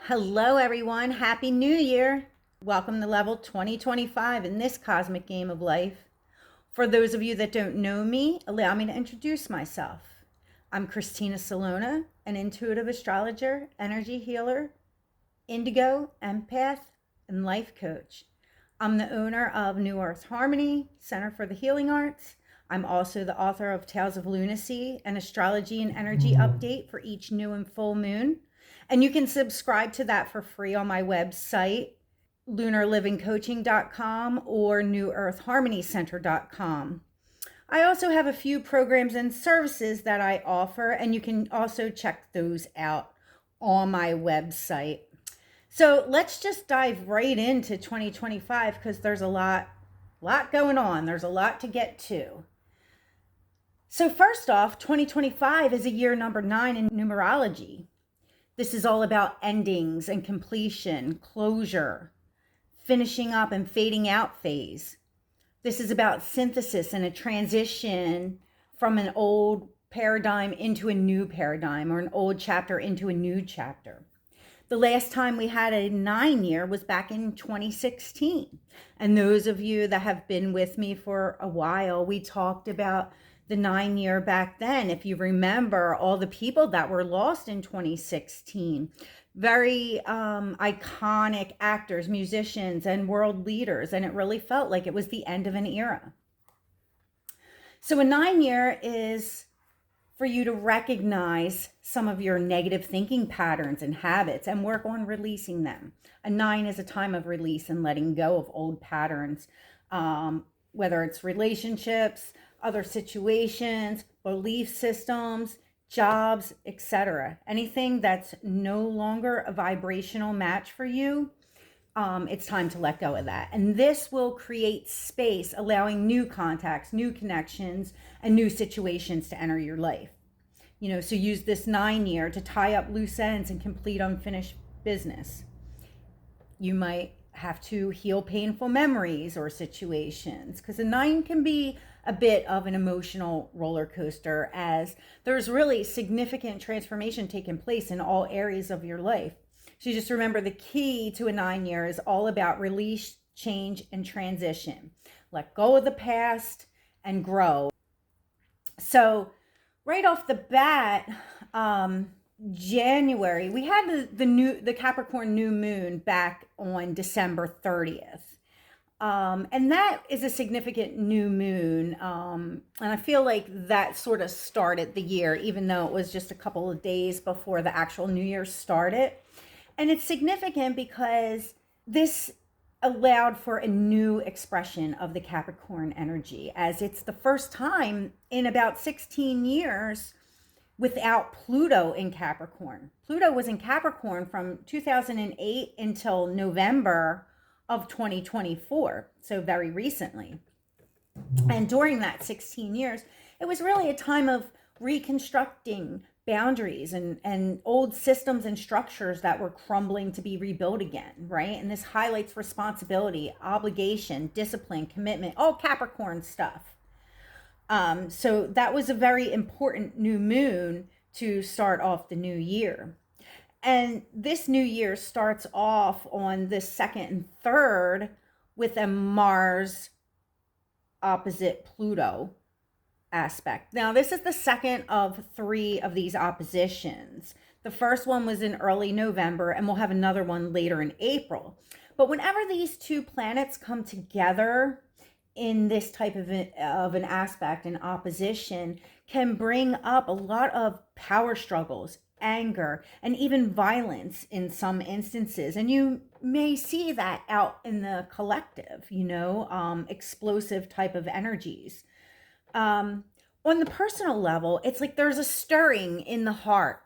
Hello, everyone. Happy New Year. Welcome to level 2025 in this cosmic game of life. For those of you that don't know me, allow me to introduce myself. I'm Christina Celona, an intuitive astrologer, energy healer, indigo, empath, and life coach. I'm the owner of New Earth Harmony, Center for the Healing Arts. I'm also the author of Tales of Lunacy, an astrology and energy update for each new and full moon. And you can subscribe to that for free on my website, lunarlivingcoaching.com or newearthharmonycenter.com. I also have a few programs and services that I offer, and you can also check those out on my website. So let's just dive right into 2025 because there's a lot going on. There's a lot to get to. So first off, 2025 is a year number 9 in numerology. This is all about endings and completion, closure, finishing up and fading out phase. This is about synthesis and a transition from an old paradigm into a new paradigm, or an old chapter into a new chapter. The last time we had a 9 year was back in 2016. And those of you that have been with me for a while, we talked about the 9 year back then. If you remember all the people that were lost in 2016, very iconic actors, musicians, and world leaders. And it really felt like it was the end of an era. So a 9 year is for you to recognize some of your negative thinking patterns and habits and work on releasing them. A 9 is a time of release and letting go of old patterns, whether it's relationships, other situations, belief systems, jobs, etc. Anything that's no longer a vibrational match for you, it's time to let go of that. And this will create space, allowing new contacts, new connections, and new situations to enter your life. So use this 9 year to tie up loose ends and complete unfinished business. You might have to heal painful memories or situations, because a 9 can be a bit of an emotional roller coaster, as there's really significant transformation taking place in all areas of your life. So just remember, the key to a 9 year is all about release, change, and transition. Let go of the past and grow. So right off the bat, January, we had the Capricorn new moon back on December 30th. And that is a significant new moon. And I feel like that sort of started the year, even though it was just a couple of days before the actual New Year started. And it's significant because this allowed for a new expression of the Capricorn energy, as it's the first time in about 16 years without Pluto in Capricorn. Pluto was in Capricorn from 2008 until November of 2024, so very recently. And during that 16 years, it was really a time of reconstructing boundaries and old systems and structures that were crumbling to be rebuilt again, right? And this highlights responsibility, obligation, discipline, commitment, all Capricorn stuff. So that was a very important new moon to start off the new year. And this new year starts off on the 2nd and 3rd with a Mars opposite Pluto aspect. Now, this is the second of 3 of these oppositions. The first one was in early November, and we'll have another one later in April. But whenever these two planets come together in this type of an aspect, an opposition can bring up a lot of power struggles, anger, and even violence in some instances. And you may see that out in the collective, explosive type of energies. On the personal level, it's like there's a stirring in the heart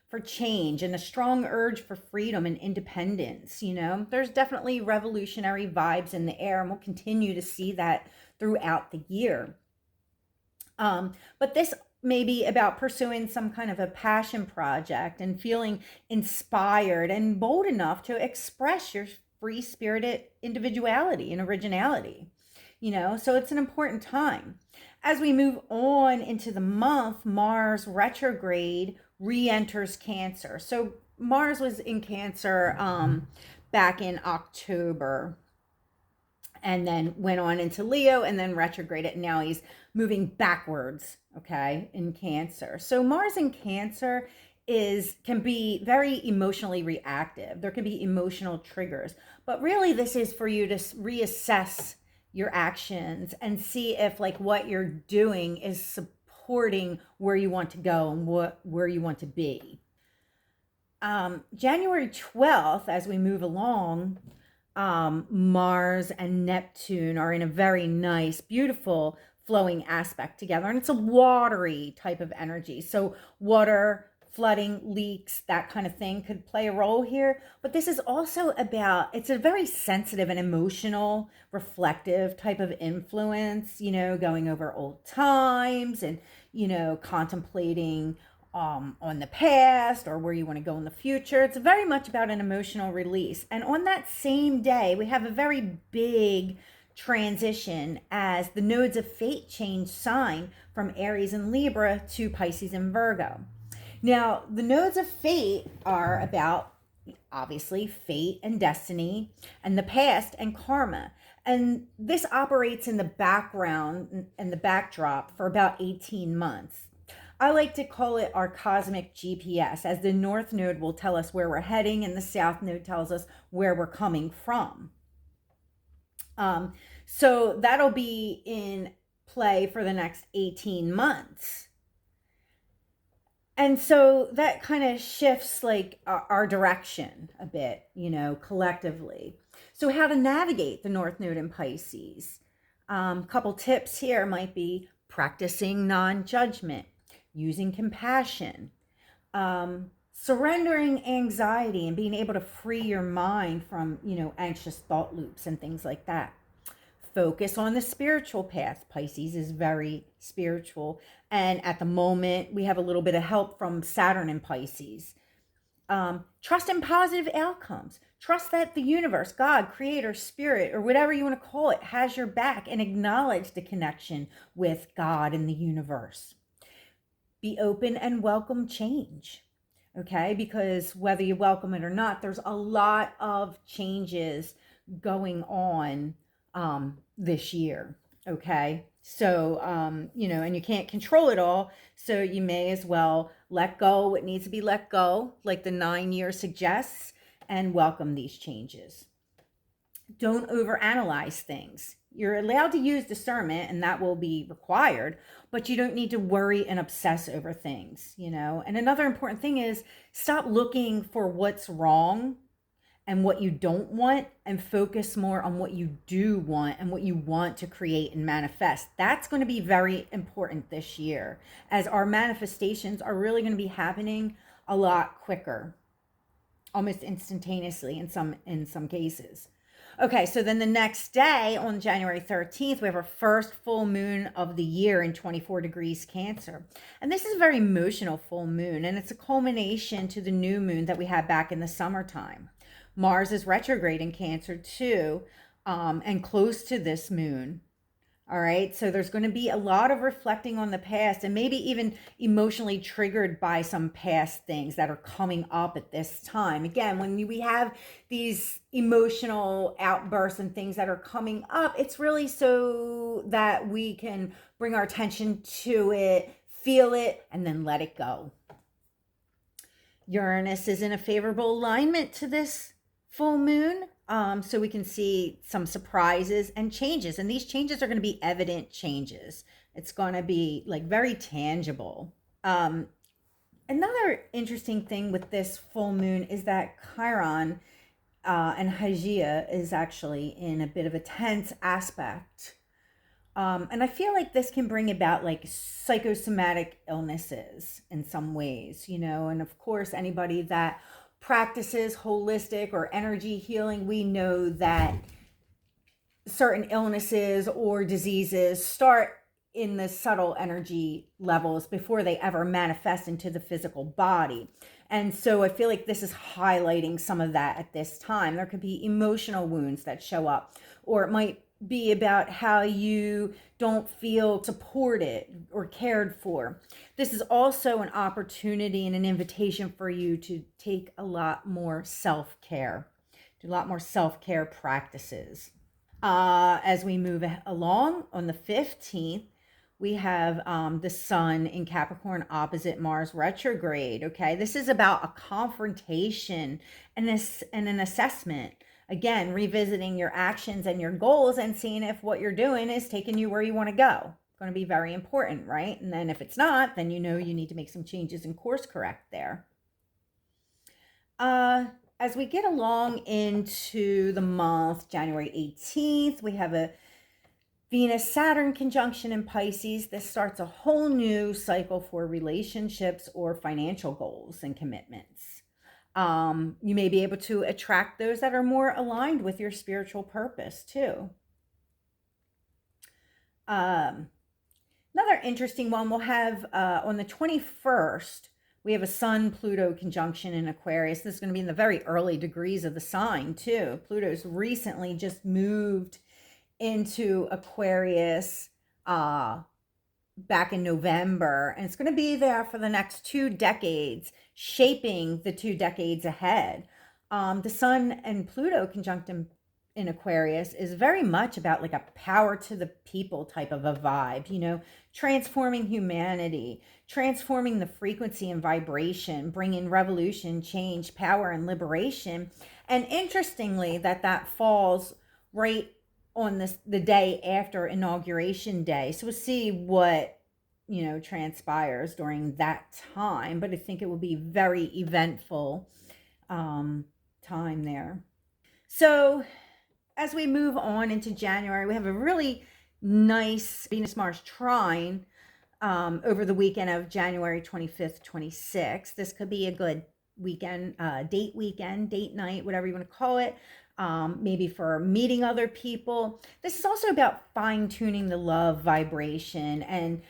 for change and a strong urge for freedom and independence. There's definitely revolutionary vibes in the air, and we'll continue to see that throughout the year. But this may be about pursuing some kind of a passion project and feeling inspired and bold enough to express your free-spirited individuality and originality. So it's an important time. As we move on into the month, Mars retrograde re-enters Cancer. So Mars was in Cancer back in October, and then went on into Leo and then retrograded. And now he's moving backwards, okay, in Cancer. So Mars in Cancer can be very emotionally reactive. There can be emotional triggers, but really this is for you to reassess your actions and see if like what you're doing is supporting where you want to go and where you want to be. January 12th, as we move along, Mars and Neptune are in a very nice, beautiful, flowing aspect together. And it's a watery type of energy. So water, flooding, leaks, that kind of thing could play a role here. But this is also it's a very sensitive and emotional, reflective type of influence, going over old times and, contemplating on the past or where you want to go in the future. It's very much about an emotional release. And on that same day, we have a very big transition as the nodes of fate change sign from Aries and Libra to Pisces and Virgo. Now, the nodes of fate are about, obviously, fate and destiny and the past and karma. And this operates in the background and the backdrop for about 18 months. I like to call it our cosmic GPS, as the North Node will tell us where we're heading and the South Node tells us where we're coming from. So that'll be in play for the next 18 months. And so that kind of shifts like our direction a bit, collectively. So how to navigate the North Node in Pisces. Couple tips here might be practicing non-judgment, using compassion, surrendering anxiety and being able to free your mind from, anxious thought loops and things like that. Focus on the spiritual path. Pisces is very spiritual. And at the moment, we have a little bit of help from Saturn in Pisces. Trust in positive outcomes. Trust that the universe, God, creator, spirit, or whatever you want to call it, has your back, and acknowledge the connection with God and the universe. Be open and welcome change, okay? Because whether you welcome it or not, there's a lot of changes going on this year, okay? So, and you can't control it all, so you may as well let go what needs to be let go, like the 9-year suggests, and welcome these changes. Don't overanalyze things. You're allowed to use discernment, and that will be required, but you don't need to worry and obsess over things, And another important thing is stop looking for what's wrong and what you don't want, and focus more on what you do want and what you want to create and manifest. That's going to be very important this year, as our manifestations are really going to be happening a lot quicker, almost instantaneously in some cases. Okay, so then the next day on January 13th, we have our first full moon of the year in 24 degrees Cancer. And this is a very emotional full moon, and it's a culmination to the new moon that we had back in the summertime. Mars is retrograde in Cancer too, and close to this moon. All right, so there's going to be a lot of reflecting on the past, and maybe even emotionally triggered by some past things that are coming up at this time. Again, when we have these emotional outbursts and things that are coming up, it's really so that we can bring our attention to it, feel it, and then let it go. Uranus is in a favorable alignment to this full moon. So we can see some surprises and changes. And these changes are going to be evident changes. It's going to be like very tangible. Another interesting thing with this full moon is that Chiron and Hygeia is actually in a bit of a tense aspect. And I feel like this can bring about like psychosomatic illnesses in some ways, and of course, anybody that practices holistic or energy healing, we know that certain illnesses or diseases start in the subtle energy levels before they ever manifest into the physical body. And so I feel like this is highlighting some of that at this time. There could be emotional wounds that show up, or it might be about how you don't feel supported or cared for. This is also an opportunity and an invitation for you to take a lot more self-care, do a lot more self-care practices. As we move along on the 15th, we have the sun in Capricorn opposite Mars retrograde. Okay, this is about a confrontation and an assessment. Again, revisiting your actions and your goals and seeing if what you're doing is taking you where you want to go. It's going to be very important, right? And then if it's not, then you know you need to make some changes and course correct there. As we get along into the month, January 18th, we have a Venus-Saturn conjunction in Pisces. This starts a whole new cycle for relationships or financial goals and commitments. You may be able to attract those that are more aligned with your spiritual purpose too. Another interesting one we'll have on the 21st, we have a Sun-Pluto conjunction in Aquarius. This is going to be in the very early degrees of the sign too. Pluto's recently just moved into Aquarius back in November, and it's going to be there for the next 2 decades, shaping the 2 decades ahead. The Sun and Pluto conjunct in Aquarius is very much about like a power to the people type of a vibe, you know, transforming humanity, transforming the frequency and vibration, bringing revolution, change, power, and liberation. And interestingly, that falls right on the day after Inauguration Day. So we'll see what, you know, transpires during that time, but I think it will be very eventful time there. So as we move on into January, we have a really nice Venus-Mars trine over the weekend of January 25th, 26th. This could be a good weekend, date night, whatever you want to call it. Maybe for meeting other people. This is also about fine-tuning the love vibration and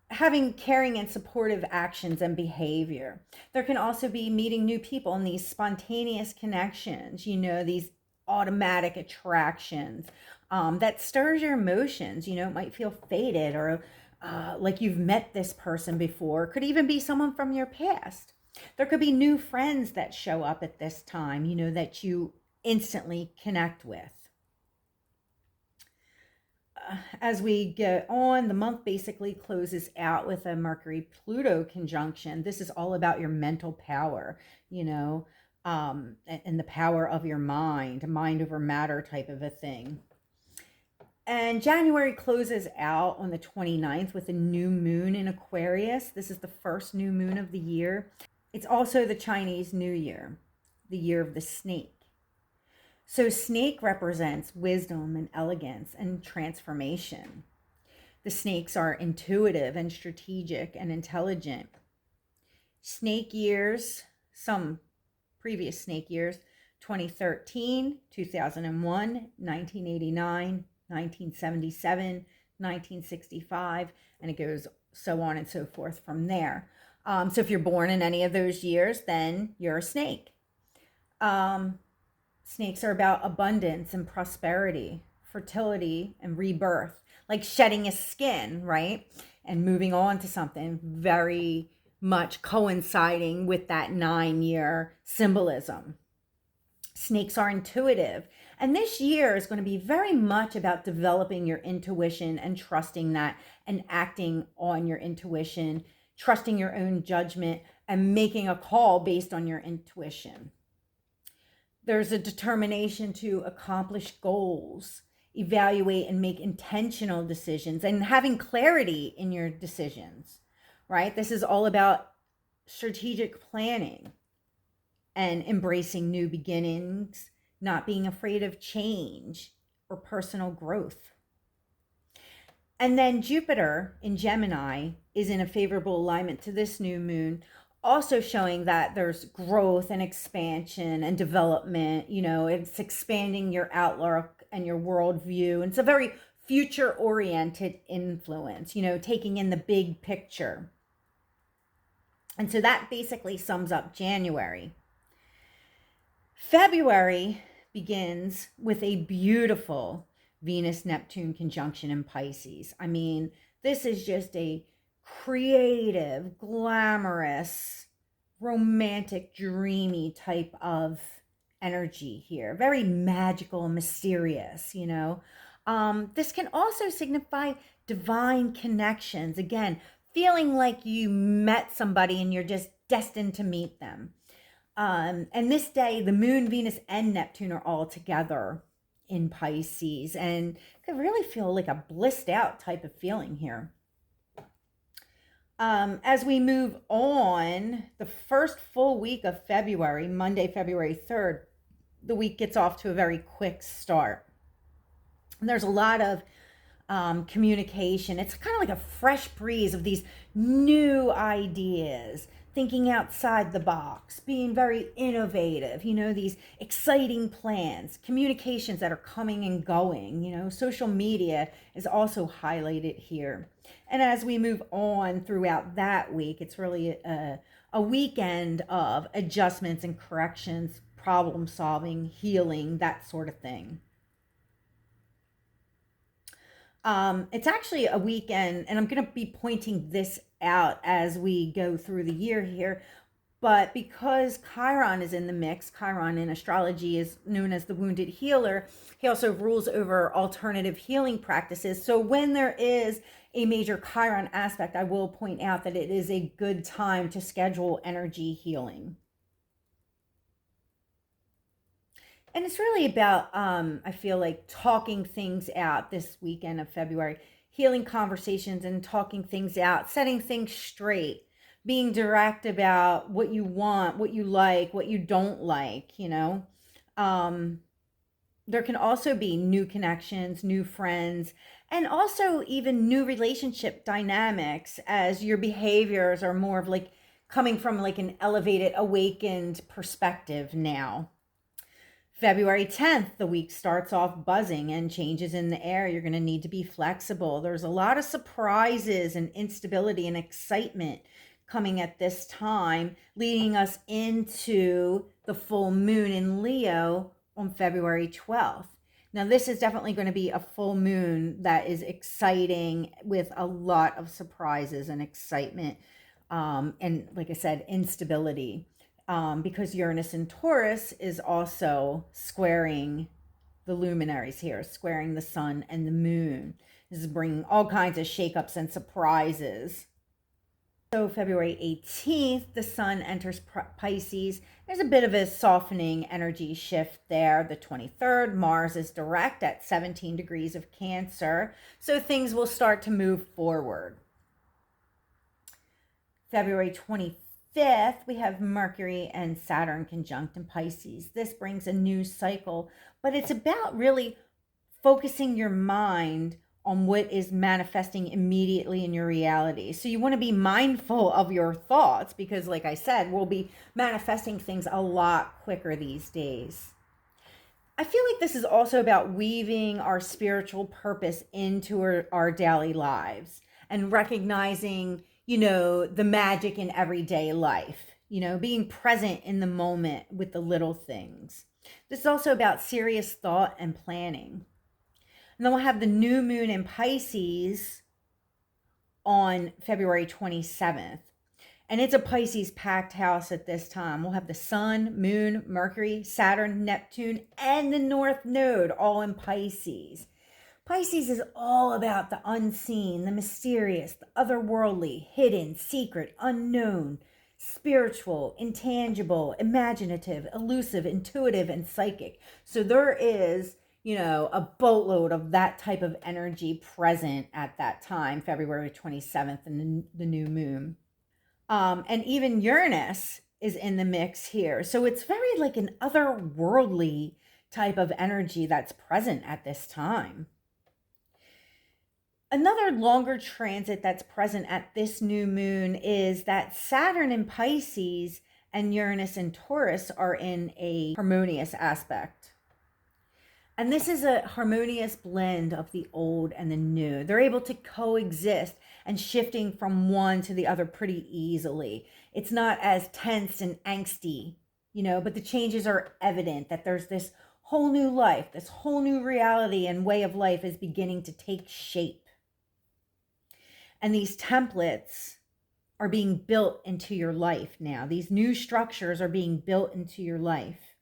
having caring and supportive actions and behavior. There can also be meeting new people and these spontaneous connections, you know, these automatic attractions that stirs your emotions. You know, it might feel fated or like you've met this person before. It could even be someone from your past. There could be new friends that show up at this time, you know, that you instantly connect with. As we get on, the month basically closes out with a Mercury-Pluto conjunction. This is all about your mental power, you know, and the power of your mind over matter type of a thing. And January closes out on the 29th with a new moon in Aquarius. This is the first new moon of the year. It's also the Chinese New Year, the year of the snake. So snake represents wisdom and elegance and transformation. The snakes are intuitive and strategic and intelligent. Snake years, some previous snake years, 2013, 2001, 1989, 1977, 1965, and it goes so on and so forth from there. So if you're born in any of those years, then you're a snake. Snakes are about abundance and prosperity, fertility and rebirth, like shedding a skin, right? And moving on to something, very much coinciding with that 9-year symbolism. Snakes are intuitive. And this year is going to be very much about developing your intuition and trusting that and acting on your intuition, trusting your own judgment and making a call based on your intuition. There's a determination to accomplish goals, evaluate and make intentional decisions, and having clarity in your decisions, right? This is all about strategic planning and embracing new beginnings, not being afraid of change or personal growth. And then Jupiter in Gemini is in a favorable alignment to this new moon, also showing that there's growth and expansion and development. You know, it's expanding your outlook and your worldview. And it's a very future-oriented influence, you know, taking in the big picture. And so that basically sums up January. February begins with a beautiful Venus-Neptune conjunction in Pisces. I mean, this is just a creative, glamorous, romantic, dreamy type of energy here. Very magical and mysterious, you know. This can also signify divine connections. Again, feeling like you met somebody and you're just destined to meet them. And this day, the moon, Venus, and Neptune are all together in Pisces, and could really feel like a blissed out type of feeling here. As we move on, the first full week of February, Monday, February 3rd, the week gets off to a very quick start. And there's a lot of communication. It's kind of like a fresh breeze of these new ideas, thinking outside the box, being very innovative, you know, these exciting plans, communications that are coming and going, you know, social media is also highlighted here. And as we move on throughout that week, it's really a weekend of adjustments and corrections, problem solving, healing, that sort of thing. It's actually a weekend, and I'm going to be pointing this out as we go through the year here. But because Chiron is in the mix, Chiron in astrology is known as the wounded healer. He also rules over alternative healing practices. So when there is a major Chiron aspect, I will point out that it is a good time to schedule energy healing. And it's really about, I feel like, talking things out this weekend of February, healing conversations and talking things out, setting things straight, being direct about what you want, what you like, what you don't like, you know. There can also be new connections, new friends, and also even new relationship dynamics as your behaviors are more of like coming from like an elevated, awakened perspective now. February 10th, the week starts off buzzing and changes in the air. You're going to need to be flexible. There's a lot of surprises and instability and excitement coming at this time, leading us into the full moon in Leo on February 12th. Now, this is definitely going to be a full moon that is exciting with a lot of surprises and excitement. And like I said, instability. Because Uranus in Taurus is also squaring the luminaries here, squaring the sun and the moon. This is bringing all kinds of shakeups and surprises. So February 18th, the sun enters Pisces. There's a bit of a softening energy shift there. The 23rd, Mars is direct at 17 degrees of Cancer. So things will start to move forward. February 25th, we have Mercury and Saturn conjunct in Pisces. This brings a new cycle, but it's about really focusing your mind on what is manifesting immediately in your reality. So you want to be mindful of your thoughts because, like I said, we'll be manifesting things a lot quicker these days. I feel like this is also about weaving our spiritual purpose into our daily lives and recognizing, you know, the magic in everyday life, you know, being present in the moment with the little things. This is also about serious thought and planning. And then we'll have the new moon in Pisces on February 27th. And it's a Pisces packed house at this time. We'll have the sun, moon, Mercury, Saturn, Neptune, and the North Node all in Pisces. Pisces is all about the unseen, the mysterious, the otherworldly, hidden, secret, unknown, spiritual, intangible, imaginative, elusive, intuitive, and psychic. So there is, you know, a boatload of that type of energy present at that time, February 27th, and the new moon. And even Uranus is in the mix here. So it's very like an otherworldly type of energy that's present at this time. Another longer transit that's present at this new moon is that Saturn in Pisces and Uranus in Taurus are in a harmonious aspect. And this is a harmonious blend of the old and the new. They're able to coexist and shifting from one to the other pretty easily. It's not as tense and angsty, you know, but the changes are evident that there's this whole new life, this whole new reality and way of life is beginning to take shape. And these templates are being built into your life now. These new structures are being built into your life.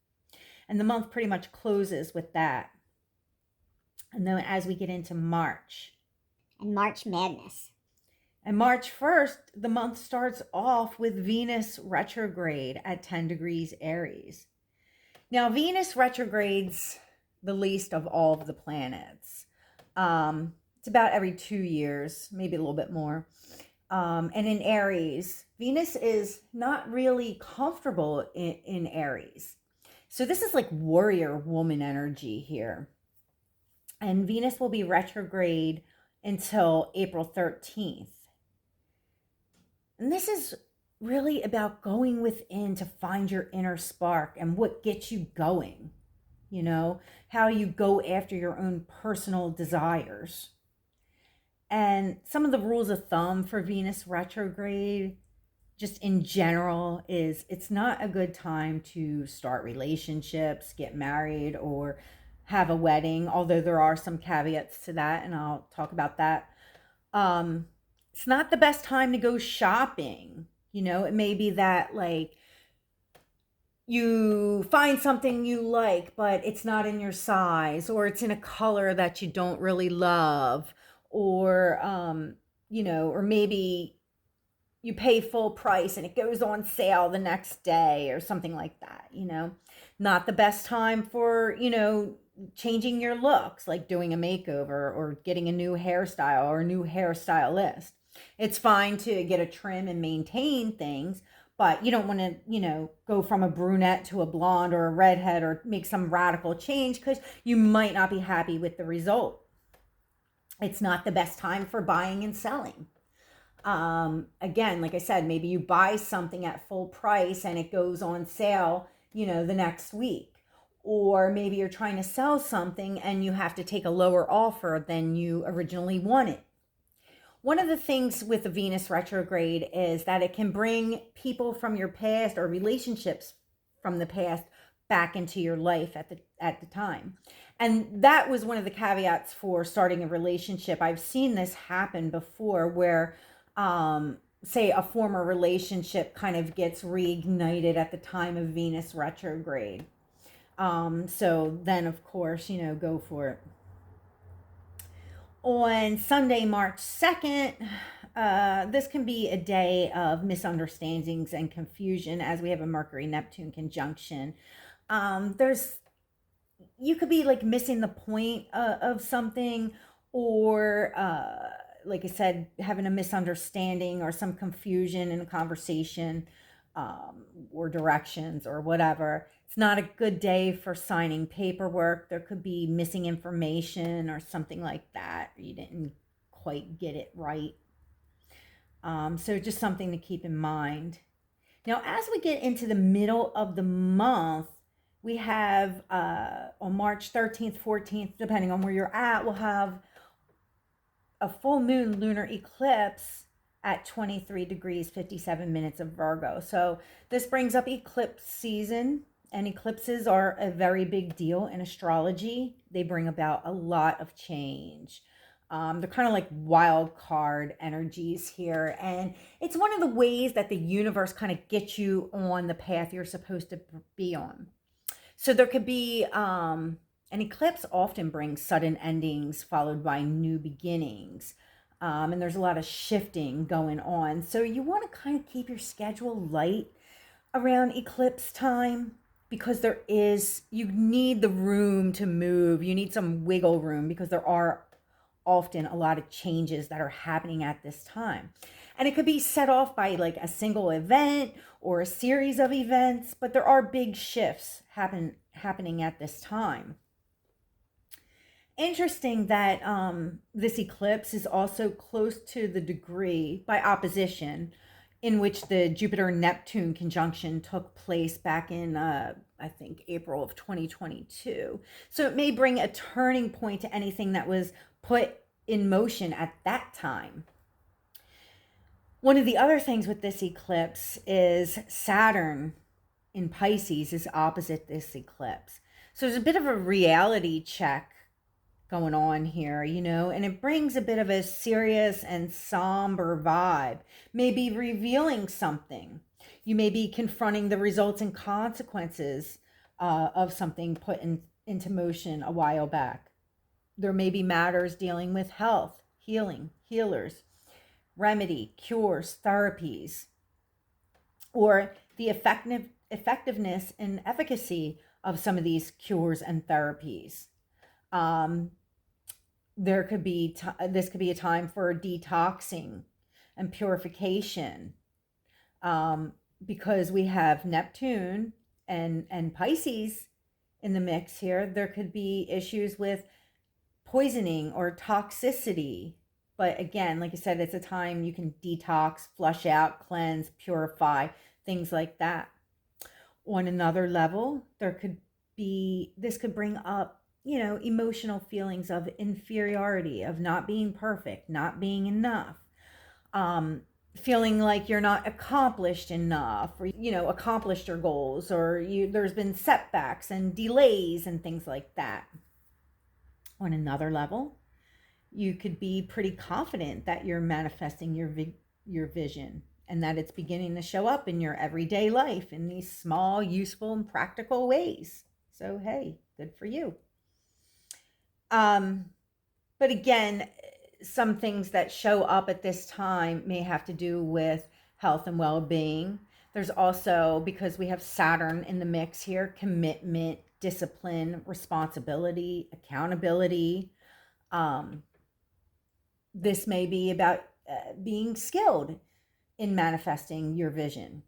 And the month pretty much closes with that. And then as we get into March. And March Madness. And March 1st, the month starts off with Venus retrograde at 10 degrees Aries. Now, Venus retrogrades the least of all of the planets. It's about every 2 years, maybe a little bit more. And in Aries, Venus is not really comfortable in Aries. So this is like warrior woman energy here. And Venus will be retrograde until April 13th. And this is really about going within to find your inner spark and what gets you going, you know, how you go after your own personal desires. And some of the rules of thumb for Venus retrograde, just in general, is it's not a good time to start relationships, get married, or have a wedding, although there are some caveats to that, and I'll talk about that. It's not the best time to go shopping. You know, it may be that like you find something you like, but it's not in your size, or it's in a color that you don't really love, or, you know, or maybe you pay full price and it goes on sale the next day or something like that, you know. Not the best time for, you know, changing your looks, like doing a makeover or getting a new hairstyle or a new hairstylist. It's fine to get a trim and maintain things, but you don't want to, you know, go from a brunette to a blonde or a redhead or make some radical change because you might not be happy with the result. It's not the best time for buying and selling. Again, like I said, maybe you buy something at full price and it goes on sale, you know, the next week. Or maybe you're trying to sell something and you have to take a lower offer than you originally wanted. One of the things with the Venus retrograde is that it can bring people from your past or relationships from the past back into your life at the time. And that was one of the caveats for starting a relationship. I've seen this happen before where say a former relationship kind of gets reignited at the time of Venus retrograde. So then of course, you know, go for it. On Sunday, March 2nd, this can be a day of misunderstandings and confusion as we have a Mercury-Neptune conjunction. You could be like missing the point of something, or like I said, having a misunderstanding or some confusion in a conversation, or directions or whatever. It's not a good day for signing paperwork. There could be missing information or something like that. You didn't quite get it right. So just something to keep in mind. Now, as we get into the middle of the month, we have on March 13th, 14th, depending on where you're at, we'll have a full moon lunar eclipse at 23 degrees 57 minutes of Virgo. So this brings up eclipse season, and eclipses are a very big deal in astrology. They bring about a lot of change. They're kind of like wild card energies here, and it's one of the ways that the universe kind of gets you on the path you're supposed to be on. So there could be an eclipse often brings sudden endings followed by new beginnings. And there's a lot of shifting going on. So you want to kind of keep your schedule light around eclipse time, because you need the room to move. You need some wiggle room because there are often a lot of changes that are happening at this time. And it could be set off by like a single event or a series of events, but there are big shifts happening at this time. Interesting that this eclipse is also close to the degree by opposition in which the Jupiter-Neptune conjunction took place back in, I think, April of 2022. So it may bring a turning point to anything that was put in motion at that time. One of the other things with this eclipse is Saturn in Pisces is opposite this eclipse. So there's a bit of a reality check going on here, and it brings a bit of a serious and somber vibe, maybe revealing something. You may be confronting the results and consequences of something into motion a while back. There may be matters dealing with health, healing, healers, remedy, cures, therapies, or the effectiveness and efficacy of some of these cures and therapies. Um, there could be this could be a time for detoxing and purification, um, because we have Neptune and Pisces in the mix here. There could be issues with poisoning or toxicity. But again, like I said, it's a time you can detox, flush out, cleanse, purify, things like that. On another level, this could bring up, emotional feelings of inferiority, of not being perfect, not being enough, feeling like you're not accomplished enough, or, accomplished your goals, or there's been setbacks and delays and things like that. On another level, you could be pretty confident that you're manifesting your vision, and that it's beginning to show up in your everyday life in these small, useful, and practical ways. So, hey, good for you. But again, some things that show up at this time may have to do with health and well-being. There's also, because we have Saturn in the mix here, commitment, discipline, responsibility, accountability. This may be about being skilled in manifesting your vision,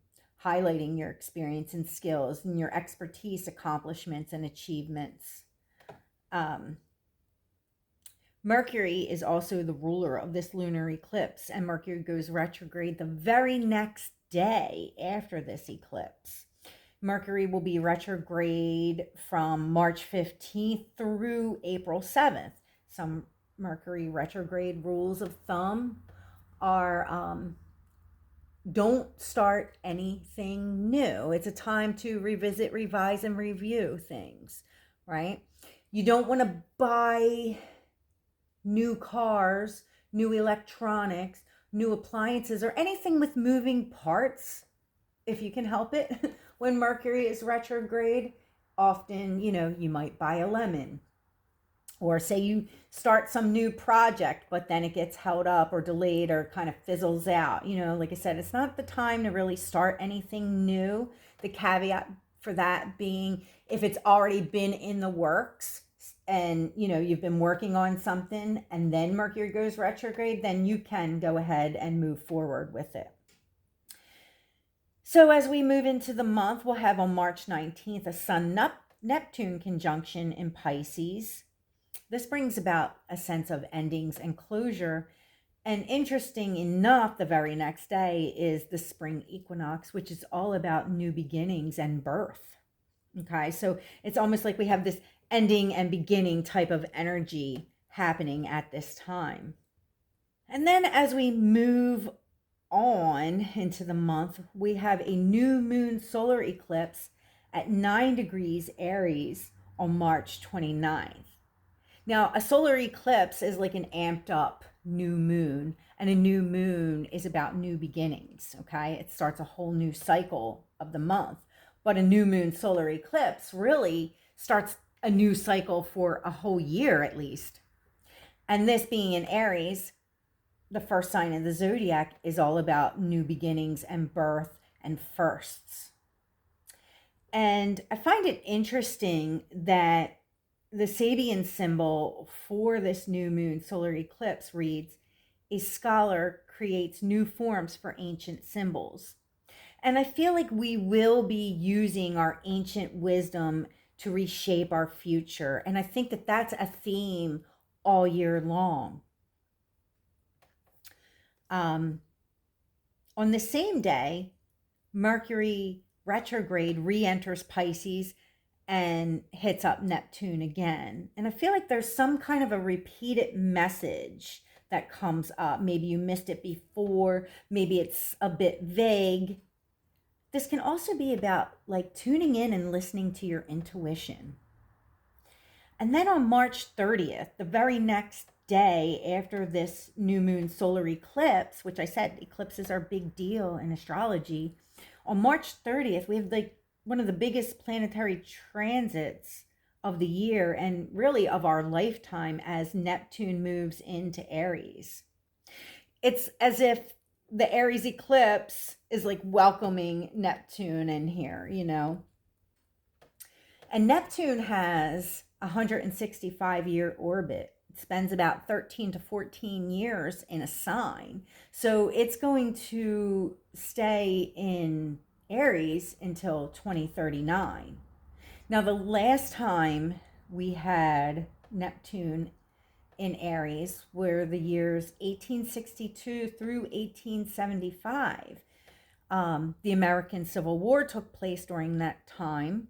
highlighting your experience and skills and your expertise, accomplishments, and achievements. Mercury is also the ruler of this lunar eclipse, and Mercury goes retrograde the very next day after this eclipse. Mercury will be retrograde from March 15th through April 7th. Some Mercury retrograde rules of thumb are don't start anything new. It's a time to revisit, revise, and review things, right? You don't want to buy new cars, new electronics, new appliances, or anything with moving parts if you can help it. When Mercury is retrograde, often, you might buy a lemon. Or say you start some new project, but then it gets held up or delayed or kind of fizzles out. Like I said, it's not the time to really start anything new. The caveat for that being, if it's already been in the works and, you've been working on something and then Mercury goes retrograde, then you can go ahead and move forward with it. So as we move into the month, we'll have on March 19th a Sun-Neptune conjunction in Pisces. This brings about a sense of endings and closure. And interesting enough, the very next day is the spring equinox, which is all about new beginnings and birth. Okay, so it's almost like we have this ending and beginning type of energy happening at this time. And then as we move on into the month, we have a new moon solar eclipse at 9 degrees Aries on March 29th. Now, a solar eclipse is like an amped up new moon, and a new moon is about new beginnings, okay? It starts a whole new cycle of the month. But a new moon solar eclipse really starts a new cycle for a whole year at least. And this being in Aries, the first sign of the zodiac, is all about new beginnings and birth and firsts. And I find it interesting that the Sabian symbol for this new moon solar eclipse reads, "A scholar creates new forms for ancient symbols." And I feel like we will be using our ancient wisdom to reshape our future. And I think that that's a theme all year long. On the same day, Mercury retrograde re-enters Pisces and hits up Neptune again. And I feel like there's some kind of a repeated message that comes up. Maybe you missed it before, maybe it's a bit vague. This can also be about like tuning in and listening to your intuition. And then on March 30th, the very next day after this new moon solar eclipse, which I said eclipses are a big deal in astrology, on March 30th, we have like one of the biggest planetary transits of the year and really of our lifetime as Neptune moves into Aries. It's as if the Aries eclipse is like welcoming Neptune in here, you know? And Neptune has a 165-year orbit. It spends about 13 to 14 years in a sign. So it's going to stay in Aries until 2039. Now, the last time we had Neptune in Aries were the years 1862 through 1875. The American Civil War took place during that time.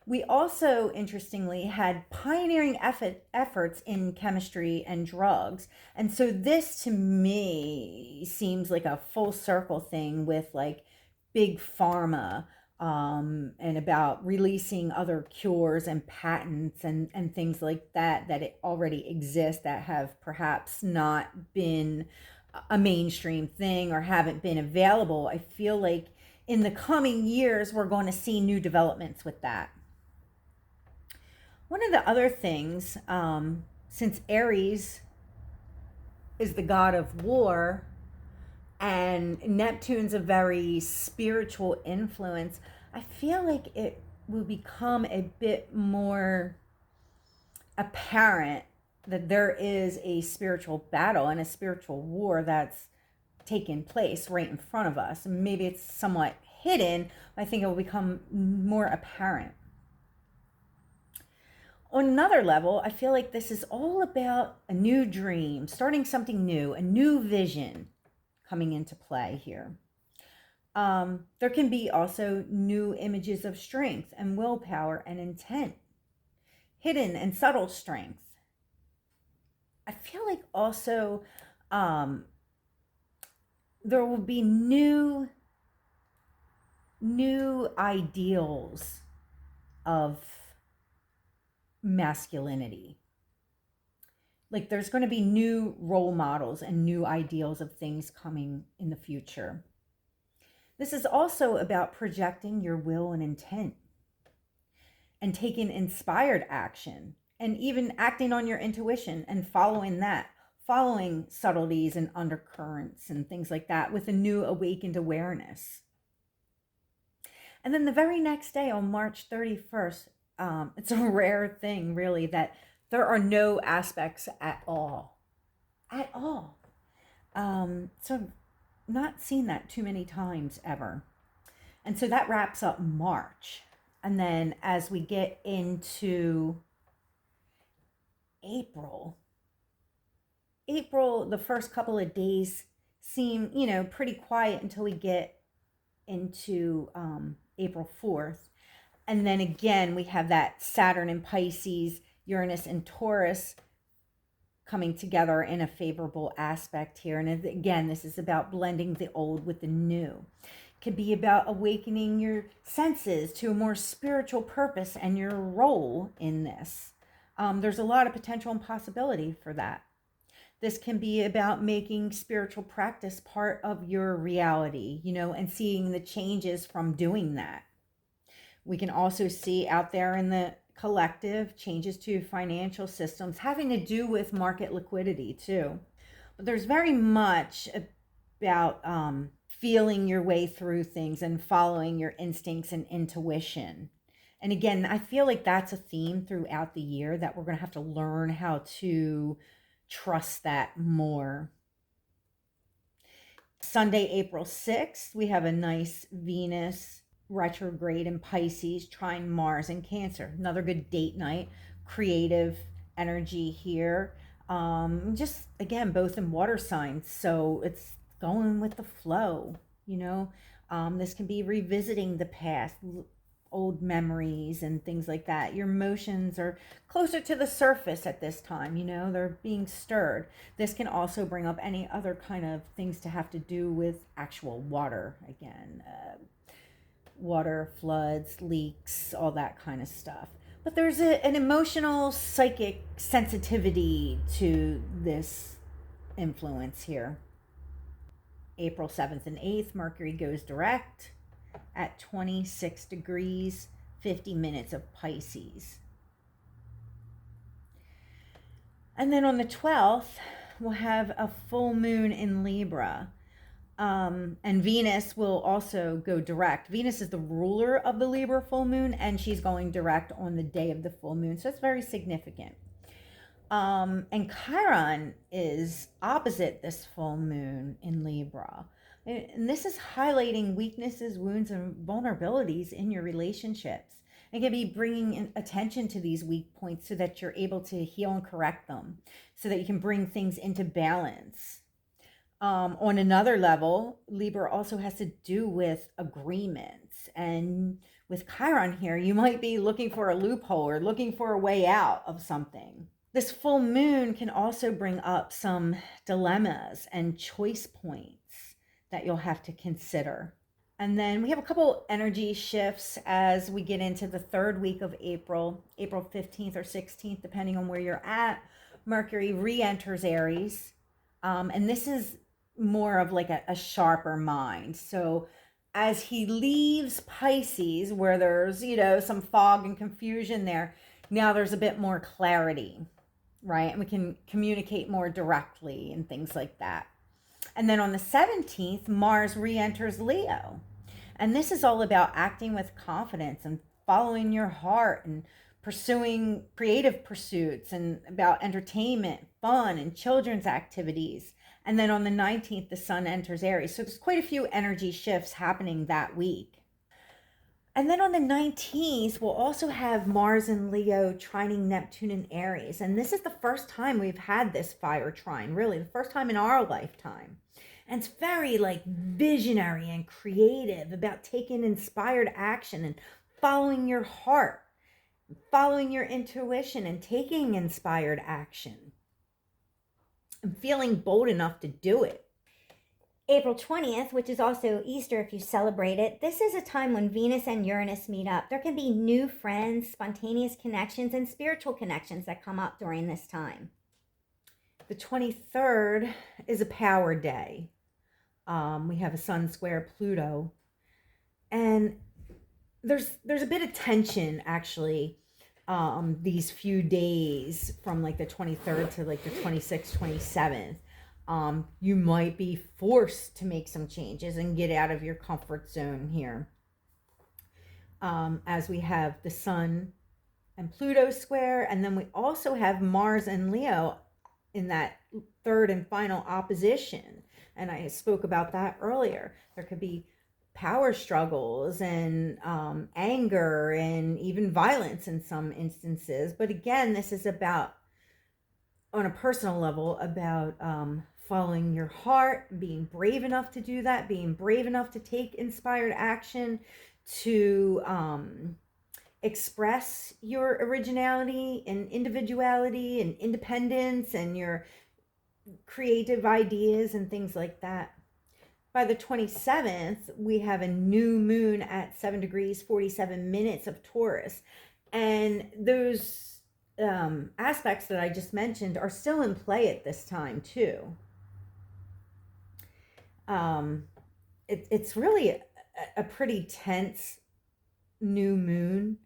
We also, interestingly, had pioneering efforts in chemistry and drugs. And so this to me seems like a full circle thing with like big pharma, and about releasing other cures and patents and things like that that it already exist that have perhaps not been a mainstream thing or haven't been available. I feel like in the coming years, we're going to see new developments with that. One of the other things, since Aries is the god of war and Neptune's a very spiritual influence, I feel like it will become a bit more apparent that there is a spiritual battle and a spiritual war that's taken place right in front of us. Maybe it's somewhat hidden, but I think it will become more apparent. On another level, I feel like this is all about a new dream, starting something new, a new vision coming into play here. There can be also new images of strength and willpower and intent, hidden and subtle strength. I feel like also there will be new ideals of masculinity. Like there's going to be new role models and new ideals of things coming in the future. This is also about projecting your will and intent and taking inspired action and even acting on your intuition and following that, following subtleties and undercurrents and things like that with a new awakened awareness. And then the very next day on March 31st, it's a rare thing, really, that there are no aspects at all. At all. So I've not seen that too many times ever. And so that wraps up March. And then as we get into April, the first couple of days seem, pretty quiet until we get into April 4th. And then again, we have that Saturn in Pisces, Uranus and Taurus coming together in a favorable aspect here. And again, this is about blending the old with the new. It could be about awakening your senses to a more spiritual purpose and your role in this. There's a lot of potential and possibility for that. This can be about making spiritual practice part of your reality, and seeing the changes from doing that. We can also see out there in the collective changes to financial systems having to do with market liquidity too. But there's very much about feeling your way through things and following your instincts and intuition. And again, I feel like that's a theme throughout the year that we're going to have to learn how to trust that more. Sunday, April 6th, we have a nice Venus retrograde in Pisces, trine Mars in Cancer. Another good date night, creative energy here. Just again, both in water signs, so it's going with the flow. This can be revisiting the past, old memories and things like that. Your emotions are closer to the surface at this time, they're being stirred. This can also bring up any other kind of things to have to do with actual water again. Water, floods, leaks, all that kind of stuff. But there's an emotional psychic sensitivity to this influence here. April 7th and 8th, Mercury goes direct at 26 degrees, 50 minutes of Pisces. And then on the 12th, we'll have a full moon in Libra. And Venus will also go direct. Venus is the ruler of the Libra full moon, and she's going direct on the day of the full moon. So it's very significant. And Chiron is opposite this full moon in Libra. And this is highlighting weaknesses, wounds, and vulnerabilities in your relationships. It can be bringing attention to these weak points so that you're able to heal and correct them, so that you can bring things into balance. On another level, Libra also has to do with agreements. And with Chiron here, you might be looking for a loophole or looking for a way out of something. This full moon can also bring up some dilemmas and choice points that you'll have to consider. And then we have a couple energy shifts as we get into the third week of April, April 15th or 16th, depending on where you're at. Mercury re-enters Aries. And this is more of like a sharper mind. So as he leaves Pisces, where there's, some fog and confusion there, now there's a bit more clarity, right? And we can communicate more directly and things like that. And then on the 17th, Mars re-enters Leo. And this is all about acting with confidence and following your heart and pursuing creative pursuits and about entertainment, fun, and children's activities. And then on the 19th, the sun enters Aries. So there's quite a few energy shifts happening that week. And then on the 19th, we'll also have Mars and Leo trining Neptune and Aries. And this is the first time we've had this fire trine, really, the first time in our lifetime. And it's very visionary and creative, about taking inspired action and following your heart, following your intuition and taking inspired action and feeling bold enough to do it. April 20th, which is also Easter if you celebrate it, this is a time when Venus and Uranus meet up. There can be new friends, spontaneous connections, and spiritual connections that come up during this time. The 23rd is a power day. We have a sun square Pluto. And there's a bit of tension, actually, these few days from the 23rd to the 26th, 27th. You might be forced to make some changes and get out of your comfort zone here. As we have the sun and Pluto square, and then we also have Mars and Leo in that third and final opposition. And I spoke about that earlier. There could be power struggles and anger and even violence in some instances. But again, this is about, on a personal level, about following your heart, being brave enough to do that, being brave enough to take inspired action, to express your originality and individuality and independence and your creative ideas and things like that. By the 27th, we have a new moon at 7 degrees, 47 minutes of Taurus. And those aspects that I just mentioned are still in play at this time too. It's really a pretty tense new moon.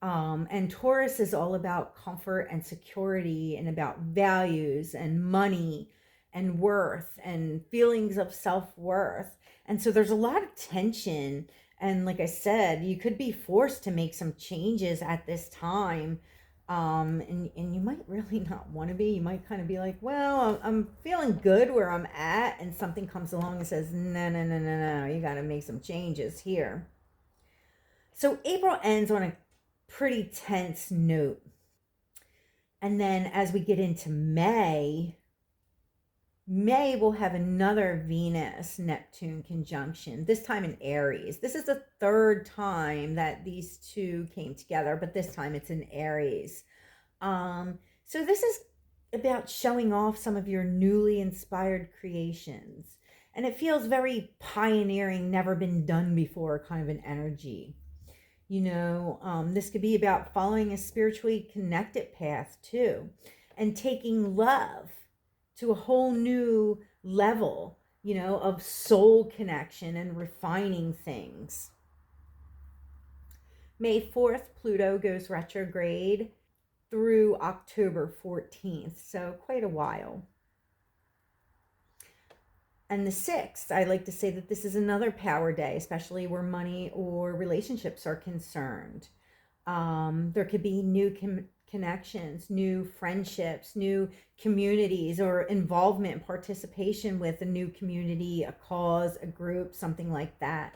And Taurus is all about comfort and security and about values and money and worth and feelings of self-worth. And so there's a lot of tension. And like I said, you could be forced to make some changes at this time. And you might really not want to be. You might kind of be like, well, I'm feeling good where I'm at. And something comes along and says, no, you got to make some changes here. So April ends on a pretty tense note. And then as we get into May will have another Venus-Neptune conjunction, this time in Aries. This is the third time that these two came together, but this time it's in Aries. So this is about showing off some of your newly inspired creations. And it feels very pioneering, never been done before kind of an energy. This could be about following a spiritually connected path too, and taking love to a whole new level, of soul connection and refining things. May 4th, Pluto goes retrograde through October 14th, so quite a while. And the 6th, I like to say that this is another power day, especially where money or relationships are concerned. There could be new connections, new friendships, new communities, or involvement and participation with a new community, a cause, a group, something like that.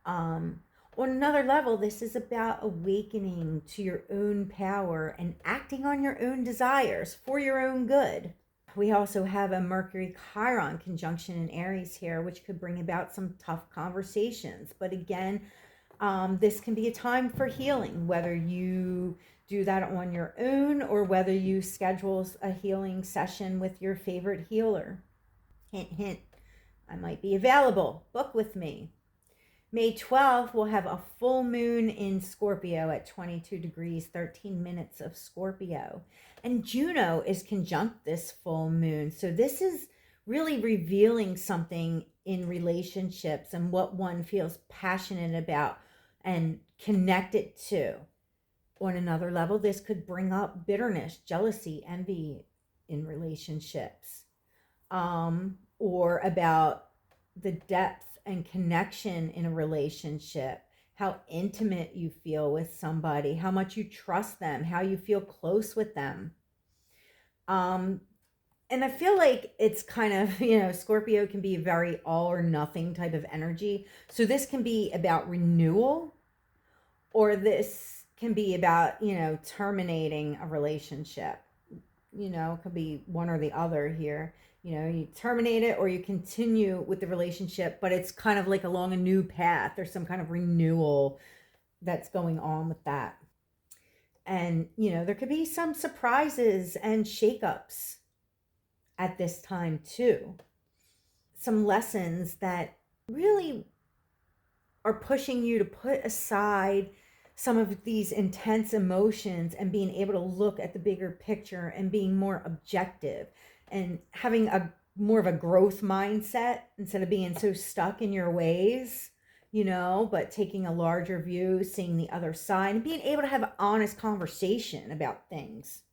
On another level, this is about awakening to your own power and acting on your own desires for your own good. We also have a Mercury Chiron conjunction in Aries here, which could bring about some tough conversations. But again, this can be a time for healing, whether you do that on your own or whether you schedule a healing session with your favorite healer. Hint, hint, I might be available. Book with me. May 12th, we'll have a full moon in Scorpio at 22 degrees, 13 minutes of Scorpio. And Juno is conjunct this full moon. So this is really revealing something in relationships and what one feels passionate about and connected to. On another level, this could bring up bitterness, jealousy, envy in relationships, or about the depth and connection in a relationship, how intimate you feel with somebody, how much you trust them, how you feel close with them. And I feel like it's kind of, Scorpio can be a very all or nothing type of energy. So this can be about renewal, or this can be about, terminating a relationship. It could be one or the other here. You terminate it or you continue with the relationship, but it's kind of like along a new path. There's some kind of renewal that's going on with that. And, there could be some surprises and shakeups at this time too. Some lessons that really are pushing you to put aside some of these intense emotions and being able to look at the bigger picture and being more objective and having a more of a growth mindset instead of being so stuck in your ways, but taking a larger view, seeing the other side, and being able to have an honest conversation about things.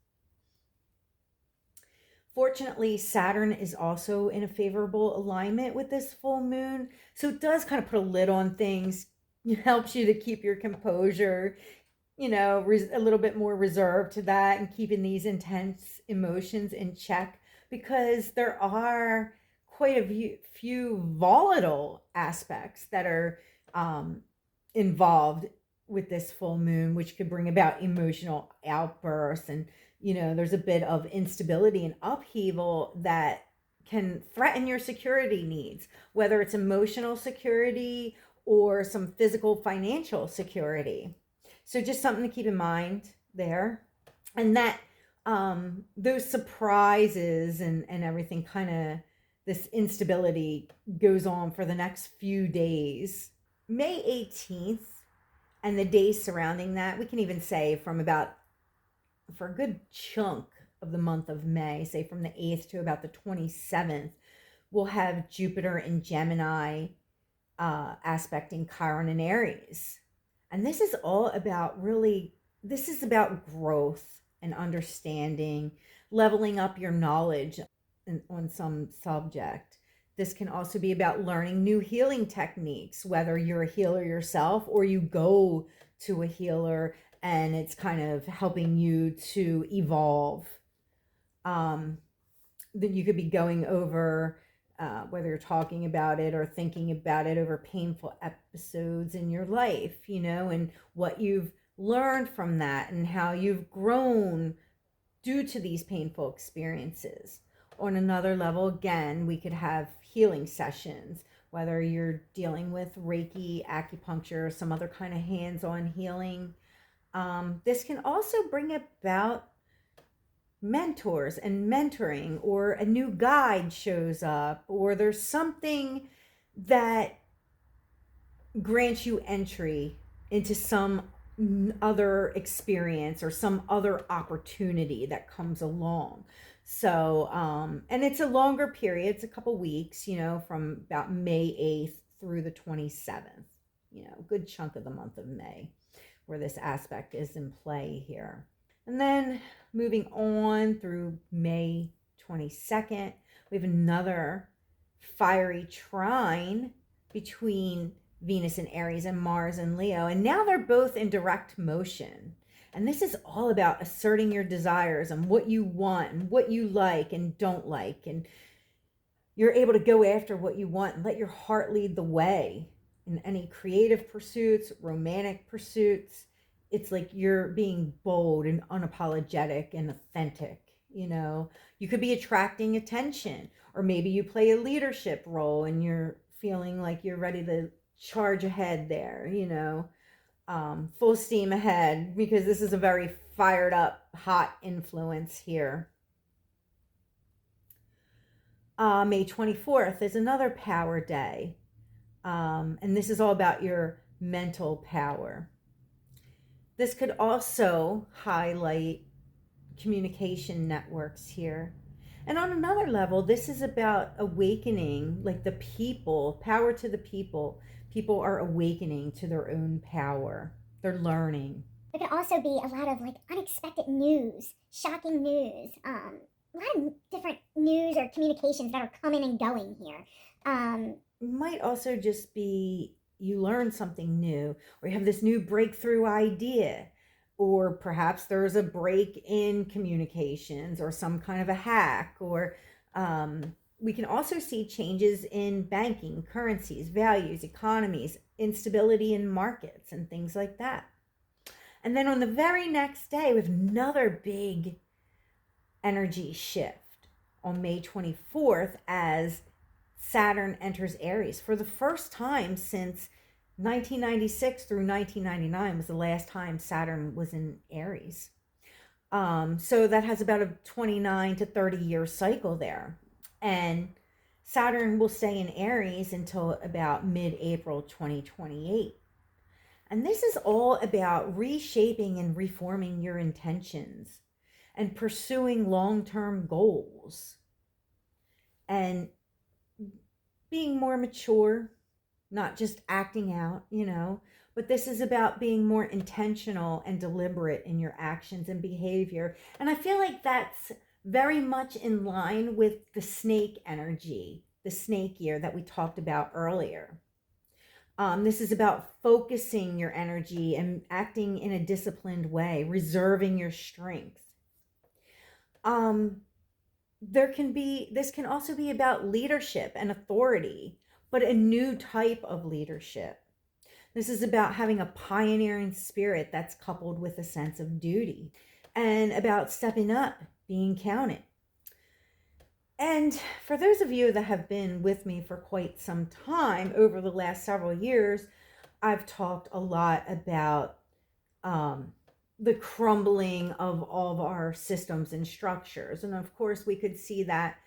Fortunately, Saturn is also in a favorable alignment with this full moon, so it does kind of put a lid on things. It helps you to keep your composure, a little bit more reserved to that and keeping these intense emotions in check, because there are quite a few volatile aspects that are involved with this full moon, which could bring about emotional outbursts. And, there's a bit of instability and upheaval that can threaten your security needs, whether it's emotional security or some physical financial security. So just something to keep in mind there. And that those surprises and everything, kind of this instability goes on for the next few days. May 18th and the days surrounding that, we can even say for a good chunk of the month of May, say from the 8th to about the 27th, we'll have Jupiter in Gemini aspecting Chiron and Aries. And this is all about this is about growth and understanding, leveling up your knowledge on some subject. This can also be about learning new healing techniques, whether you're a healer yourself or you go to a healer and it's kind of helping you to evolve. That you could be going over, whether you're talking about it or thinking about it over painful episodes in your life, and what you've learned from that and how you've grown due to these painful experiences. On another level, again, we could have healing sessions, whether you're dealing with Reiki, acupuncture, or some other kind of hands-on healing. This can also bring about mentors and mentoring, or a new guide shows up, or there's something that grants you entry into some other experience or some other opportunity that comes along. So, and it's a longer period, it's a couple weeks, from about May 8th through the 27th, a good chunk of the month of May where this aspect is in play here. And then moving on through May 22nd, we have another fiery trine between Venus and Aries and Mars and Leo. And now they're both in direct motion. And this is all about asserting your desires and what you want and what you like and don't like. And you're able to go after what you want and let your heart lead the way in any creative pursuits, romantic pursuits. It's like you're being bold and unapologetic and authentic. You could be attracting attention, or maybe you play a leadership role and you're feeling like you're ready to charge ahead there, full steam ahead, because this is a very fired up, hot influence here. May 24th is another power day. And this is all about your mental power. This could also highlight communication networks here. And on another level, this is about awakening, like the people, power to the people. People are awakening to their own power. They're learning. There could also be a lot of like unexpected news, shocking news, a lot of different news or communications that are coming and going here. It might also just be you learn something new, or you have this new breakthrough idea, or perhaps there's a break in communications or some kind of a hack, or we can also see changes in banking, currencies, values, economies, instability in markets, and things like that. And then on the very next day, we have another big energy shift on May 24th as Saturn enters Aries for the first time since 1996 through 1999 was the last time Saturn was in Aries. So that has about a 29 to 30 year cycle there. And Saturn will stay in Aries until about mid-April 2028. And this is all about reshaping and reforming your intentions and pursuing long-term goals and being more mature, not just acting out, but this is about being more intentional and deliberate in your actions and behavior. And I feel like that's very much in line with the snake energy, the snake year that we talked about earlier. This is about focusing your energy and acting in a disciplined way, reserving your strength. This can also be about leadership and authority, but a new type of leadership. This is about having a pioneering spirit that's coupled with a sense of duty and about stepping up, being counted. And for those of you that have been with me for quite some time over the last several years, I've talked a lot about the crumbling of all of our systems and structures. And of course, we could see that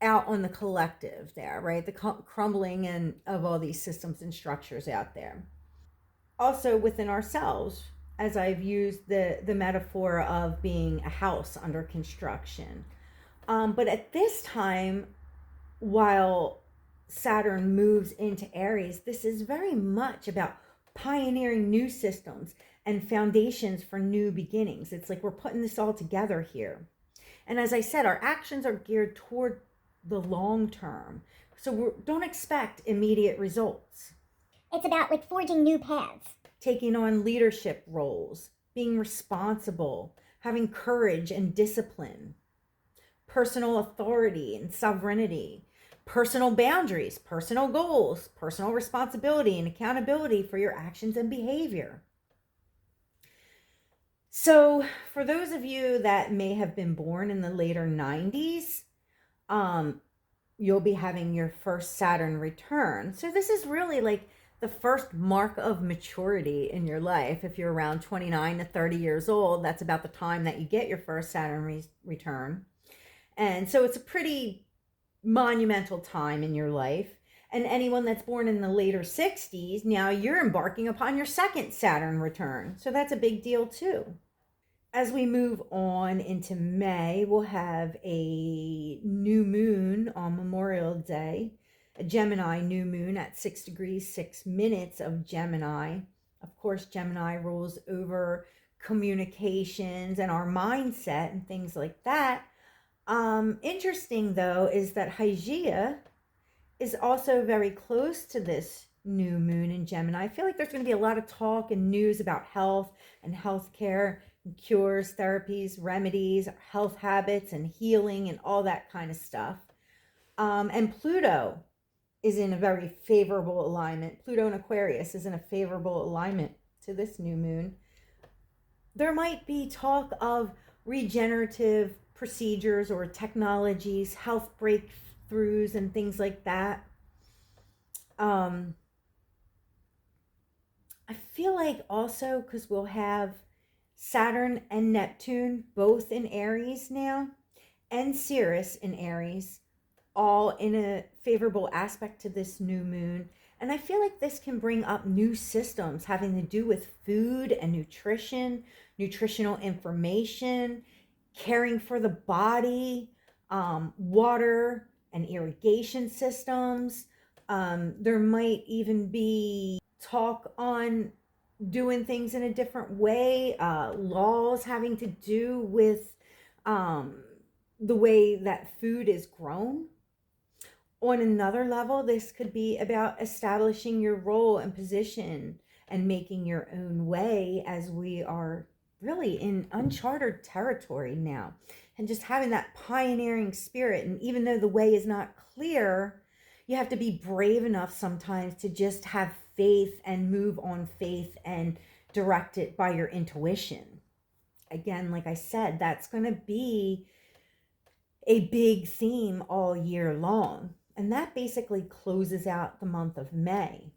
out on the collective there, right? The crumbling of all these systems and structures out there. Also within ourselves, as I've used the metaphor of being a house under construction. But at this time, while Saturn moves into Aries, this is very much about pioneering new systems and foundations for new beginnings. It's like we're putting this all together here. And as I said, our actions are geared toward the long term. So don't expect immediate results. It's about like forging new paths. Taking on leadership roles, being responsible, having courage and discipline, personal authority and sovereignty, personal boundaries, personal goals, personal responsibility and accountability for your actions and behavior. So for those of you that may have been born in the later 90s, you'll be having your first Saturn return. So this is really like the first mark of maturity in your life. If you're around 29 to 30 years old, that's about the time that you get your first Saturn return. And so it's a pretty monumental time in your life. And anyone that's born in the later 60s, now you're embarking upon your second Saturn return. So that's a big deal too. As we move on into May, we'll have a new moon on Memorial Day, a Gemini new moon at 6 degrees 6 minutes of Gemini. Of course, Gemini rules over communications and our mindset and things like that. Interesting though is that Hygeia is also very close to this new moon in Gemini. I feel like there's going to be a lot of talk and news about health and healthcare, and cures, therapies, remedies, health habits, and healing, and all that kind of stuff. And Pluto is in a very favorable alignment. Pluto and Aquarius is in a favorable alignment to this new moon. There might be talk of regenerative procedures or technologies, health breakthroughs, and things like that. I feel like also because we'll have Saturn and Neptune both in Aries now, and Sirius in Aries, all in a favorable aspect to this new moon. And I feel like this can bring up new systems having to do with food and nutrition, nutritional information, caring for the body, water and irrigation systems. There might even be talk on doing things in a different way, laws having to do with the way that food is grown. On another level, this could be about establishing your role and position and making your own way, as we are really in uncharted territory now, and just having that pioneering spirit. And even though the way is not clear, you have to be brave enough sometimes to just have faith and move on faith and direct it by your intuition. Again, like I said, that's going to be a big theme all year long. And that basically closes out the month of May.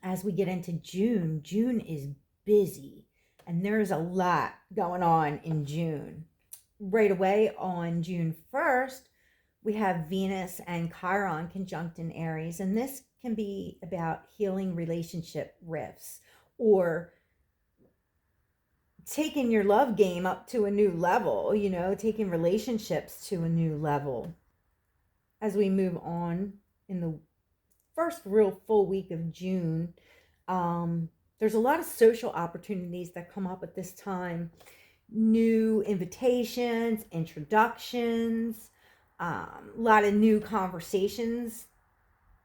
As we get into June, June is busy and there's a lot going on in June. Right away on June 1st, we have Venus and Chiron conjunct in Aries, and this can be about healing relationship rifts or taking your love game up to a new level, taking relationships to a new level. As we move on in the first real full week of June, there's a lot of social opportunities that come up at this time. New invitations, introductions, a lot of new conversations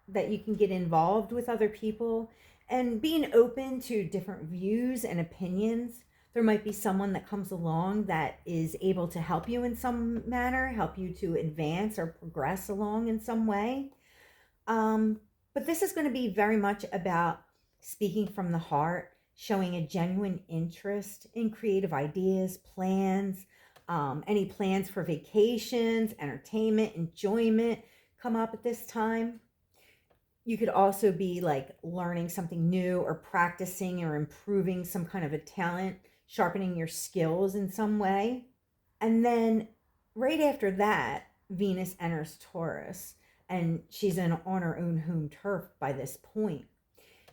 that you can get involved with other people, and being open to different views and opinions. There might be someone that comes along that is able to help you in some manner, help you to advance or progress along in some way. But this is going to be very much about speaking from the heart, showing a genuine interest in creative ideas, plans, any plans for vacations, entertainment, enjoyment come up at this time. You could also be like learning something new or practicing or improving some kind of a talent, sharpening your skills in some way. And then right after that, Venus enters Taurus, and she's on her own home turf by this point.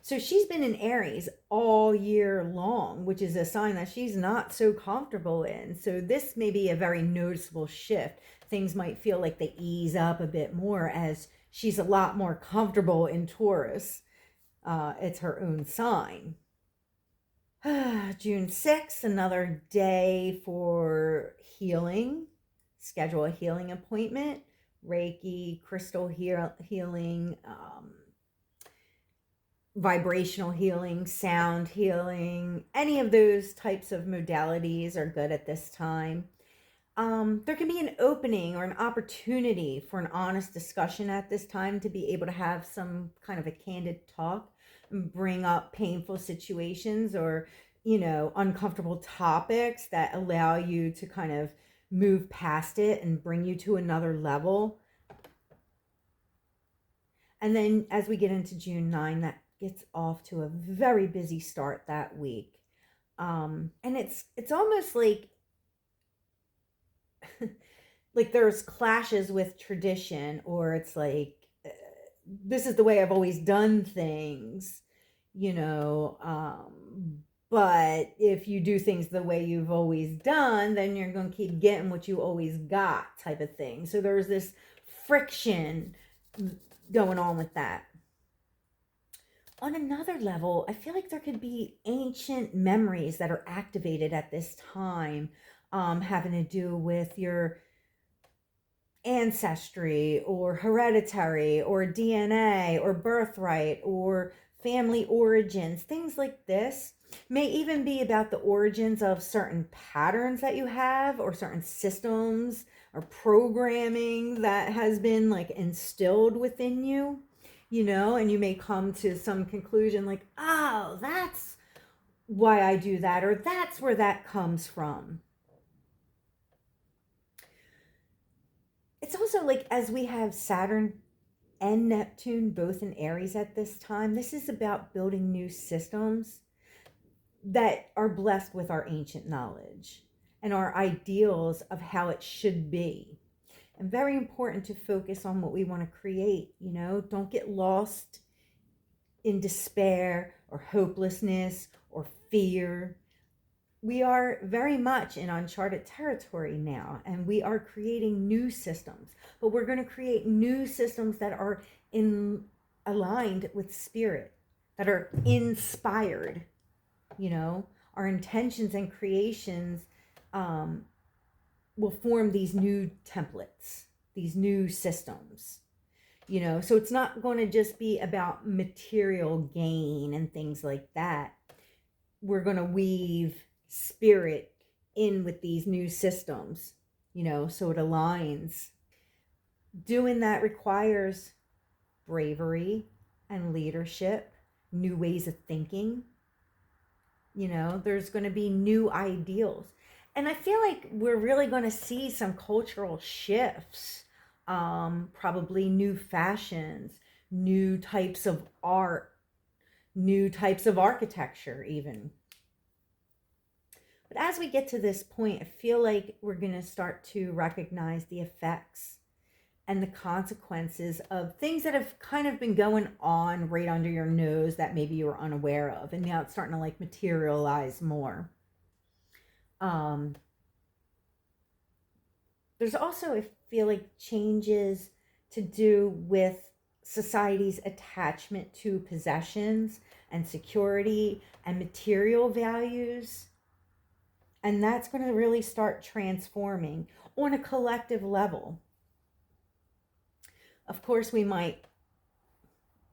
So she's been in Aries all year long, which is a sign that she's not so comfortable in. So this may be a very noticeable shift. Things might feel like they ease up a bit more as she's a lot more comfortable in Taurus. It's her own sign. June 6th, another day for healing. Schedule a healing appointment. Reiki, crystal healing, vibrational healing, sound healing, any of those types of modalities are good at this time. There can be an opening or an opportunity for an honest discussion at this time, to be able to have some kind of a candid talk and bring up painful situations or, uncomfortable topics that allow you to kind of move past it and bring you to another level. And then as we get into June 9, that gets off to a very busy start that week. And it's almost like like there's clashes with tradition, or it's like this is the way I've always done things, but if you do things the way you've always done, then you're going to keep getting what you always got type of thing. So there's this friction going on with that. On another level, I feel like there could be ancient memories that are activated at this time, having to do with your ancestry or hereditary or DNA or birthright or family origins, things like this. May even be about the origins of certain patterns that you have or certain systems or programming that has been like instilled within you, and you may come to some conclusion like, oh, that's why I do that, or that's where that comes from. It's also like, as we have Saturn and Neptune both in Aries at this time, this is about building new systems that are blessed with our ancient knowledge and our ideals of how it should be. And very important to focus on what we want to create, don't get lost in despair or hopelessness or fear. We are very much in uncharted territory now, and we are creating new systems, but we're going to create new systems that are aligned with spirit, that are inspired. Our intentions and creations will form these new templates, these new systems. So it's not going to just be about material gain and things like that. We're going to weave spirit in with these new systems, so it aligns. Doing that requires bravery and leadership, new ways of thinking. There's going to be new ideals. And I feel like we're really going to see some cultural shifts, probably new fashions, new types of art, new types of architecture even. But as we get to this point, I feel like we're going to start to recognize the effects and the consequences of things that have kind of been going on right under your nose that maybe you were unaware of. And now it's starting to like materialize more. There's also, I feel like, changes to do with society's attachment to possessions and security and material values. And that's going to really start transforming on a collective level. Of course, we might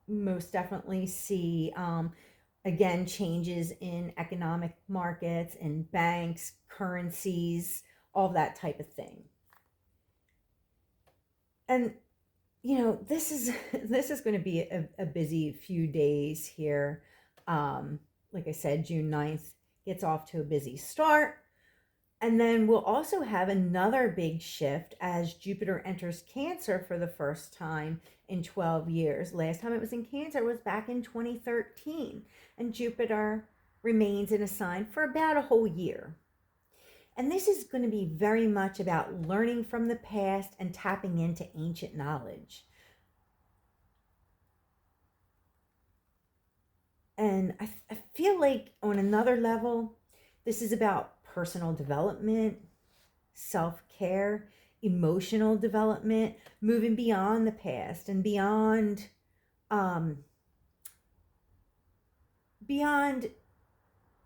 most definitely see, again, changes in economic markets, in banks, currencies, all that type of thing. And, this is going to be a busy few days here. Like I said, June 9th gets off to a busy start. And then we'll also have another big shift as Jupiter enters Cancer for the first time in 12 years. Last time it was in Cancer was back in 2013. And Jupiter remains in a sign for about a whole year. And this is going to be very much about learning from the past and tapping into ancient knowledge. And I feel like on another level, this is about personal development, self-care, emotional development, moving beyond the past and beyond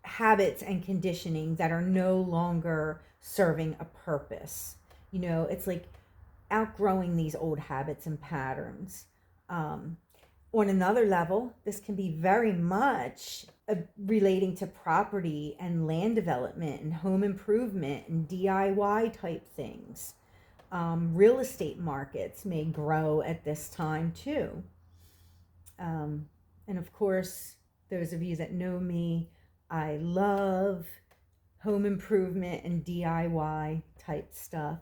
habits and conditioning that are no longer serving a purpose. It's like outgrowing these old habits and patterns. On another level, this can be very much relating to property and land development and home improvement and DIY type things. Real estate markets may grow at this time too. And of course, those of you that know me, I love home improvement and DIY type stuff.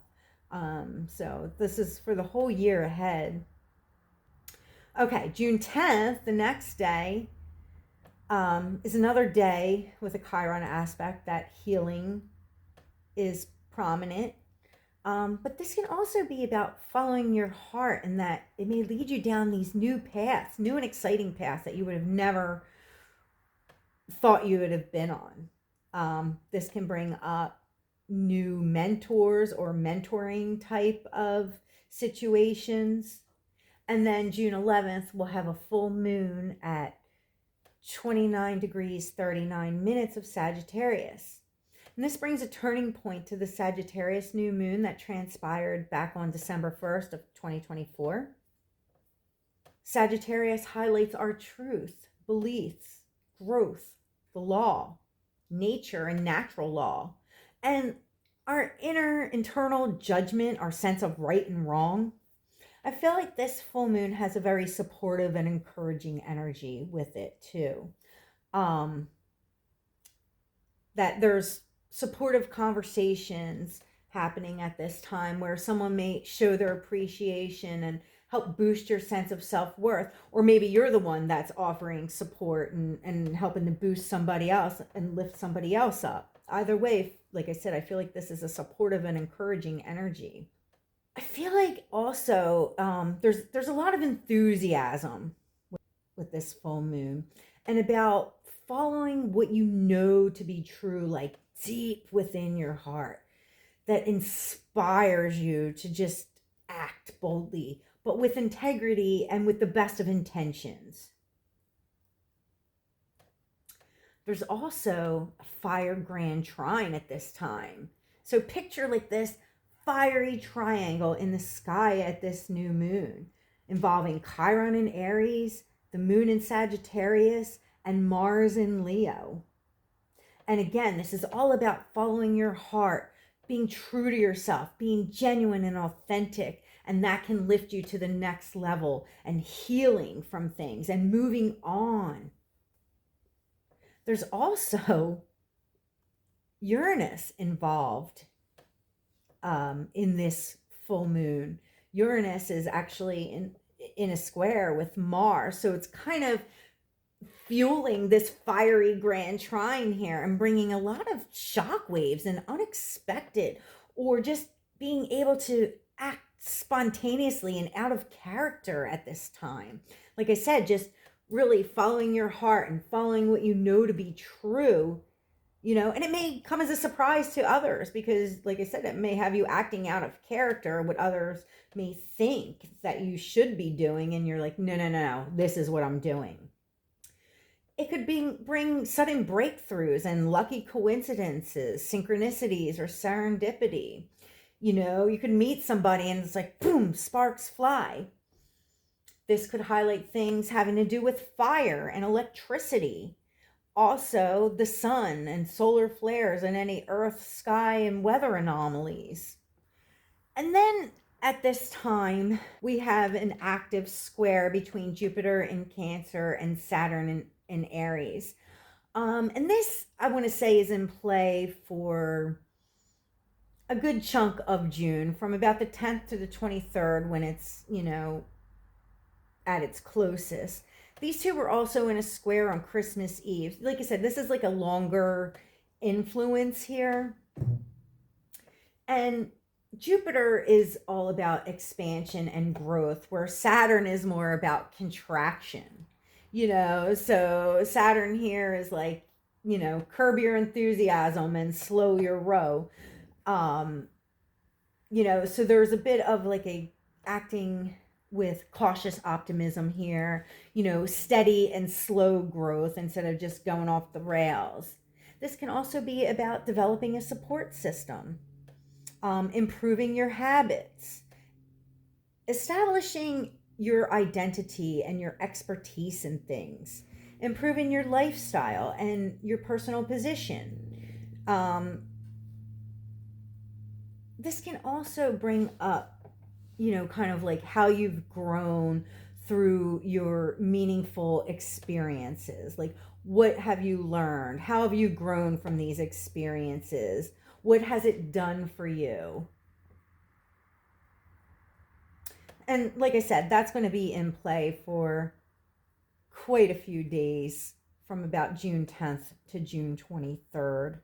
So this is for the whole year ahead. Okay, June 10th, the next day, is another day with a Chiron aspect that healing is prominent. But this can also be about following your heart, and that it may lead you down these new paths, new and exciting paths that you would have never thought you would have been on. This can bring up new mentors or mentoring type of situations. And then June 11th, we'll have a full moon at 29 degrees 39 minutes of Sagittarius. And this brings a turning point to the Sagittarius new moon that transpired back on December 1st of 2024. Sagittarius highlights our truth, beliefs, growth, the law, nature and natural law, and our inner internal judgment, our sense of right and wrong. I feel like this full moon has a very supportive and encouraging energy with it too. That there's supportive conversations happening at this time where someone may show their appreciation and help boost your sense of self-worth, or maybe you're the one that's offering support and helping to boost somebody else and lift somebody else up. Either way, like I said, I feel like this is a supportive and encouraging energy. I feel like also there's a lot of enthusiasm with this full moon, and about following what you know to be true, like deep within your heart, that inspires you to just act boldly, but with integrity and with the best of intentions. There's also a fire grand trine at this time. So picture like this fiery triangle in the sky at this new moon, involving Chiron in Aries, the moon in Sagittarius, and Mars in Leo. And again, this is all about following your heart, being true to yourself, being genuine and authentic, and that can lift you to the next level and healing from things and moving on. There's also Uranus involved in this full moon. Uranus is actually in a square with Mars, so it's kind of fueling this fiery grand trine here and bringing a lot of shock waves and unexpected, or just being able to act spontaneously and out of character at this time. Like I said, just really following your heart and following what you know to be true, and it may come as a surprise to others because, like I said, it may have you acting out of character, what others may think that you should be doing, and you're like, no, this is what I'm doing. It could bring sudden breakthroughs and lucky coincidences, synchronicities, or serendipity. You could meet somebody and it's like, boom, sparks fly. This could highlight things having to do with fire and electricity. Also, the sun and solar flares and any earth, sky, and weather anomalies. And then at this time, we have an active square between Jupiter in Cancer and Saturn in Aries. And this, I want to say, is in play for a good chunk of June, from about the 10th to the 23rd, when it's, at its closest. These two were also in a square on Christmas Eve. Like I said, this is like a longer influence here. And Jupiter is all about expansion and growth, where Saturn is more about contraction. So Saturn here is like, curb your enthusiasm and slow your row. So there's a bit of like a acting with cautious optimism here, steady and slow growth instead of just going off the rails. This can also be about developing a support system, improving your habits, establishing your identity and your expertise in things, improving your lifestyle and your personal position. This can also bring up, kind of like how you've grown through your meaningful experiences. Like, what have you learned? How have you grown from these experiences? What has it done for you? And like I said, that's going to be in play for quite a few days, from about June 10th to June 23rd.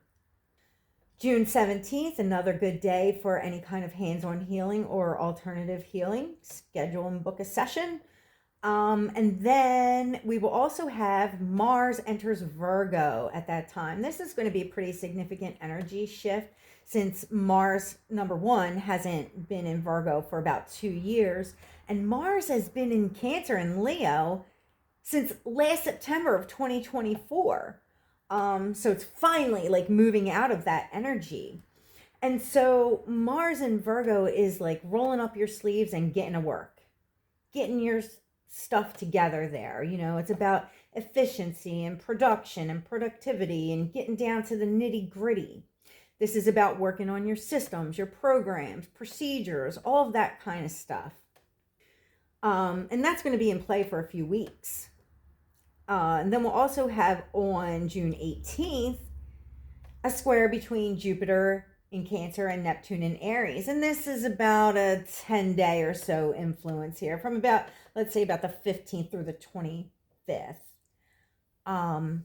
June 17th, another good day for any kind of hands-on healing or alternative healing. Schedule and book a session. And then we will also have Mars enters Virgo at that time. This is going to be a pretty significant energy shift since Mars, number one, hasn't been in Virgo for about 2 years. And Mars has been in Cancer and Leo since last September of 2024. So it's finally like moving out of that energy. And so Mars in Virgo is like rolling up your sleeves and getting to work, getting your stuff together there. It's about efficiency and production and productivity and getting down to the nitty gritty. This is about working on your systems, your programs, procedures, all of that kind of stuff. And that's going to be in play for a few weeks. And then we'll also have on June 18th a square between Jupiter in Cancer and Neptune in Aries. And this is about a 10-day or so influence here from about, let's say, about the 15th through the 25th. And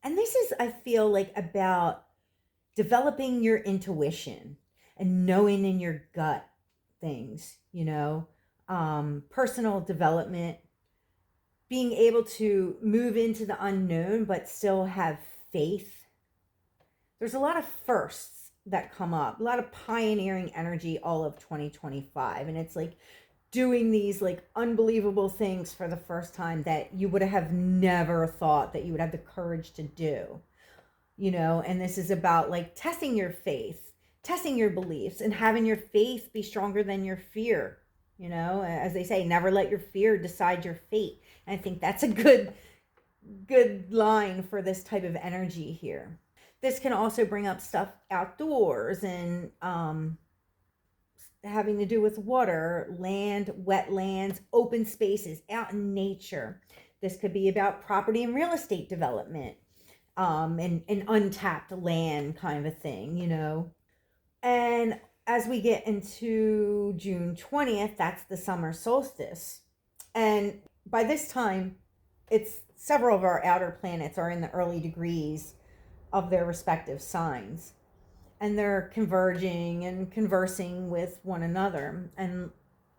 this is, I feel like, about developing your intuition and knowing in your gut things, personal development, being able to move into the unknown but still have faith. There's a lot of firsts that come up, a lot of pioneering energy all of 2025. And it's like doing these like unbelievable things for the first time that you would have never thought that you would have the courage to do, and this is about like testing your faith, testing your beliefs, and having your faith be stronger than your fear. As they say, never let your fear decide your fate. And I think that's a good line for this type of energy here. This can also bring up stuff outdoors and having to do with water, land, wetlands, open spaces, out in nature. This could be about property and real estate development, and untapped land kind of a thing, And as we get into June 20th, that's the summer solstice. And by this time, it's several of our outer planets are in the early degrees of their respective signs. And they're converging and conversing with one another. And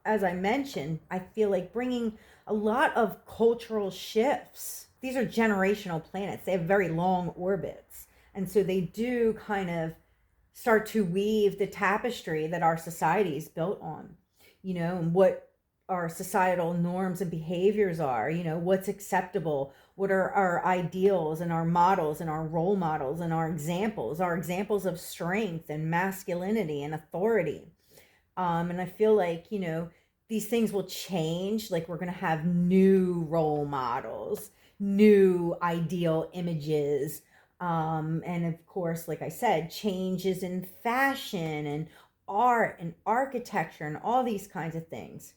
as I mentioned, I feel like bringing a lot of cultural shifts. These are generational planets. They have very long orbits. And so they do kind of start to weave the tapestry that our society is built on, and what our societal norms and behaviors are, what's acceptable, what are our ideals and our models and our role models and our examples of strength and masculinity and authority. And I feel like, these things will change. Like we're going to have new role models, new ideal images. And of course, like I said, changes in fashion and art and architecture and all these kinds of things.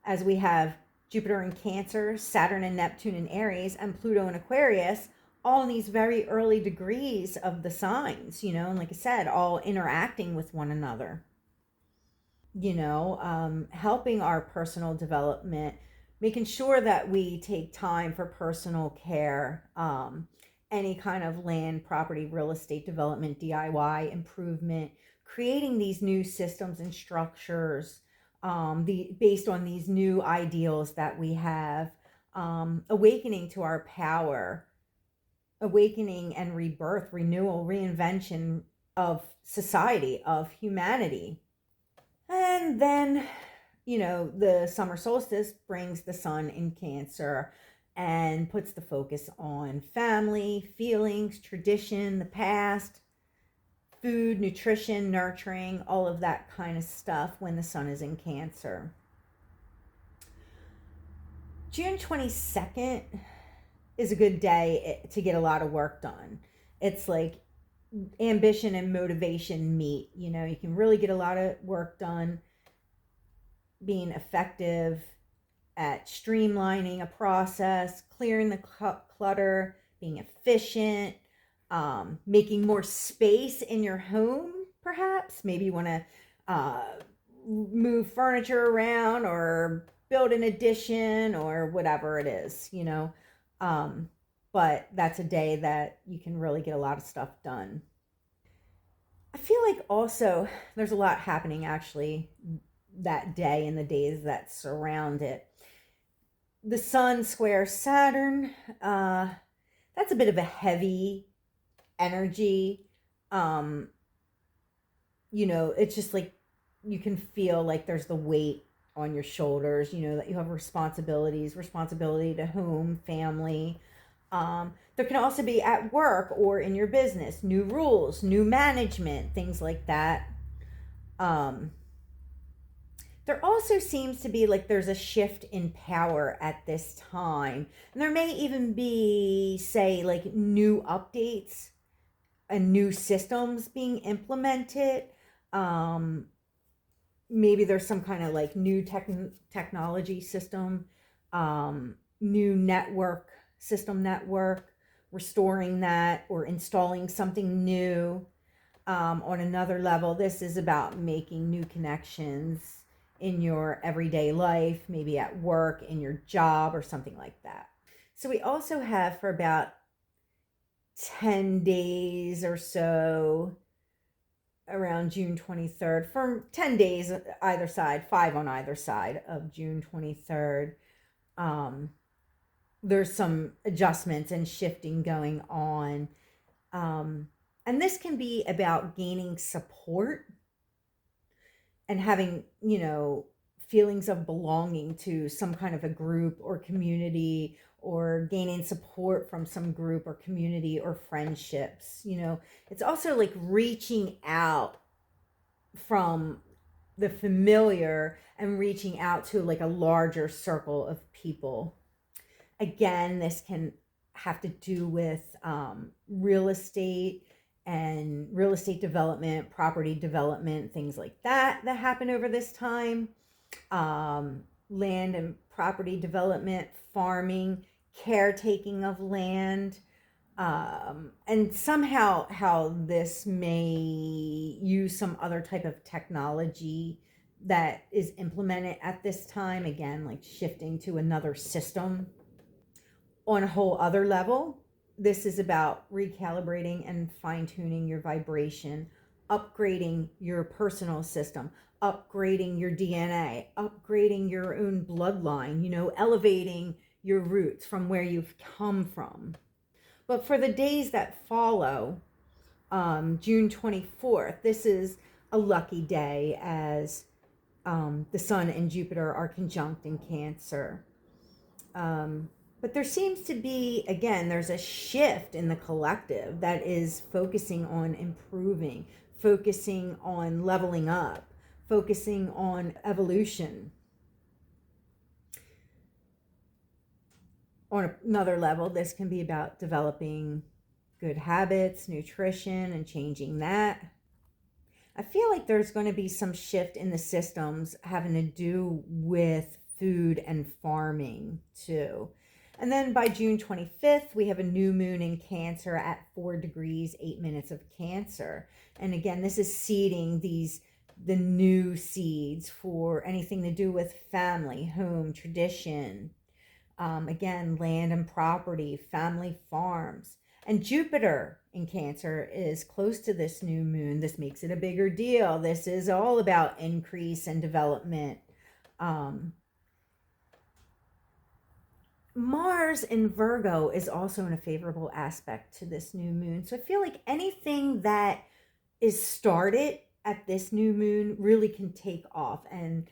As we have Jupiter in Cancer, Saturn and Neptune in Aries, and Pluto in Aquarius, all in these very early degrees of the signs, and like I said, all interacting with one another, helping our personal development, making sure that we take time for personal care, any kind of land, property, real estate development, DIY, improvement, creating these new systems and structures based on these new ideals that we have, awakening to our power, awakening and rebirth, renewal, reinvention of society, of humanity. And then, the summer solstice brings the sun in Cancer and puts the focus on family, feelings, tradition, the past, food, nutrition, nurturing, all of that kind of stuff when the sun is in Cancer. June 22nd is a good day to get a lot of work done. It's like ambition and motivation meet. You can really get a lot of work done, being effective at streamlining a process, clearing the clutter, being efficient, making more space in your home, perhaps. Maybe you want to move furniture around or build an addition or whatever it is, but that's a day that you can really get a lot of stuff done. I feel like also there's a lot happening actually that day and the days that surround it. The sun square Saturn, that's a bit of a heavy energy. Um, it's just like you can feel like there's the weight on your shoulders, that you have responsibility to home, family. There can also be at work or in your business, new rules, new management, things like that. Um, there also seems to be like there's a shift in power at this time. And there may even be, say, like new updates and new systems being implemented. Um, Maybe there's some kind of like new technology system, new network, restoring that or installing something new. On another level, this is about making new connections in your everyday life, maybe at work, in your job, or something like that. So we also have for about 10 days or so around June 23rd, for 10 days either side, 5 on either side of June 23rd. Um, there's some adjustments and shifting going on. And this can be about gaining support and having, feelings of belonging to some kind of a group or community, or gaining support from some group or community or friendships. It's also like reaching out from the familiar and reaching out to like a larger circle of people. Again, this can have to do with real estate and real estate development, property development, things like that happen over this time. Land and property development, farming, caretaking of land, and somehow how this may use some other type of technology that is implemented at this time, again like shifting to another system. On a whole other level, this is about recalibrating and fine-tuning your vibration, upgrading your personal system, upgrading your DNA, upgrading your own bloodline, elevating your roots from where you've come from. But for the days that follow, June 24th, this is a lucky day as the Sun and Jupiter are conjunct in Cancer. But there seems to be, again, there's a shift in the collective that is focusing on improving, focusing on leveling up, focusing on evolution. On another level, this can be about developing good habits, nutrition, and changing that. I feel like there's going to be some shift in the systems having to do with food and farming too. And then by June 25th, we have a new moon in Cancer at 4 degrees, 8 minutes of Cancer. And again, this is seeding the new seeds for anything to do with family, home, tradition. Again, land and property, family farms. And Jupiter in Cancer is close to this new moon. This makes it a bigger deal. This is all about increase and development. Mars in Virgo is also in a favorable aspect to this new moon. So I feel like anything that is started at this new moon really can take off, and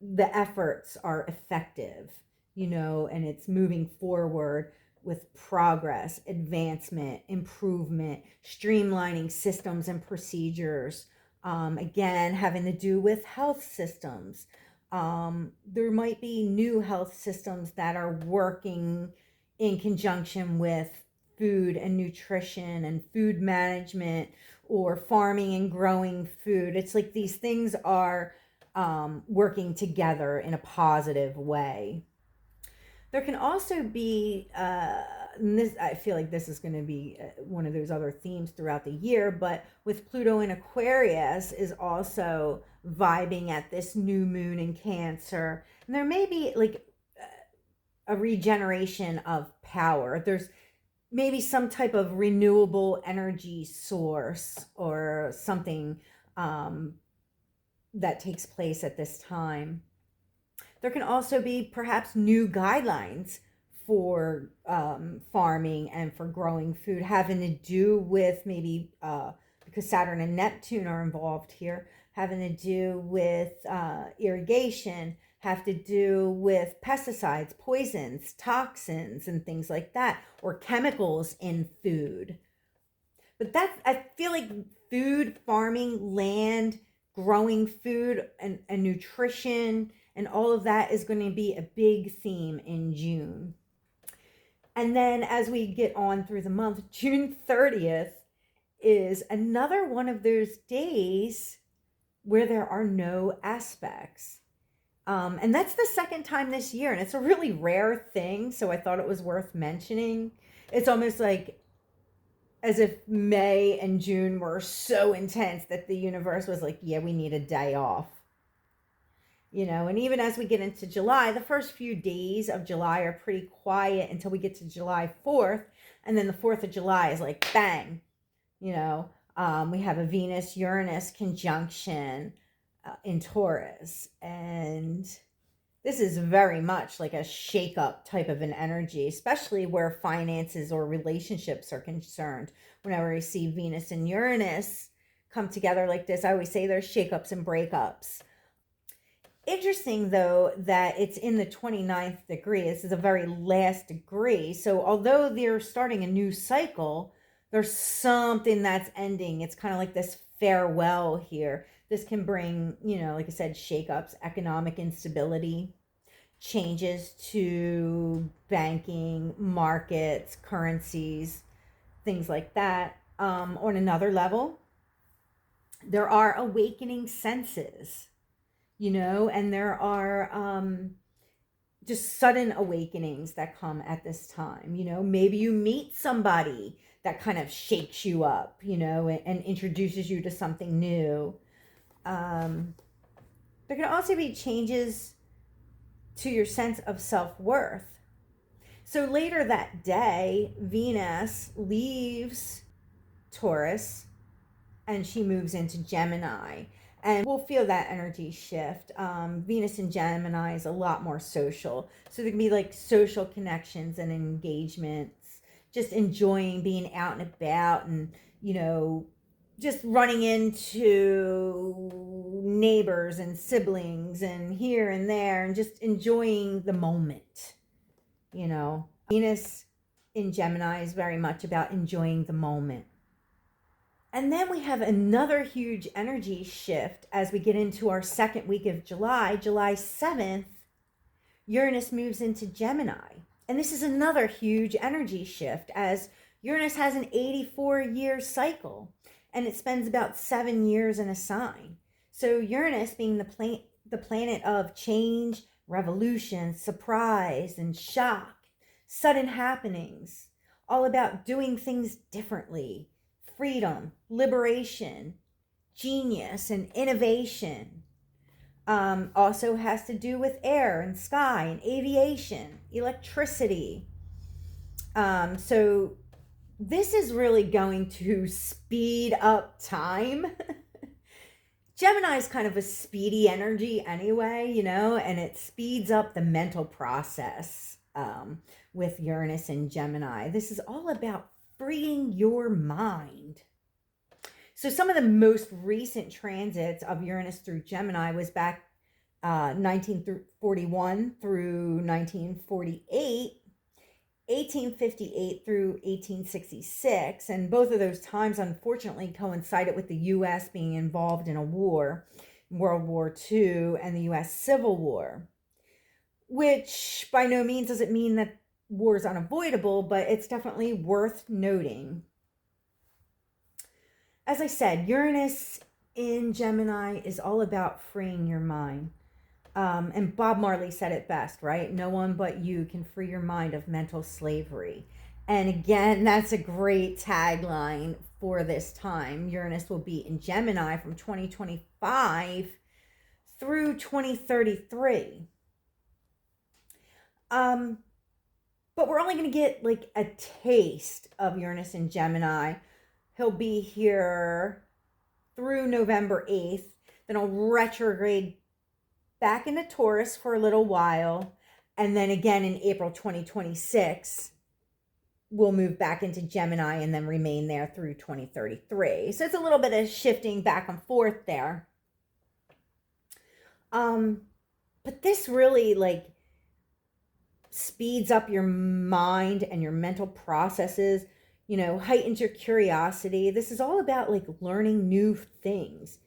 the efforts are effective, and it's moving forward with progress, advancement, improvement, streamlining systems and procedures. Again, having to do with health systems. There might be new health systems that are working in conjunction with food and nutrition and food management, or farming and growing food. It's like these things are working together in a positive way. There can also be, this, I feel like this is going to be one of those other themes throughout the year, but with Pluto in Aquarius is also vibing at this new moon in Cancer. And there may be like a regeneration of power. There's maybe some type of renewable energy source or something um, that takes place at this time. There can also be perhaps new guidelines for farming and for growing food, having to do with maybe, because Saturn and Neptune are involved here, having to do with irrigation, have to do with pesticides, poisons, toxins, and things like that, or chemicals in food. But I feel like food, farming, land, growing food, and nutrition, and all of that is going to be a big theme in June. And then as we get on through the month, June 30th is another one of those days where there are no aspects. And that's the second time this year, and it's a really rare thing, so I thought it was worth mentioning. It's almost like as if May and June were so intense that the universe was like, yeah, we need a day off. And even as we get into July, the first few days of July are pretty quiet until we get to July 4th. And then the 4th of July is like, bang, we have a Venus-Uranus conjunction in Taurus. And this is very much like a shake-up type of an energy, especially where finances or relationships are concerned. Whenever I see Venus and Uranus come together like this, I always say there's shake-ups and breakups. Interesting, though, that it's in the 29th degree. This is a very last degree. So although they're starting a new cycle, there's something that's ending. It's kind of like this farewell here. This can bring, like I said, shakeups, economic instability, changes to banking, markets, currencies, things like that. On another level, there are awakening senses, and there are just sudden awakenings that come at this time. Maybe you meet somebody that kind of shakes you up, and introduces you to something new. There can also be changes to your sense of self-worth. So later that day, Venus leaves Taurus and she moves into Gemini. And we'll feel that energy shift. Venus in Gemini is a lot more social. So there can be like social connections and engagements, just enjoying being out and about and, just running into neighbors and siblings and here and there and just enjoying the moment. Venus in Gemini is very much about enjoying the moment. And then we have another huge energy shift as we get into our second week of July. July 7th, Uranus moves into Gemini. And this is another huge energy shift as Uranus has an 84-year cycle and it spends about 7 years in a sign. So Uranus being the planet of change, revolution, surprise, and shock, sudden happenings, all about doing things differently. Freedom, liberation, genius, and innovation. Also has to do with air and sky and aviation, electricity. So this is really going to speed up time. Gemini is kind of a speedy energy anyway, and it speeds up the mental process with Uranus and Gemini. This is all about freeing your mind. So some of the most recent transits of Uranus through Gemini was back 1941 through 1948, 1858 through 1866. And both of those times, unfortunately, coincided with the U.S. being involved in a war, World War II and the U.S. Civil War, which by no means does it mean that war is unavoidable, but it's definitely worth noting. As I said, Uranus in Gemini is all about freeing your mind. And Bob Marley said it best, right? No one but you can free your mind of mental slavery. And again, that's a great tagline for this time. Uranus will be in Gemini from 2025 through 2033. but we're only going to get like a taste of Uranus in Gemini. He'll be here through November 8th. Then he'll retrograde back into Taurus for a little while. And then again in April 2026, we'll move back into Gemini and then remain there through 2033. So it's a little bit of shifting back and forth there. But this really like speeds up your mind and your mental processes, you know, heightens your curiosity. This is all about like learning new things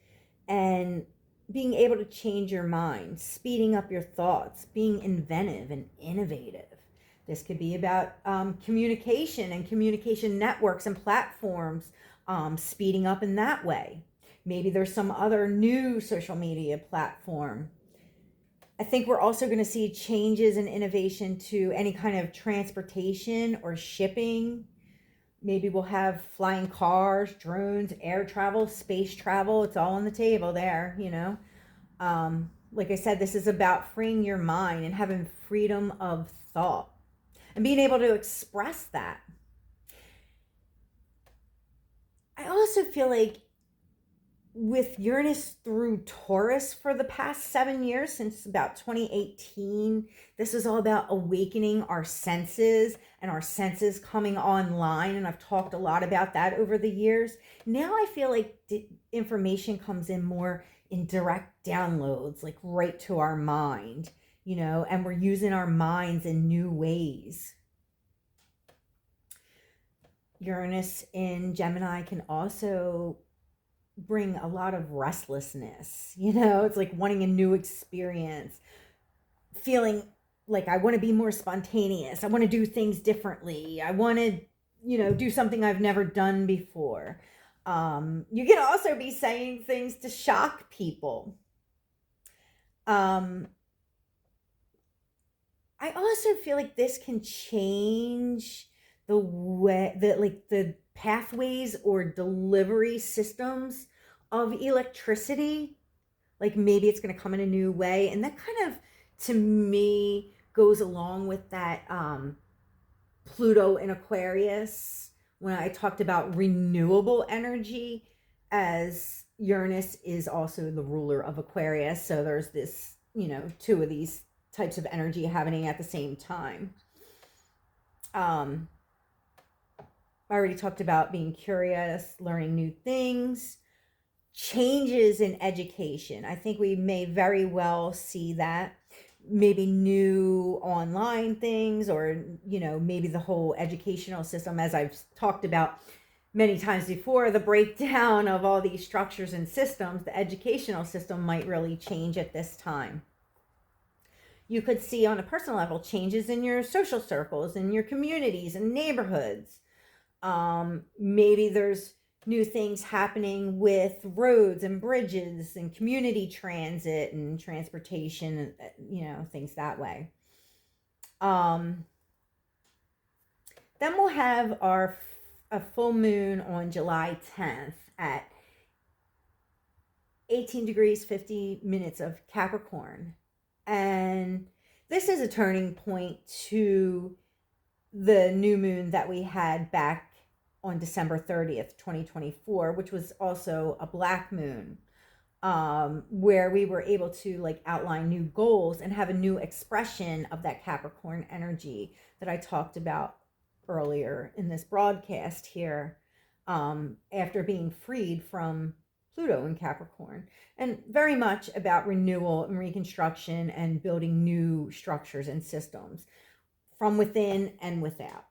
and being able to change your mind, speeding up your thoughts, being inventive and innovative. This could be about communication and communication networks and platforms, speeding up in that way. Maybe there's some other new social media platform. I think we're also going to see changes in innovation to any kind of transportation or shipping. Maybe we'll have flying cars, drones, air travel, space travel. It's all on the table there, you know. Like I said, this is about freeing your mind and having freedom of thought and being able to express that. I also feel like with Uranus through Taurus for the past 7 years, since about 2018, this is all about awakening our senses and our senses coming online. And I've talked a lot about that over the years. Now I feel like information comes in more in direct downloads, like right to our mind, you know, and we're using our minds in new ways. Uranus in Gemini can also bring a lot of restlessness, you know. It's like wanting a new experience, feeling like I want to be more spontaneous, I want to do things differently, I want to, you know, do something I've never done before. You can also be saying things to shock people. I also feel like this can change the way that like the pathways or delivery systems of electricity. Like maybe it's going to come in a new way, and that kind of to me goes along with that Pluto in Aquarius when I talked about renewable energy, as Uranus is also the ruler of Aquarius. So there's this, you know, two of these types of energy happening at the same time. I already talked about being curious, learning new things, changes in education. I think we may very well see that. Maybe new online things, or, you know, maybe the whole educational system, as I've talked about many times before, the breakdown of all these structures and systems, the educational system might really change at this time. You could see on a personal level changes in your social circles, in your communities and neighborhoods. Maybe there's new things happening with roads and bridges and community transit and transportation, you know, things that way. Then we'll have a full moon on July 10th at 18 degrees 50 minutes of Capricorn. And this is a turning point to the new moon that we had back on December 30th, 2024, which was also a black moon, where we were able to like outline new goals and have a new expression of that Capricorn energy that I talked about earlier in this broadcast here, after being freed from Pluto in Capricorn, and very much about renewal and reconstruction and building new structures and systems from within and without,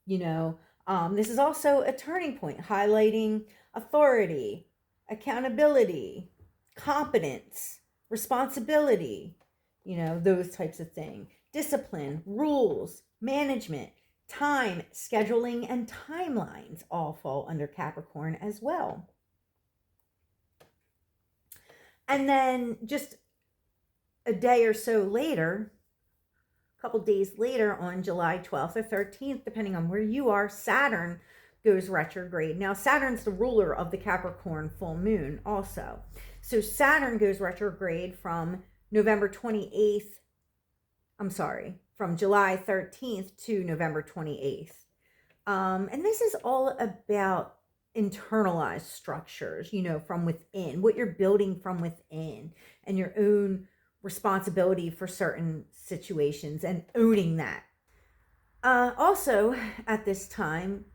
you know. This is also a turning point, highlighting authority, accountability, competence, responsibility, you know, those types of things. Discipline, rules, management, time, scheduling, and timelines all fall under Capricorn as well. And then just a day or so later, a couple days later, on July 12th or 13th, depending on where you are, Saturn goes retrograde. Now, Saturn's the ruler of the Capricorn full moon also. So Saturn goes retrograde from from July 13th to November 28th. And this is all about internalized structures, from within, what you're building from within, and your own responsibility for certain situations and owning that. Also, at this time,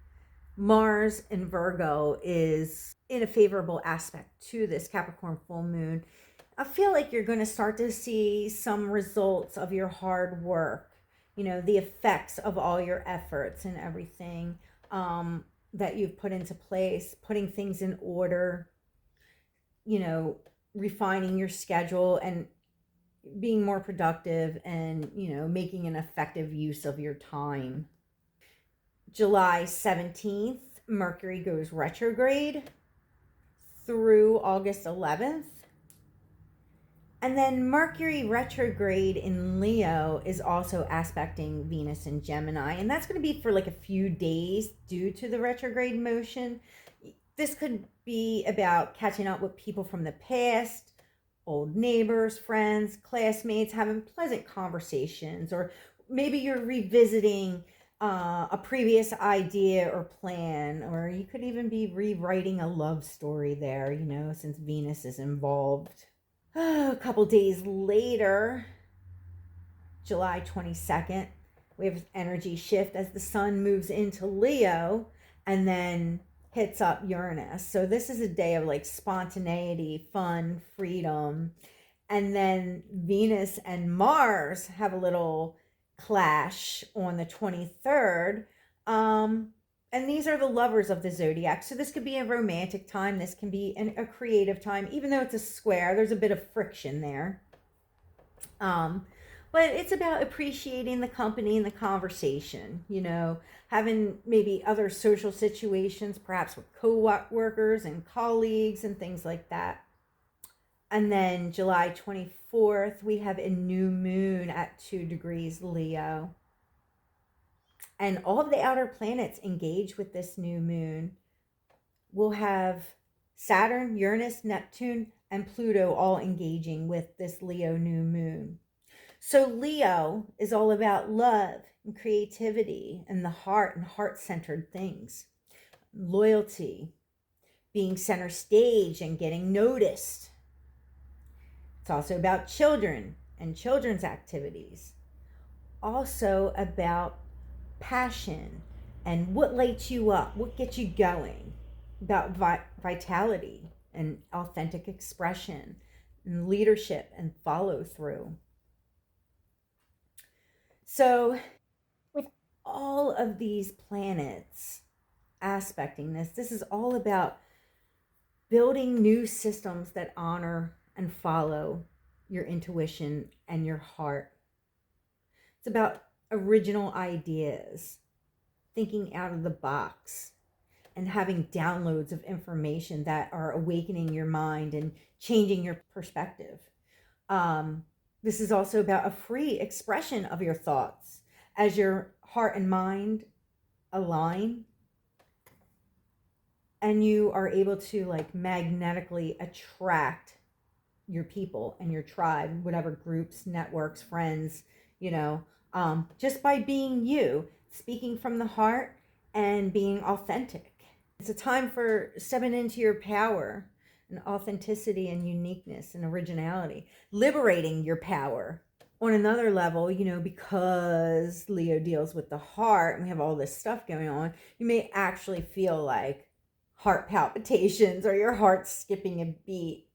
Mars in Virgo is in a favorable aspect to this Capricorn full moon. I feel like you're going to start to see some results of your hard work, the effects of all your efforts and everything that you've put into place, putting things in order, refining your schedule and being more productive and, making an effective use of your time. July 17th, Mercury goes retrograde through August 11th. And then Mercury retrograde in Leo is also aspecting Venus in Gemini. And that's going to be for like a few days due to the retrograde motion. This could be about catching up with people from the past, old neighbors, friends, classmates, having pleasant conversations, or maybe you're revisiting a previous idea or plan, or you could even be rewriting a love story there, since Venus is involved. A couple days later, July 22nd, we have energy shift as the sun moves into Leo and then hits up Uranus. So this is a day of like spontaneity, fun, freedom. And then Venus and Mars have a little clash on the 23rd. And these are the lovers of the zodiac. So this could be a romantic time. This can be a creative time. Even though it's a square, there's a bit of friction there. But it's about appreciating the company and the conversation, having maybe other social situations, perhaps with co-workers and colleagues and things like that. And then July 24th, we have a new moon at 2 degrees Leo. And all of the outer planets engage with this new moon. We'll have Saturn, Uranus, Neptune, and Pluto all engaging with this Leo new moon. So Leo is all about love and creativity and the heart and heart-centered things. Loyalty, being center stage and getting noticed. It's also about children and children's activities. Also about passion and what lights you up, what gets you going, about vitality and authentic expression and leadership and follow through. So with all of these planets aspecting this is all about building new systems that honor and follow your intuition and your heart. It's about original ideas, thinking out of the box, and having downloads of information that are awakening your mind and changing your perspective. This is also about a free expression of your thoughts as your heart and mind align, and you are able to like magnetically attract your people and your tribe, whatever groups, networks, friends, just by being you, speaking from the heart and being authentic. It's a time for stepping into your power and authenticity and uniqueness and originality, liberating your power on another level, because Leo deals with the heart and we have all this stuff going on. You may actually feel like heart palpitations or your heart skipping a beat.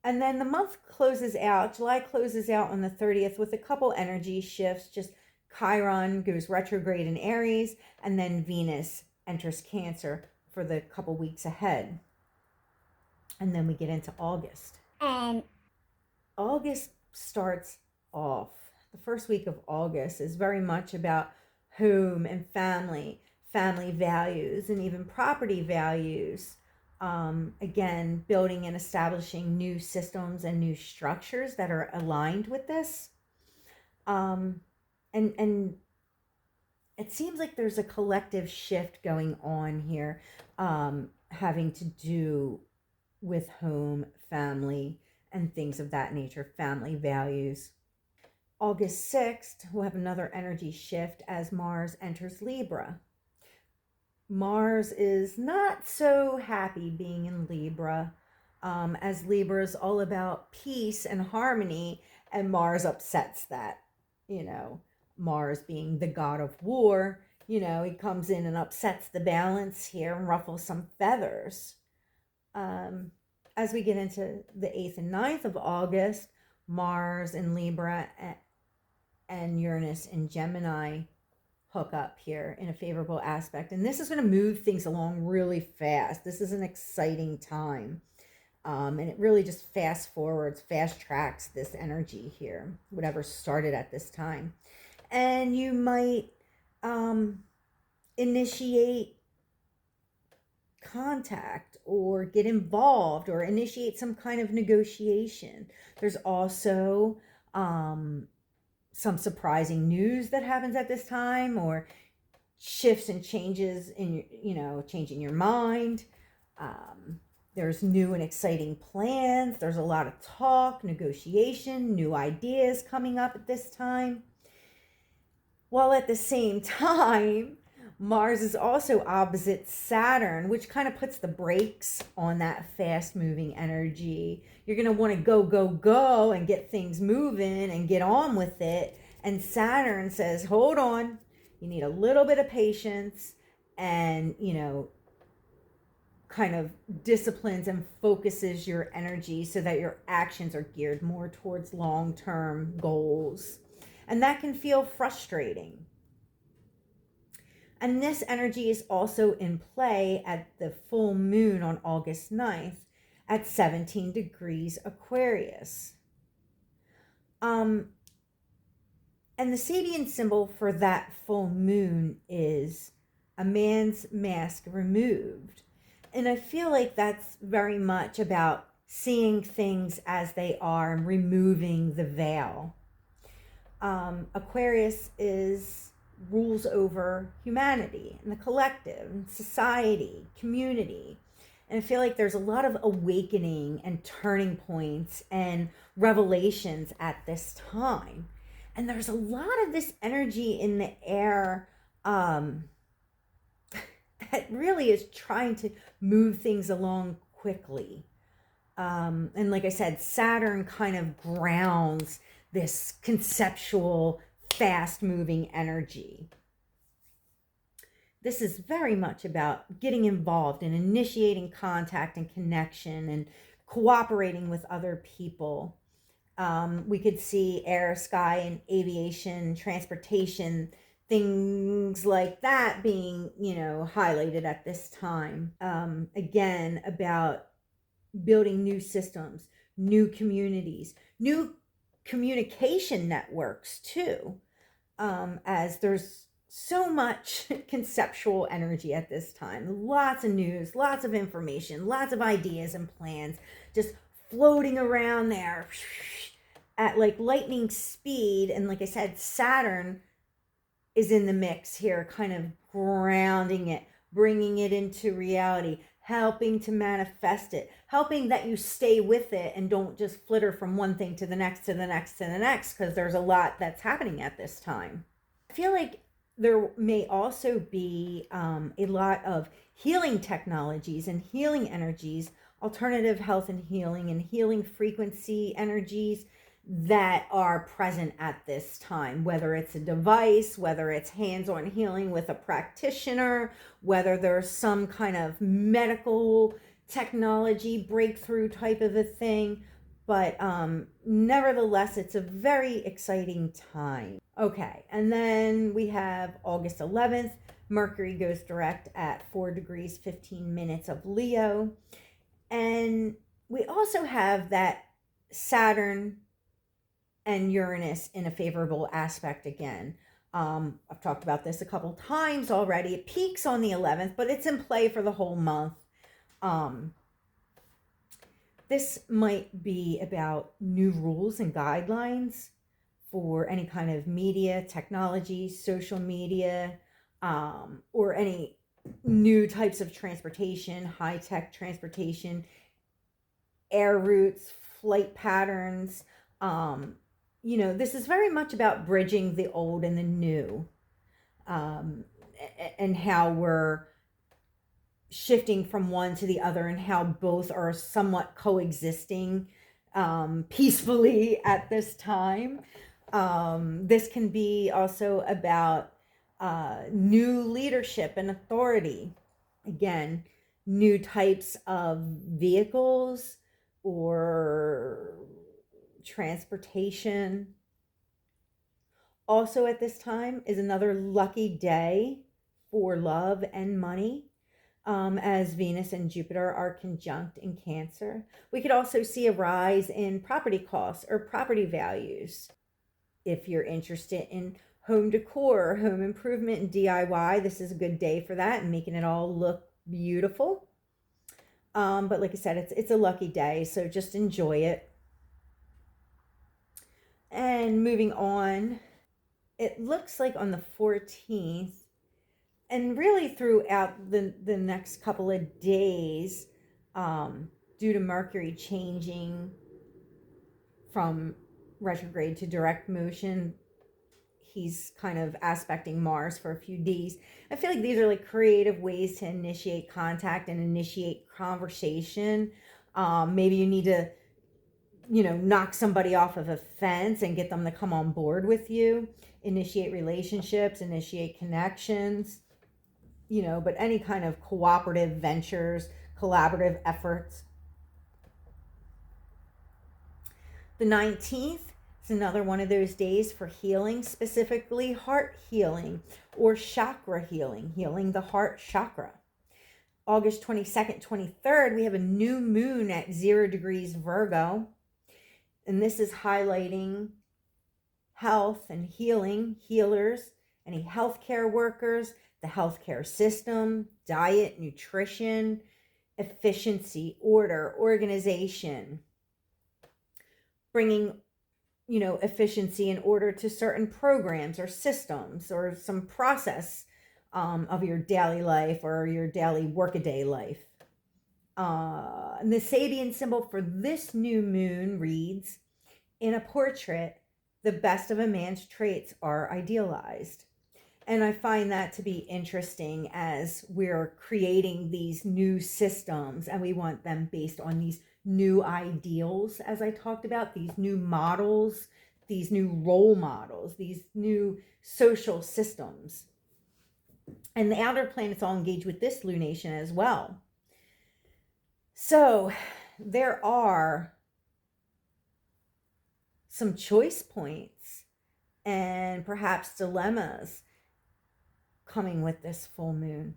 And then the month closes out, July closes out on the 30th with a couple energy shifts. Just Chiron goes retrograde in Aries, and then Venus enters Cancer for the couple weeks ahead. And then we get into August. And August starts off. The first week of August is very much about home and family values, and even property values. Again, building and establishing new systems and new structures that are aligned with this. And it seems like there's a collective shift going on here, having to do with home, family, and things of that nature, family values. August 6th, we'll have another energy shift as Mars enters Libra. Mars is not so happy being in Libra, as Libra is all about peace and harmony, and Mars upsets that. You know, Mars being the god of war, he comes in and upsets the balance here and ruffles some feathers. As we get into the 8th and 9th of August, Mars in Libra and Uranus in Gemini hook up here in a favorable aspect. And this is going to move things along really fast. This is an exciting time. And it really just fast forwards, fast tracks this energy here, whatever started at this time. And you might initiate contact or get involved or initiate some kind of negotiation. There's also some surprising news that happens at this time, or shifts and changes in changing your mind. There's new and exciting plans. There's a lot of talk, negotiation, new ideas coming up at this time. While at the same time, Mars is also opposite Saturn, which kind of puts the brakes on that fast moving energy. You're going to want to go, go, go and get things moving and get on with it. And Saturn says, hold on, you need a little bit of patience and, kind of disciplines and focuses your energy so that your actions are geared more towards long-term goals. And that can feel frustrating. And this energy is also in play at the full moon on August 9th at 17 degrees Aquarius. And the Sabian symbol for that full moon is a man's mask removed. And I feel like that's very much about seeing things as they are and removing the veil. Aquarius rules over humanity and the collective, and society, community. And I feel like there's a lot of awakening and turning points and revelations at this time. And there's a lot of this energy in the air that really is trying to move things along quickly. And like I said, Saturn kind of grounds this conceptual, fast-moving energy. This is very much about getting involved and initiating contact and connection and cooperating with other people. We could see air, sky, and aviation, transportation, things like that being, highlighted at this time. Again, about building new systems, new communities, new communication networks too, as there's so much conceptual energy at this time. Lots of news, lots of information, lots of ideas and plans just floating around there at like lightning speed. And like I said, Saturn is in the mix here, kind of grounding it, bringing it into reality, helping to manifest it, helping that you stay with it and don't just flitter from one thing to the next, to the next, to the next, because there's a lot that's happening at this time. I feel like there may also be a lot of healing technologies and healing energies, alternative health and healing frequency energies that are present at this time, whether it's a device, whether it's hands-on healing with a practitioner, whether there's some kind of medical technology breakthrough type of a thing. But nevertheless, it's a very exciting time. Okay, and then we have August 11th. Mercury goes direct at 4 degrees 15 minutes of Leo. And we also have that Saturn and Uranus in a favorable aspect again. I've talked about this a couple times already. It peaks on the 11th, but it's in play for the whole month. This might be about new rules and guidelines for any kind of media, technology, social media, or any new types of transportation, high-tech transportation, air routes, flight patterns, this is very much about bridging the old and the new, um, and how we're shifting from one to the other and how both are somewhat coexisting peacefully at this time. This can be also about new leadership and authority. Again, new types of vehicles or transportation. Also, at this time is another lucky day for love and money, as Venus and Jupiter are conjunct in Cancer. We could also see a rise in property costs or property values. If you're interested in home decor, home improvement, and DIY, this is a good day for that and making it all look beautiful. But like I said, it's a lucky day, so just enjoy it. And moving on, it looks like on the 14th, and really throughout the next couple of days, due to Mercury changing from retrograde to direct motion, he's kind of aspecting Mars for a few days. I feel like these are like creative ways to initiate contact and initiate conversation. Maybe you need to, knock somebody off of a fence and get them to come on board with you, initiate relationships, initiate connections, but any kind of cooperative ventures, collaborative efforts. The 19th is another one of those days for healing, specifically heart healing or chakra healing, healing the heart chakra. August 22nd, 23rd, we have a new moon at 0 degrees Virgo. And this is highlighting health and healing, healers, any healthcare workers, the healthcare system, diet, nutrition, efficiency, order, organization, bringing efficiency and order to certain programs or systems or some process of your daily life or your daily workaday life. And the Sabian symbol for this new moon reads, in a portrait, the best of a man's traits are idealized. And I find that to be interesting as we're creating these new systems and we want them based on these new ideals, as I talked about, these new models, these new role models, these new social systems. And the outer planets all engage with this lunation as well. So there are some choice points and perhaps dilemmas coming with this full moon.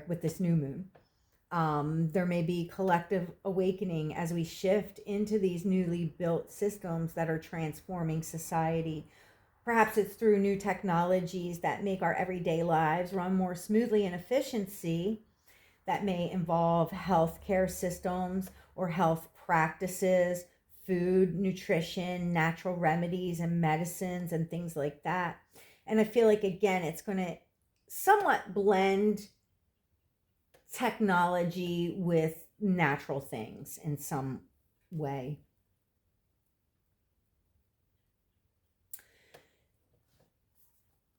With this new moon. There may be collective awakening as we shift into these newly built systems that are transforming society. Perhaps it's through new technologies that make our everyday lives run more smoothly and efficiency. That may involve healthcare systems or health practices, food, nutrition, natural remedies and medicines and things like that. And I feel like, again, it's going to somewhat blend technology with natural things in some way.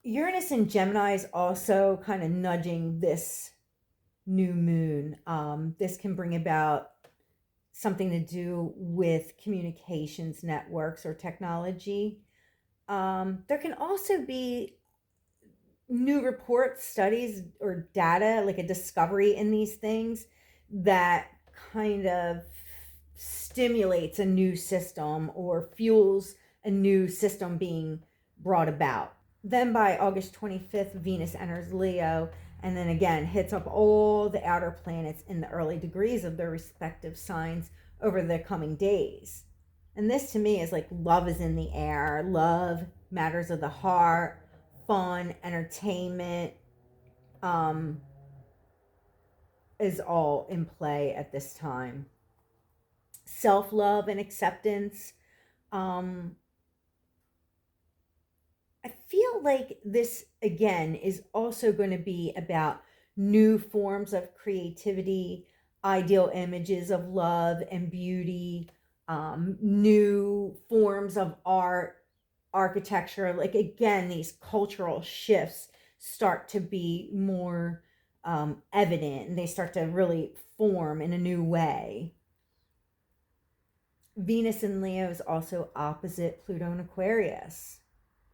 Uranus and Gemini is also kind of nudging this new moon. This can bring about something to do with communications networks or technology. There can also be new reports, studies, or data, like a discovery in these things that kind of stimulates a new system or fuels a new system being brought about. Then by August 25th, Venus enters Leo and then again hits up all the outer planets in the early degrees of their respective signs over the coming days. And this to me is like love is in the air, love, matters of the heart, fun, entertainment, is all in play at this time. Self-love and acceptance. I feel like this, again, is also going to be about new forms of creativity, ideal images of love and beauty, new forms of art, architecture, like again, these cultural shifts start to be more evident, and they start to really form in a new way. Venus in Leo is also opposite Pluto in Aquarius.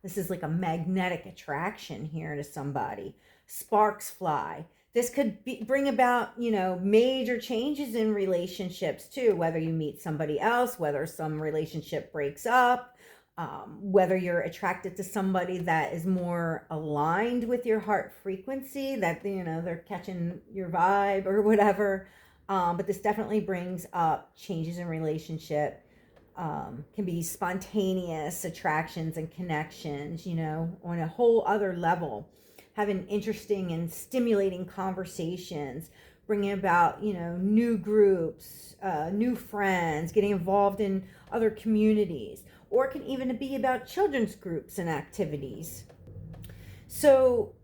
This is like a magnetic attraction here to somebody. Sparks fly. This could bring about, major changes in relationships too, whether you meet somebody else, whether some relationship breaks up, whether you're attracted to somebody that is more aligned with your heart frequency, that, they're catching your vibe or whatever. But this definitely brings up changes in relationship. Can be spontaneous attractions and connections, on a whole other level. Having interesting and stimulating conversations, bringing about, new groups, new friends, getting involved in other communities, or it can even be about children's groups and activities. So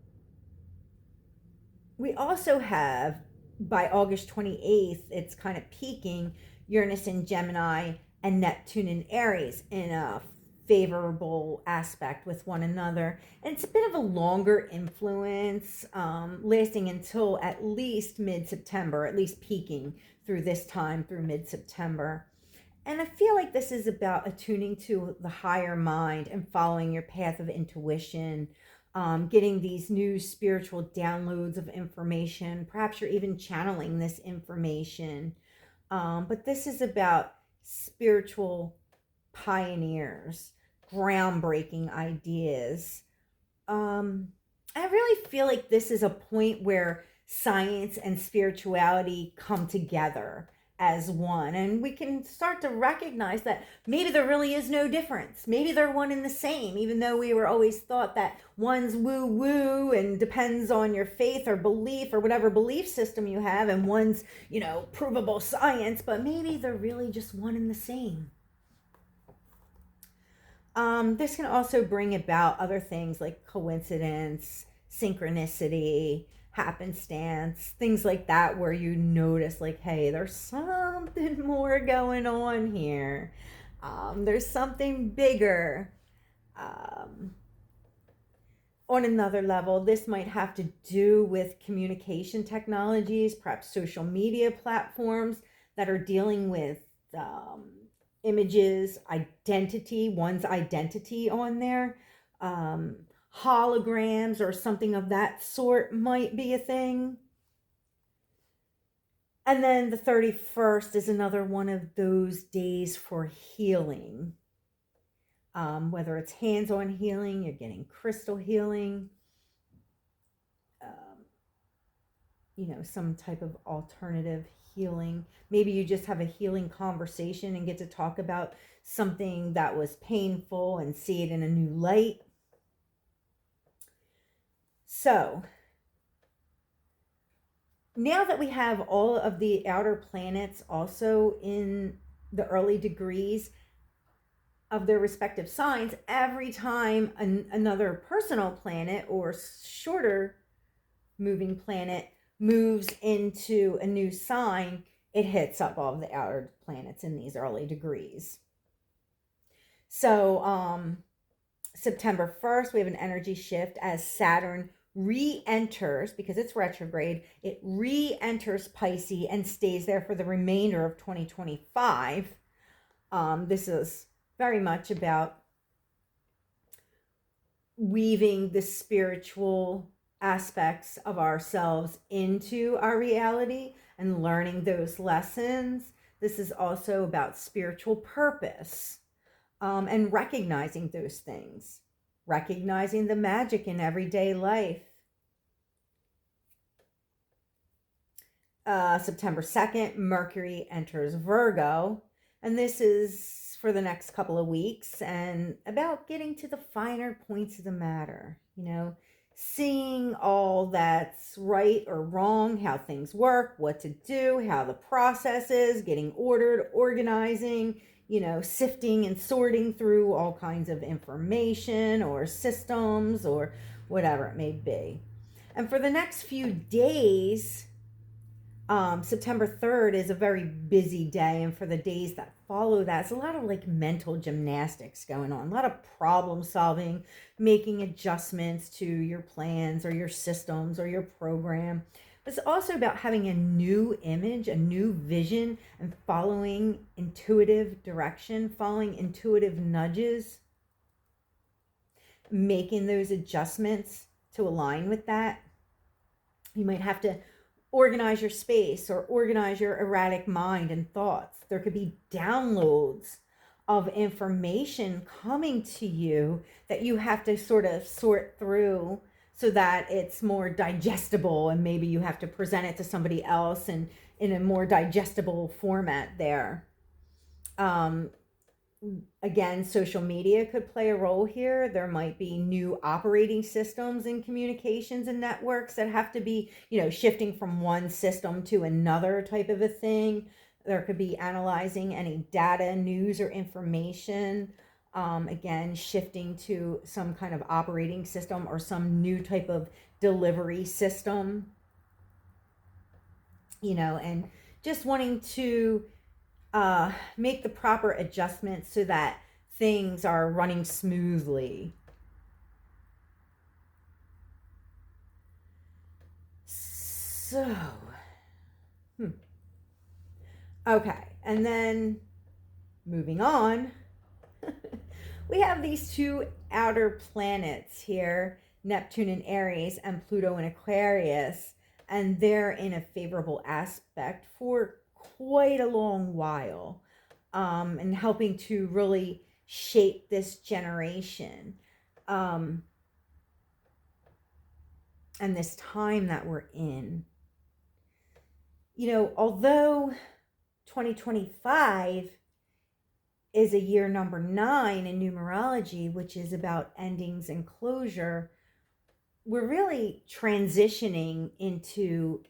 we also have, by August 28th, it's kind of peaking, Uranus in Gemini and Neptune in Aries in a favorable aspect with one another. And it's a bit of a longer influence, lasting until at least mid-September, at least peaking through this time through mid-September. And I feel like this is about attuning to the higher mind and following your path of intuition, getting these new spiritual downloads of information. Perhaps you're even channeling this information. But this is about spiritual pioneers, groundbreaking ideas. I really feel like this is a point where science and spirituality come together as one, and we can start to recognize that maybe there really is no difference. Maybe they're one and the same, even though we were always thought that one's woo woo and depends on your faith or belief or whatever belief system you have, and one's, provable science, but maybe they're really just one and the same. This can also bring about other things like coincidence, synchronicity, happenstance, things like that, where you notice like, hey, there's something more going on here. There's something bigger. On another level, this might have to do with communication technologies, perhaps social media platforms that are dealing with images, identity, one's identity on there. Holograms or something of that sort might be a thing. And then the 31st is another one of those days for healing. Whether it's hands-on healing, you're getting crystal healing, some type of alternative healing. Maybe you just have a healing conversation and get to talk about something that was painful and see it in a new light. So, now that we have all of the outer planets also in the early degrees of their respective signs, every time another personal planet or shorter moving planet moves into a new sign, it hits up all of the outer planets in these early degrees. So, September 1st, we have an energy shift as Saturn re-enters, because it's retrograde, it re-enters Pisces and stays there for the remainder of 2025. This is very much about weaving the spiritual aspects of ourselves into our reality and learning those lessons. This is also about spiritual purpose, and recognizing those things. Recognizing the magic in everyday life. September 2nd, Mercury enters Virgo, and this is for the next couple of weeks and about getting to the finer points of the matter, seeing all that's right or wrong, how things work, what to do, how the process is, getting ordered, organizing, sifting and sorting through all kinds of information or systems or whatever it may be. And for the next few days, September 3rd is a very busy day, and for the days that follow that, it's a lot of like mental gymnastics going on, a lot of problem solving, making adjustments to your plans or your systems or your program. But it's also about having a new image, a new vision, and following intuitive direction, following intuitive nudges, making those adjustments to align with that. You might have to organize your space or organize your erratic mind and thoughts. There could be downloads of information coming to you that you have to sort of sort through so that it's more digestible, and maybe you have to present it to somebody else and in a more digestible format there. Again, social media could play a role here. There might be new operating systems and communications and networks that have to be, shifting from one system to another type of a thing. There could be analyzing any data, news, or information. Again, shifting to some kind of operating system or some new type of delivery system, and just wanting to make the proper adjustments so that things are running smoothly. So, okay, and then moving on, we have these two outer planets here, Neptune in Aries and Pluto in Aquarius, and they're in a favorable aspect for quite a long while, and helping to really shape this generation, and this time that we're in. Although 2025 is a year number 9 in numerology, which is about endings and closure, we're really transitioning into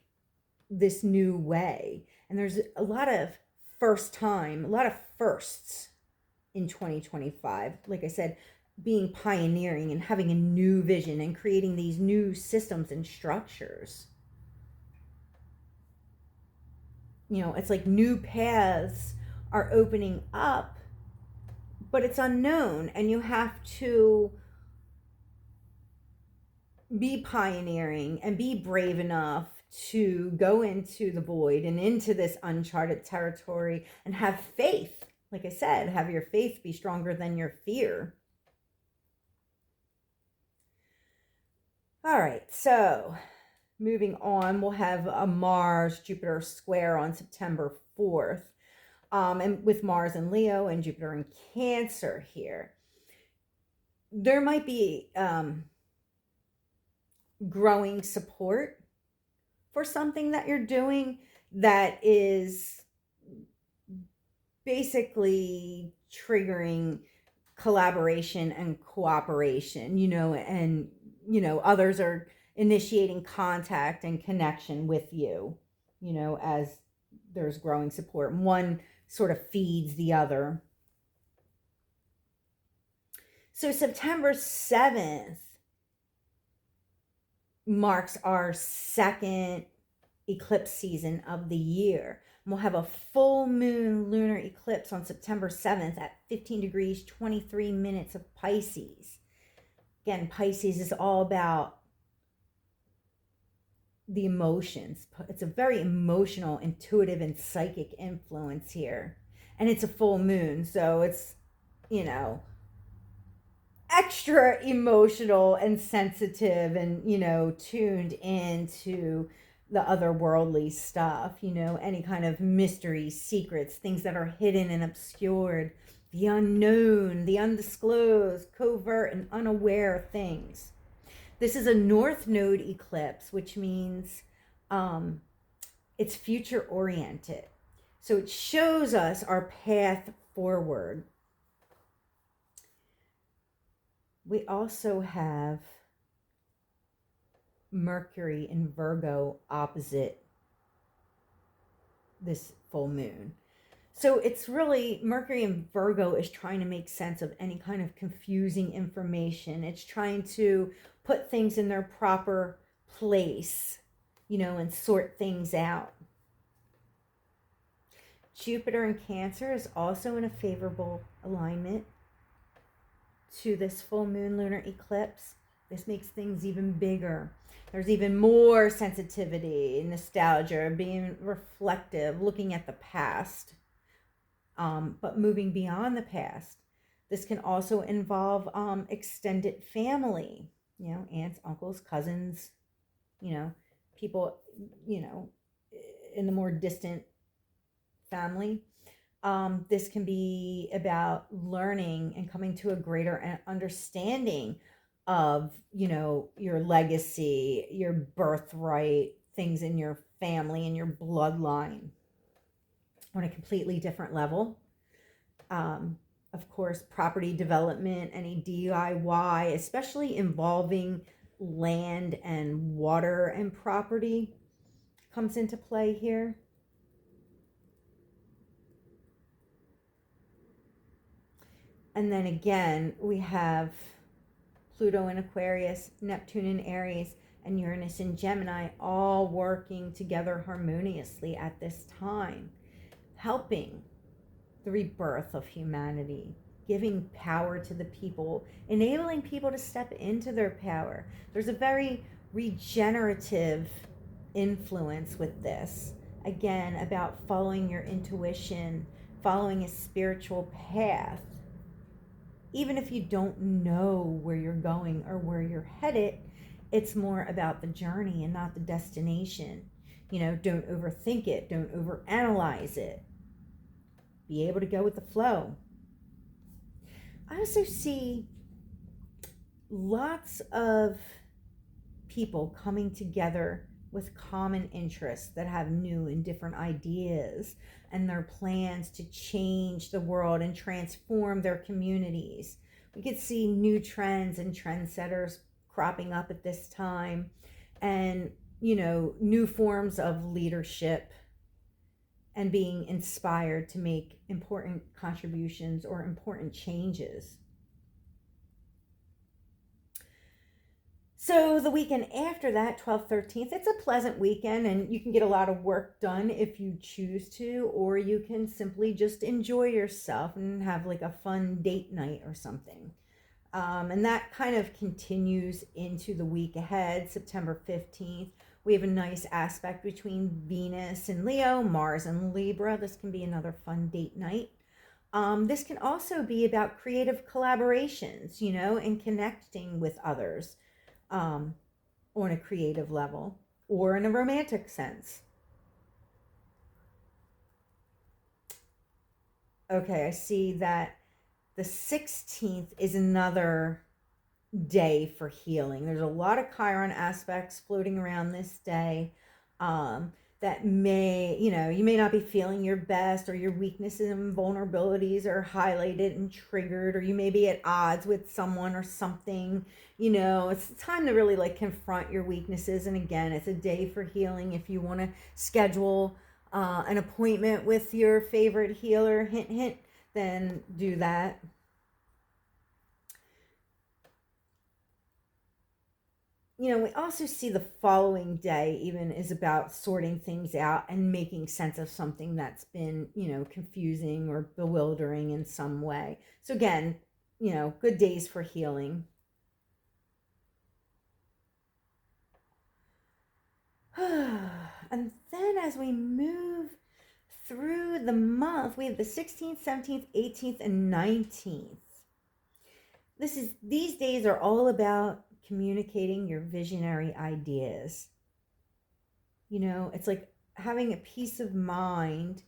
this new way. And there's a lot of a lot of firsts in 2025. Like I said, being pioneering and having a new vision and creating these new systems and structures. It's like new paths are opening up, but it's unknown, and you have to be pioneering and be brave enough to go into the void and into this uncharted territory and have faith. Like I said, have your faith be stronger than your fear. All right, so moving on, we'll have a Mars-Jupiter square on September 4th, and with Mars in Leo and Jupiter in Cancer here. There might be growing support for something that you're doing that is basically triggering collaboration and cooperation, and others are initiating contact and connection with you, as there's growing support. One sort of feeds the other. So September 7th marks our second eclipse season of the year. And we'll have a full moon lunar eclipse on September 7th at 15 degrees 23 minutes of Pisces. Again, Pisces is all about the emotions. It's a very emotional, intuitive, and psychic influence here. And it's a full moon, so it's, extra emotional and sensitive and, tuned into the otherworldly stuff, any kind of mysteries, secrets, things that are hidden and obscured, the unknown, the undisclosed, covert, and unaware things. This is a North Node eclipse, which means it's future oriented. So it shows us our path forward. We also have Mercury in Virgo opposite this full moon. So it's really, Mercury in Virgo is trying to make sense of any kind of confusing information. It's trying to put things in their proper place, and sort things out. Jupiter in Cancer is also in a favorable alignment to this full moon lunar eclipse. This makes things even bigger. There's even more sensitivity, nostalgia, being reflective, looking at the past, but moving beyond the past. This can also involve extended family, aunts, uncles, cousins, people, in the more distant family. This can be about learning and coming to a greater understanding of, your legacy, your birthright, things in your family and your bloodline on a completely different level. Of course, property development, any DIY, especially involving land and water and property, comes into play here. And then again, we have Pluto in Aquarius, Neptune in Aries, and Uranus in Gemini, all working together harmoniously at this time, helping the rebirth of humanity, giving power to the people, enabling people to step into their power. There's a very regenerative influence with this. Again, about following your intuition, following a spiritual path. Even if you don't know where you're going or where you're headed, it's more about the journey and not the destination. Don't overthink it. Don't overanalyze it. Be able to go with the flow. I also see lots of people coming together with common interests that have new and different ideas and their plans to change the world and transform their communities. We could see new trends and trendsetters cropping up at this time, and new forms of leadership, and being inspired to make important contributions or important changes. So the weekend after that, 12th, 13th, it's a pleasant weekend, and you can get a lot of work done if you choose to, or you can simply just enjoy yourself and have like a fun date night or something. And that kind of continues into the week ahead, September 15th. We have a nice aspect between Venus and Leo, Mars and Libra. This can be another fun date night. This can also be about creative collaborations, and connecting with others on a creative level or in a romantic sense. Okay, I see that the 16th is another day for healing. There's a lot of Chiron aspects floating around this day that may, you may not be feeling your best, or your weaknesses and vulnerabilities are highlighted and triggered, or you may be at odds with someone or something. It's time to really confront your weaknesses. And again, it's a day for healing. If you want to schedule an appointment with your favorite healer, hint, hint, then do that. We also see the following day even is about sorting things out and making sense of something that's been, confusing or bewildering in some way. So again, good days for healing. And then as we move through the month, we have the 16th, 17th, 18th, and 19th. These days are all about communicating your visionary ideas. It's like having a peace of mind,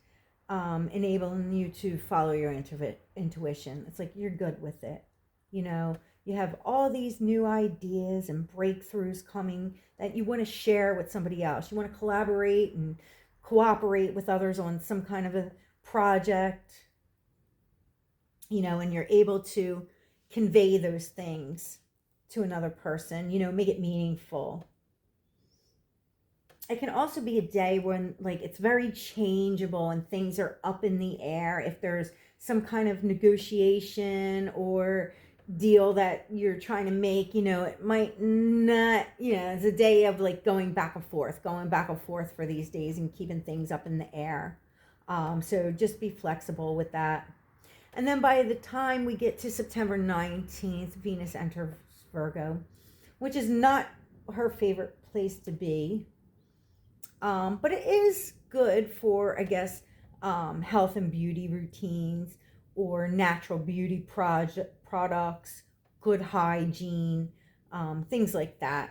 enabling you to follow your intuition. It's like you're good with it. You have all these new ideas and breakthroughs coming that you want to share with somebody else. You want to collaborate and cooperate with others on some kind of a project, and you're able to convey those things to another person, make it meaningful. It can also be a day when it's very changeable and things are up in the air. If there's some kind of negotiation or deal that you're trying to make, it might not, it's a day of going back and forth for these days and keeping things up in the air. So just be flexible with that. And then by the time we get to September 19th, Venus enters Virgo, which is not her favorite place to be. But it is good for, I guess, health and beauty routines or natural beauty products, good hygiene, things like that.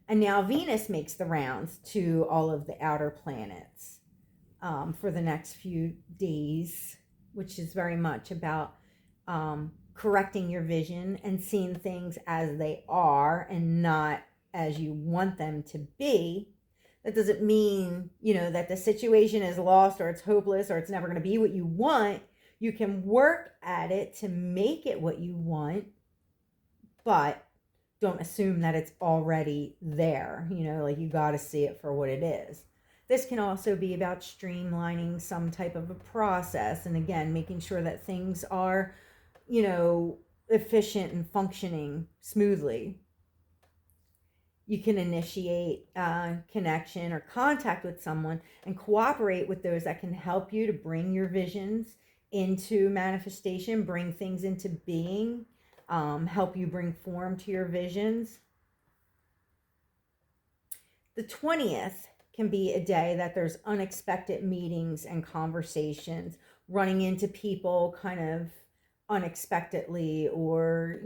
And now Venus makes the rounds to all of the outer planets for the next few days, which is very much about correcting your vision and seeing things as they are and not as you want them to be. That doesn't mean, that the situation is lost or it's hopeless or it's never going to be what you want. You can work at it to make it what you want, but don't assume that it's already there. Like you got to see it for what it is. This can also be about streamlining some type of a process. And again, making sure that things are, efficient and functioning smoothly. You can initiate connection or contact with someone and cooperate with those that can help you to bring your visions into manifestation, bring things into being, help you bring form to your visions. The 20th can be a day that there's unexpected meetings and conversations, running into people kind of unexpectedly or,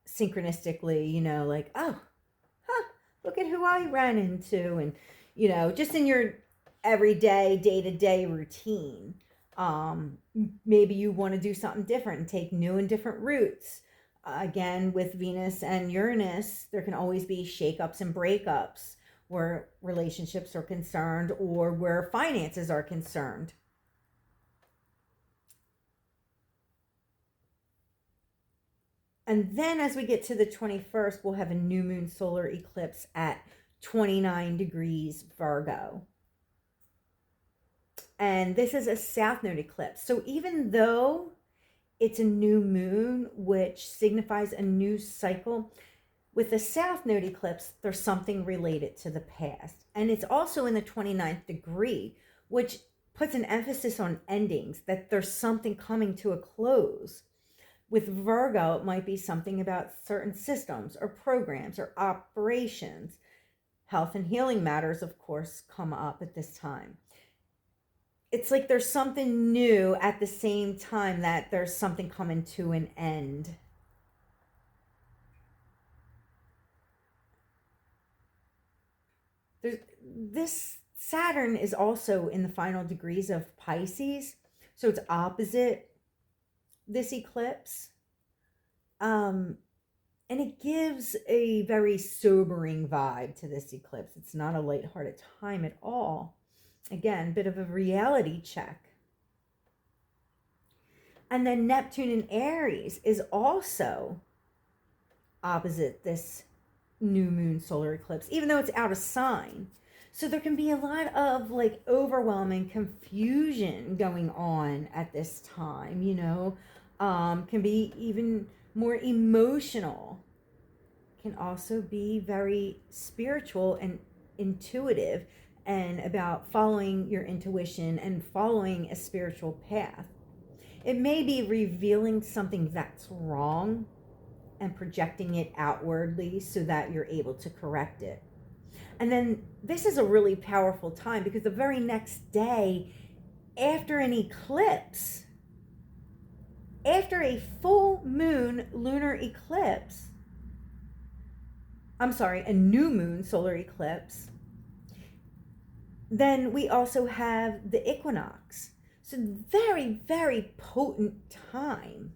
synchronistically, like, oh, look at who I ran into. And, just in your everyday, day-to-day routine. Maybe you want to do something different and take new and different routes. Again, with Venus and Uranus, there can always be shakeups and breakups where relationships are concerned or where finances are concerned. And then as we get to the 21st, we'll have a new moon solar eclipse at 29 degrees Virgo. And this is a south node eclipse. So even though it's a new moon, which signifies a new cycle, with the south node eclipse, there's something related to the past. And it's also in the 29th degree, which puts an emphasis on endings, that there's something coming to a close. With Virgo, it might be something about certain systems or programs or operations. Health and healing matters, of course, come up at this time. It's like there's something new at the same time that there's something coming to an end. This Saturn is also in the final degrees of Pisces, so it's opposite this eclipse. And it gives a very sobering vibe to this eclipse. It's not a lighthearted time at all. Again, a bit of a reality check. And then Neptune in Aries is also opposite this new moon solar eclipse, even though it's out of sign. So there can be a lot of like overwhelming confusion going on at this time, can be even more emotional, can also be very spiritual and intuitive and about following your intuition and following a spiritual path. It may be revealing something that's wrong and projecting it outwardly so that you're able to correct it. And then this is a really powerful time because the very next day after an eclipse, after a full moon lunar eclipse, a new moon solar eclipse, then we also have the equinox. So very, very potent time.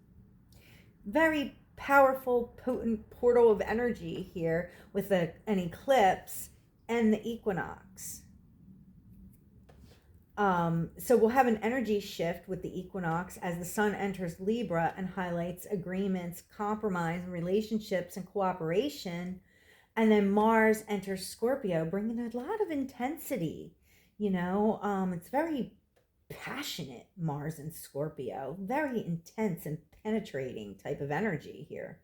Very powerful, potent portal of energy here with an eclipse and the equinox. So we'll have an energy shift with the equinox as the sun enters Libra and highlights agreements, compromise, relationships, and cooperation. And then Mars enters Scorpio, bringing a lot of intensity. It's very passionate, Mars and Scorpio, very intense and penetrating type of energy here.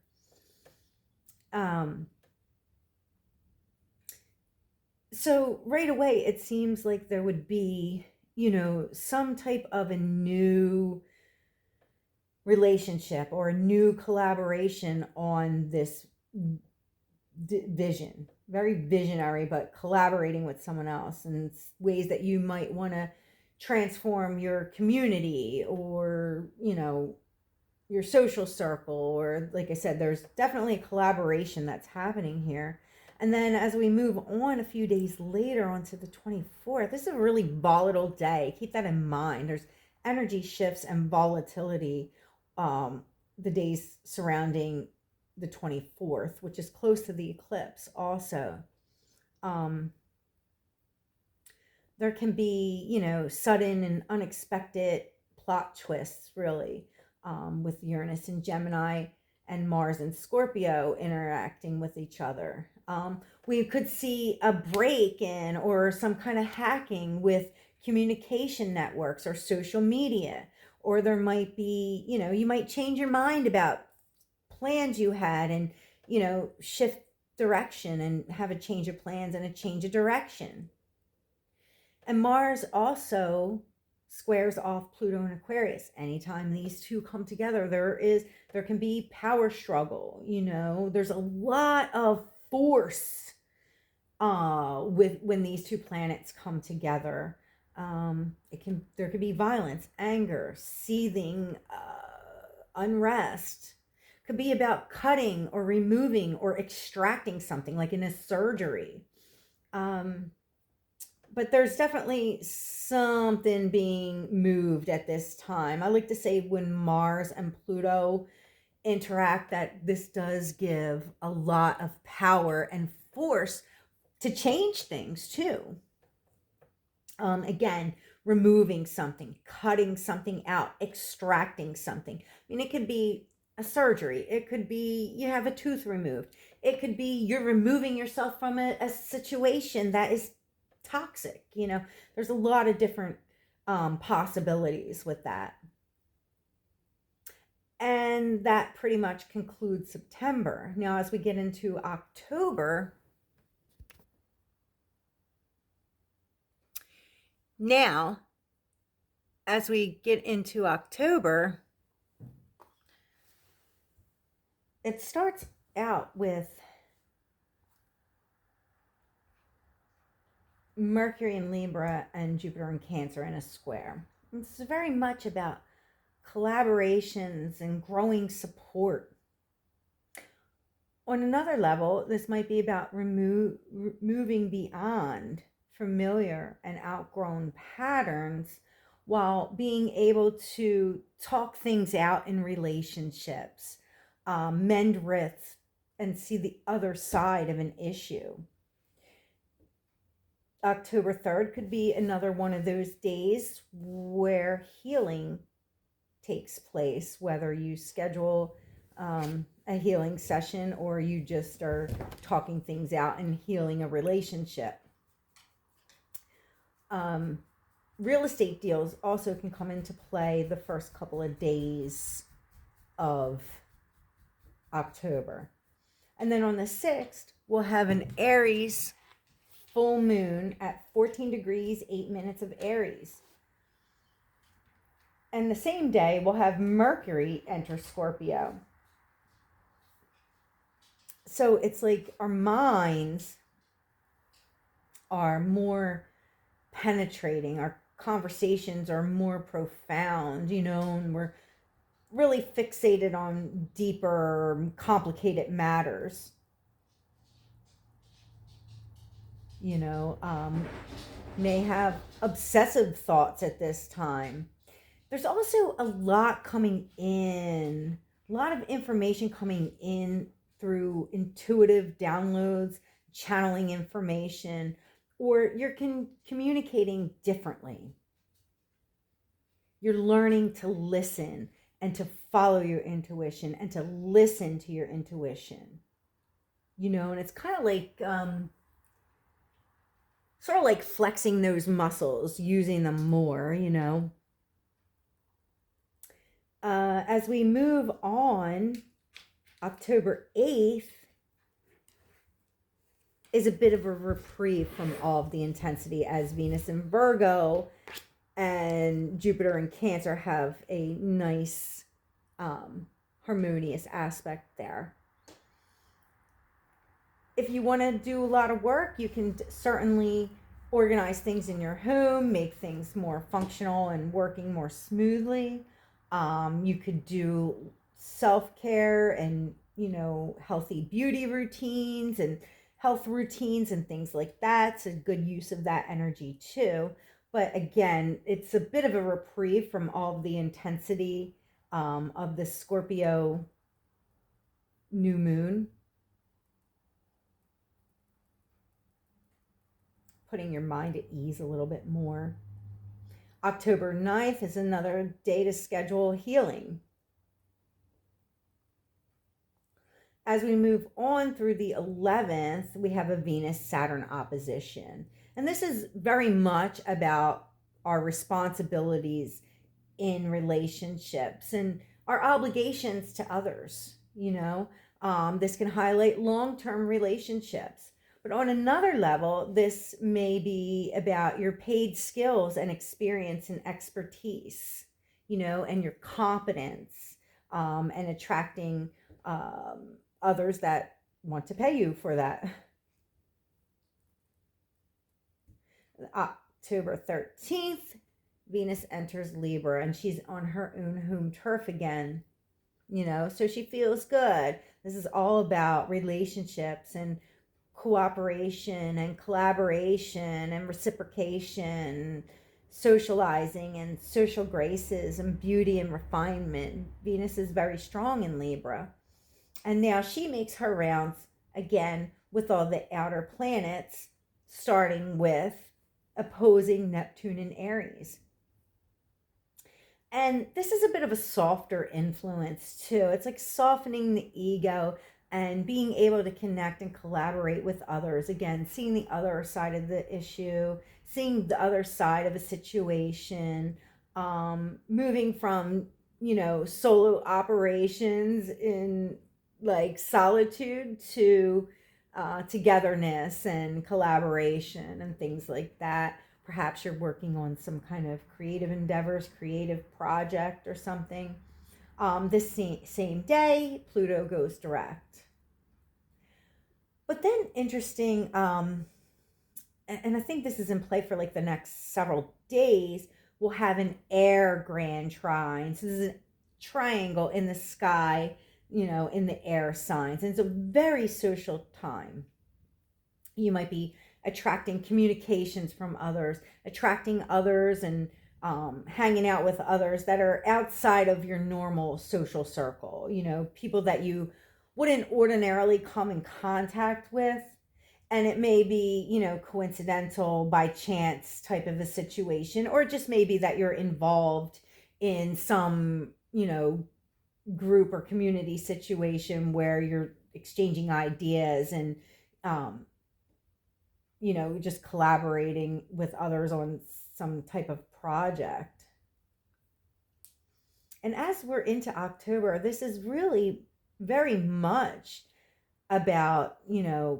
So right away, it seems like there would be, some type of a new relationship or a new collaboration on this vision. Very visionary, but collaborating with someone else, and ways that you might want to transform your community, or, your social circle, or, like I said, there's definitely a collaboration that's happening here. And then as we move on a few days later onto the 24th, this is a really volatile day. Keep that in mind. There's energy shifts and volatility the days surrounding the 24th, which is close to the eclipse also. Um, there can be, sudden and unexpected plot twists, really, with Uranus and Gemini and Mars and Scorpio interacting with each other. We could see a break in or some kind of hacking with communication networks or social media. Or there might be, you might change your mind about plans you had, and, shift direction and have a change of plans and a change of direction. And Mars also squares off Pluto and Aquarius. Anytime these two come together, there can be power struggle. There's a lot of force with when these two planets come together. There could be violence, anger, seething, unrest. Could be about cutting or removing or extracting something, like in a surgery. But there's definitely something being moved at this time. I like to say when Mars and Pluto interact, that this does give a lot of power and force to change things too. Again, removing something, cutting something out, extracting something. I mean, it could be a surgery. It could be you have a tooth removed. It could be you're removing yourself from a situation that is toxic. There's a lot of different possibilities with that. And that pretty much concludes September. Now, as we get into October, it starts out with Mercury in Libra and Jupiter in Cancer in a square. It's very much about collaborations and growing support. On another level, this might be about moving beyond familiar and outgrown patterns, while being able to talk things out in relationships, mend rifts, and see the other side of an issue. October 3rd could be another one of those days where healing takes place, whether you schedule a healing session or you just are talking things out and healing a relationship. Real estate deals also can come into play the first couple of days of October. And then on the 6th, we'll have an Aries full moon at 14 degrees, 8 minutes of Aries. And the same day, we'll have Mercury enter Scorpio. So it's like our minds are more penetrating, our conversations are more profound, and we're really fixated on deeper, complicated matters. May have obsessive thoughts at this time. There's also a lot coming in, a lot of information coming in through intuitive downloads, channeling information, or you're communicating differently. You're learning to listen and to follow your intuition and to listen to your intuition. And it's kind of like sort of like flexing those muscles, using them more, As we move on, October 8th, is a bit of a reprieve from all of the intensity, as Venus in Virgo and Jupiter in Cancer have a nice harmonious aspect there. If you want to do a lot of work, you can certainly organize things in your home, make things more functional and working more smoothly. You could do self-care and, healthy beauty routines and health routines and things like that. It's a good use of that energy too. But again, it's a bit of a reprieve from all of the intensity of the Scorpio new moon. Putting your mind at ease a little bit more. October 9th is another day to schedule healing. As we move on through the 11th, we have a Venus-Saturn opposition. And this is very much about our responsibilities in relationships and our obligations to others. This can highlight long-term relationships. But on another level, this may be about your paid skills and experience and expertise, and your competence, and attracting others that want to pay you for that. October 13th, Venus enters Libra, and she's on her own home turf again, so she feels good. This is all about relationships and cooperation and collaboration and reciprocation, socializing and social graces and beauty and refinement. Venus is very strong in Libra. And now she makes her rounds again with all the outer planets, starting with opposing Neptune and Aries. And this is a bit of a softer influence too. It's like softening the ego and being able to connect and collaborate with others. Again, seeing the other side of the issue, seeing the other side of a situation, moving from, solo operations in like solitude to togetherness and collaboration and things like that. Perhaps you're working on some kind of creative endeavors, creative project or something. This same day, Pluto goes direct. But then interesting, and I think this is in play for like the next several days, we'll have an air grand trine. So this is a triangle in the sky, in the air signs. And it's a very social time. You might be attracting communications from others, attracting others and hanging out with others that are outside of your normal social circle, people that you wouldn't ordinarily come in contact with. And it may be, coincidental, by chance type of a situation, or it just may be that you're involved in some, group or community situation where you're exchanging ideas and, just collaborating with others on some type of project. And as we're into October, this is really very much about,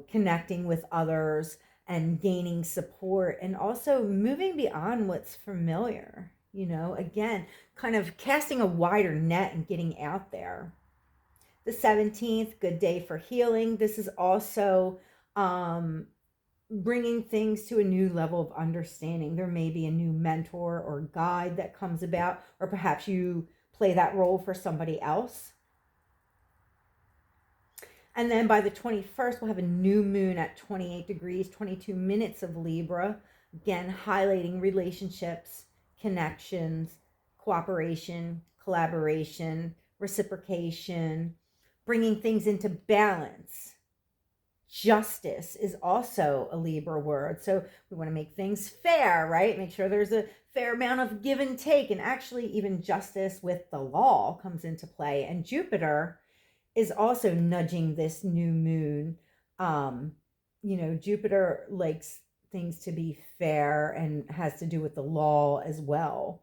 connecting with others and gaining support and also moving beyond what's familiar, again, kind of casting a wider net and getting out there. The 17th, good day for healing. This is also bringing things to a new level of understanding. There may be a new mentor or guide that comes about, or perhaps you play that role for somebody else. And then by the 21st, we'll have a new moon at 28 degrees, 22 minutes of Libra. Again, highlighting relationships, connections, cooperation, collaboration, reciprocation, bringing things into balance. Justice is also a Libra word. So we want to make things fair, right? Make sure there's a fair amount of give and take. And actually, even justice with the law comes into play. And Jupiter is also nudging this new moon. Jupiter likes things to be fair and has to do with the law as well.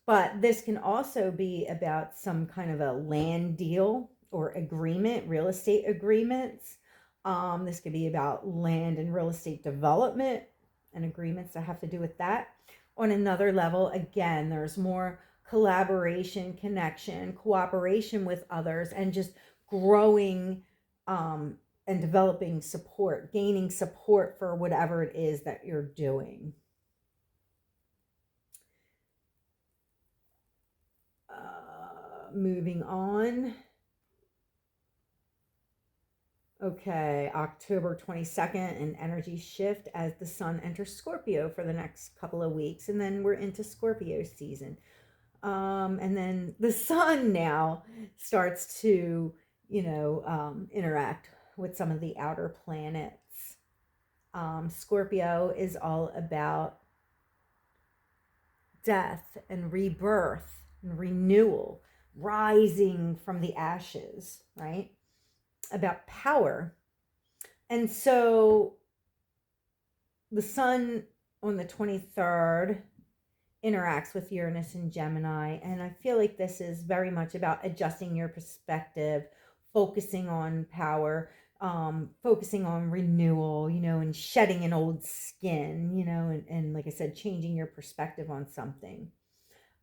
But this can also be about some kind of a land deal or agreement, real estate agreements. This could be about land and real estate development and agreements that have to do with that. On another level, again, there's more collaboration, connection, cooperation with others, and just growing and developing support, gaining support for whatever it is that you're doing. Moving on. Okay, October 22nd, an energy shift as the sun enters Scorpio for the next couple of weeks, and then we're into Scorpio season. And then the sun now starts to, interact with some of the outer planets. Scorpio is all about death and rebirth and renewal, rising from the ashes, right? About power. And so the sun on the 23rd interacts with Uranus and Gemini, and I feel like this is very much about adjusting your perspective, focusing on power, focusing on renewal, and shedding an old skin, and like I said, changing your perspective on something.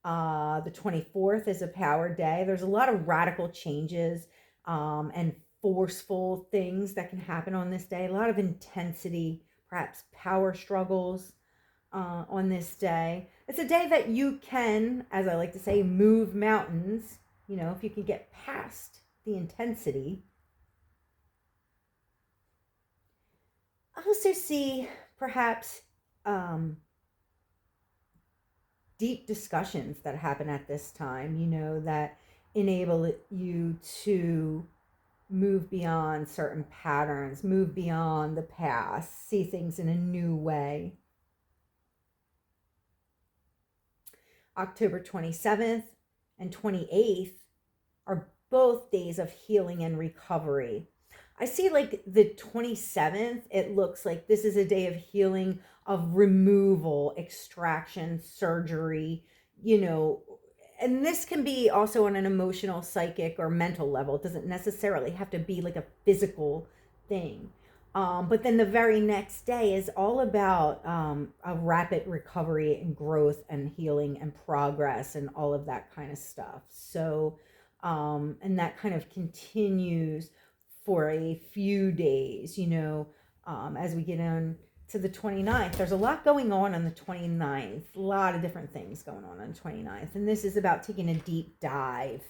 The 24th is a power day. There's a lot of radical changes and forceful things that can happen on this day. A lot of intensity, perhaps power struggles on this day. It's a day that you can, as I like to say, move mountains, if you can get past the intensity. I also see perhaps deep discussions that happen at this time, that enable you to move beyond certain patterns, move beyond the past, see things in a new way. October 27th and 28th are both days of healing and recovery. I see like the 27th, it looks like this is a day of healing, of removal, extraction, surgery, and this can be also on an emotional, psychic, or mental level. It doesn't necessarily have to be like a physical thing. But then the very next day is all about a rapid recovery and growth and healing and progress and all of that kind of stuff. So, and that kind of continues for a few days, as we get on to the 29th. There's a lot going on the 29th, a lot of different things going on the 29th. And this is about taking a deep dive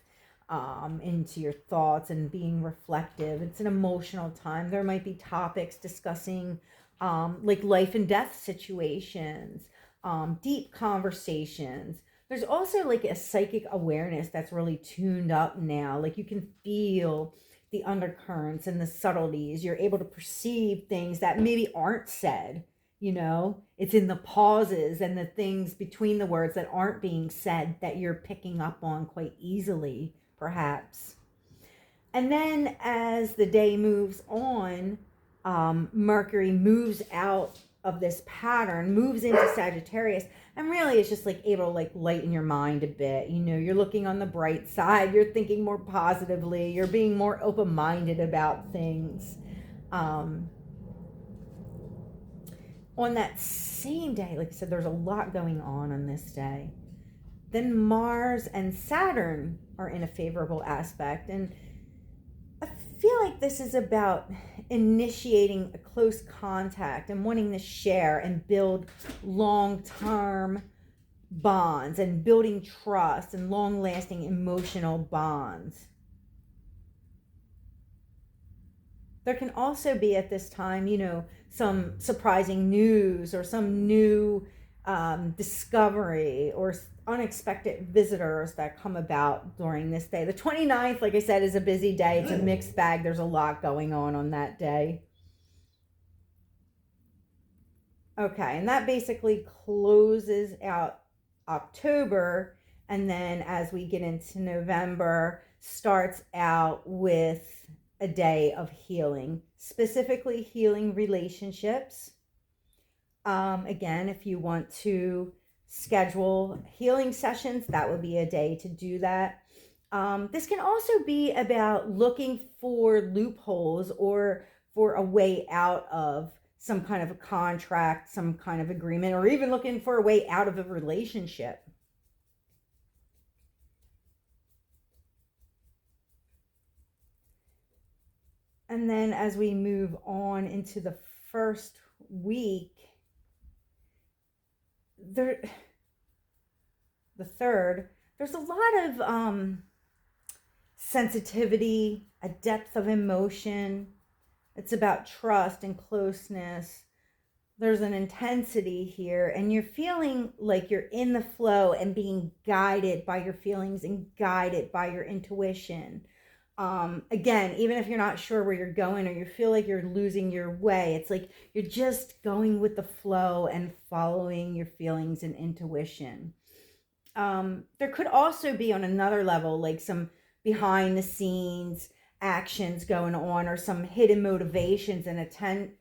into your thoughts and being reflective. It's an emotional time. There might be topics discussing like life and death situations, deep conversations. There's also like a psychic awareness that's really tuned up now. Like you can feel the undercurrents and the subtleties. You're able to perceive things that maybe aren't said, it's in the pauses and the things between the words that aren't being said that you're picking up on quite easily, perhaps. And then as the day moves on, Mercury moves out of this pattern, moves into Sagittarius, and really it's just like able to like lighten your mind a bit. You're looking on the bright side, you're thinking more positively, you're being more open-minded about things. On that same day, like I said, there's a lot going on this day. Then Mars and Saturn are in a favorable aspect, and I feel like this is about initiating a close contact and wanting to share and build long-term bonds and building trust and long-lasting emotional bonds. There can also be at this time, some surprising news or some new discovery or unexpected visitors that come about during this day. The 29th, like I said, is a busy day. It's a mixed bag. There's a lot going on that day. Okay, and that basically closes out October, and then as we get into November, starts out with a day of healing, specifically healing relationships. Again, if you want to schedule healing sessions, that would be a day to do that. This can also be about looking for loopholes or for a way out of some kind of a contract, some kind of agreement, or even looking for a way out of a relationship. And then as we move on into the first week, the third, there's a lot of sensitivity, a depth of emotion. It's about trust and closeness. There's an intensity here, and you're feeling like you're in the flow and being guided by your feelings and guided by your intuition. Again, even if you're not sure where you're going or you feel like you're losing your way, it's like you're just going with the flow and following your feelings and intuition. There could also be on another level, like some behind the scenes actions going on, or some hidden motivations and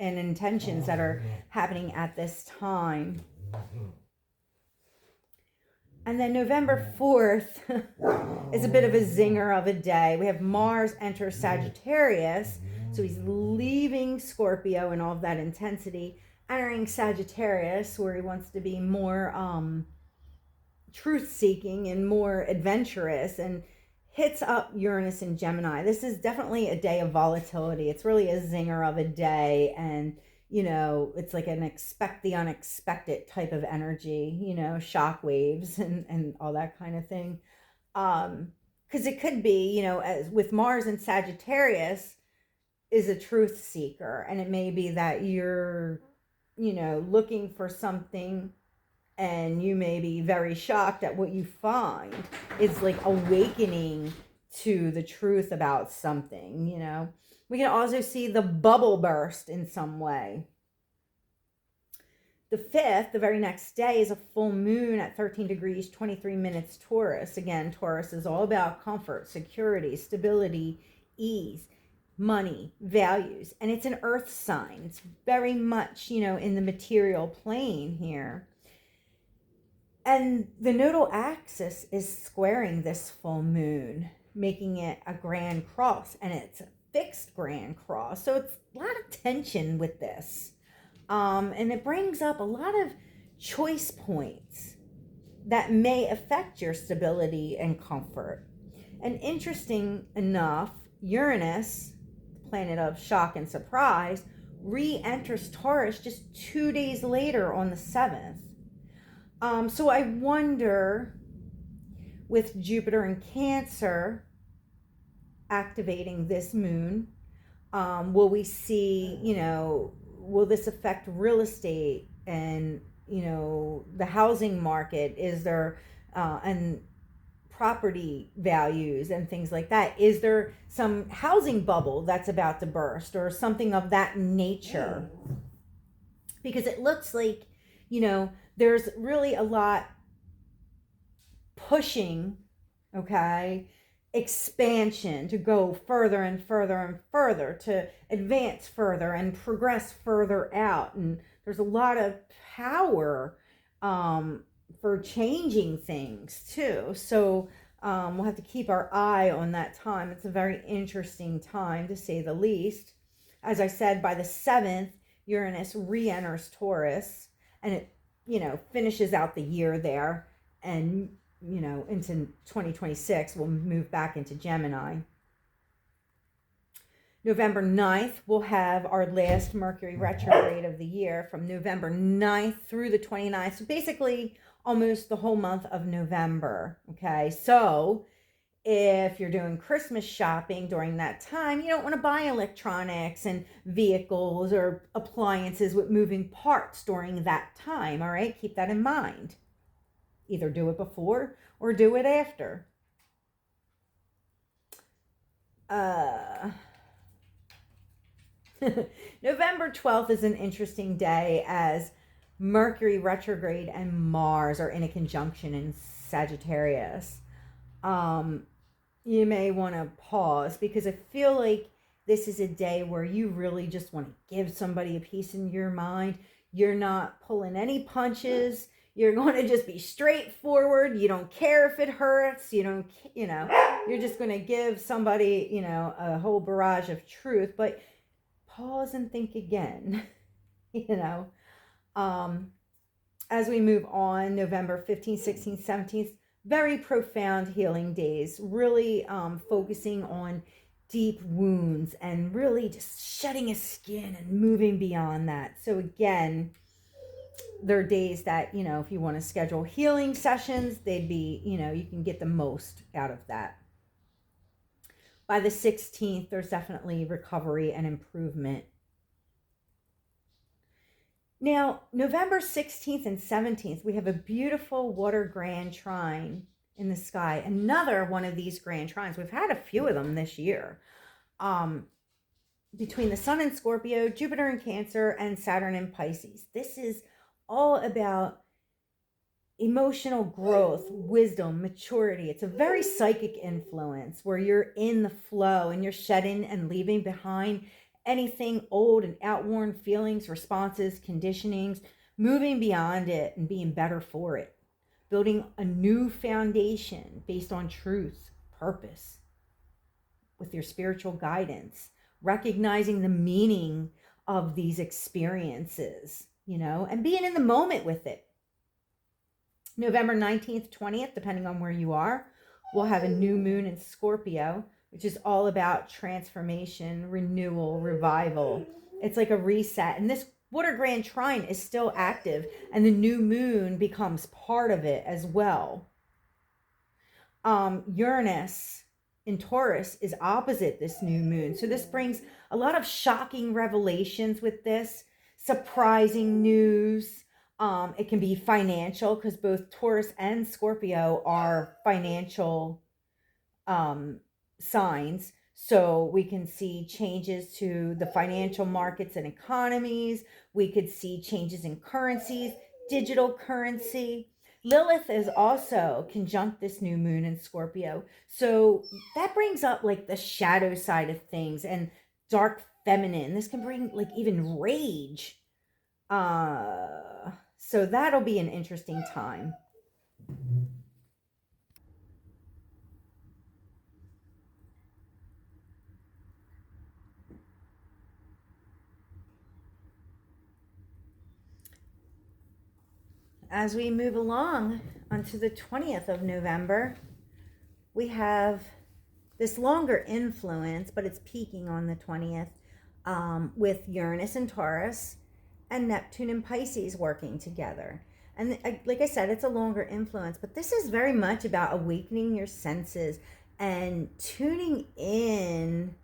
intentions that are happening at this time. And then November 4th is a bit of a zinger of a day. We have Mars enter Sagittarius. So he's leaving Scorpio and all of that intensity, entering Sagittarius, where he wants to be more truth-seeking and more adventurous, and hits up Uranus and Gemini. This is definitely a day of volatility. It's really a zinger of a day, and it's like an expect the unexpected type of energy, shock waves and all that kind of thing. Because it could be, as with Mars and Sagittarius is a truth seeker, and it may be that you're, looking for something, and you may be very shocked at what you find. It's like awakening to the truth about something, We can also see the bubble burst in some way. The 5th, the very next day, is a full moon at 13 degrees, 23 minutes Taurus. Again, Taurus is all about comfort, security, stability, ease, money, values. And it's an earth sign. It's very much, in the material plane here. And the nodal axis is squaring this full moon, making it a grand cross, and it's a fixed grand cross. So it's a lot of tension with this. And it brings up a lot of choice points that may affect your stability and comfort. And interesting enough, Uranus, the planet of shock and surprise, re-enters Taurus just 2 days later on the 7th. So I wonder, with Jupiter in Cancer activating this moon, will we see, will this affect real estate and, the housing market? Is there, and property values and things like that? Is there some housing bubble that's about to burst or something of that nature? Because it looks like, there's really a lot pushing, expansion to go further and further and further, to advance further and progress further out. And there's a lot of power for changing things too. So we'll have to keep our eye on that time. It's a very interesting time, to say the least. As I said, by the 7th, Uranus re-enters Taurus, and it finishes out the year there, and into 2026 we'll move back into Gemini. November 9th, we'll have our last Mercury retrograde of the year, from November 9th through the 29th. So basically almost the whole month of November. So if you're doing Christmas shopping during that time, you don't want to buy electronics and vehicles or appliances with moving parts during that time. All right, keep that in mind. Either do it before or do it after. November 12th is an interesting day, as Mercury retrograde and Mars are in a conjunction in Sagittarius. You may want to pause, because I feel like this is a day where you really just want to give somebody a piece in your mind. You're not pulling any punches. You're going to just be straightforward. You don't care if it hurts. You don't, you're just going to give somebody, a whole barrage of truth. But pause and think again, you know. As we move on, November 15th, 16th, 17th, very profound healing days, really focusing on deep wounds and really just shedding a skin and moving beyond that. So again, there are days that, you know, if you want to schedule healing sessions, they'd be, you know, you can get the most out of that. By the 16th, there's definitely recovery and improvement. Now, November 16th and 17th, we have a beautiful water grand trine in the sky. Another one of these grand trines. We've had a few of them this year. Between the Sun in Scorpio, Jupiter in Cancer, and Saturn in Pisces. This is all about emotional growth, wisdom, maturity. It's a very psychic influence where you're in the flow and you're shedding and leaving behind anything old and outworn feelings, responses, conditionings, moving beyond it and being better for it. Building a new foundation based on truth, purpose, with your spiritual guidance, recognizing the meaning of these experiences, you know, and being in the moment with it. November 19th, 20th, depending on where you are, we'll have a new moon in Scorpio, which is all about transformation, renewal, revival. It's like a reset. And this water grand trine is still active, and the new moon becomes part of it as well. Uranus in Taurus is opposite this new moon. So this brings a lot of shocking revelations with this, surprising news. It can be financial because both Taurus and Scorpio are financial signs. So we can see changes to the financial markets and economies. We could see changes in currencies, digital currency. Lilith is also conjunct this new moon in Scorpio. So that brings up like the shadow side of things and dark feminine. This can bring like even rage. So that'll be an interesting time. As we move along onto the 20th of November, we have this longer influence, but it's peaking on the 20th with Uranus and Taurus and Neptune and Pisces working together. And like I said, it's a longer influence, but this is very much about awakening your senses and tuning in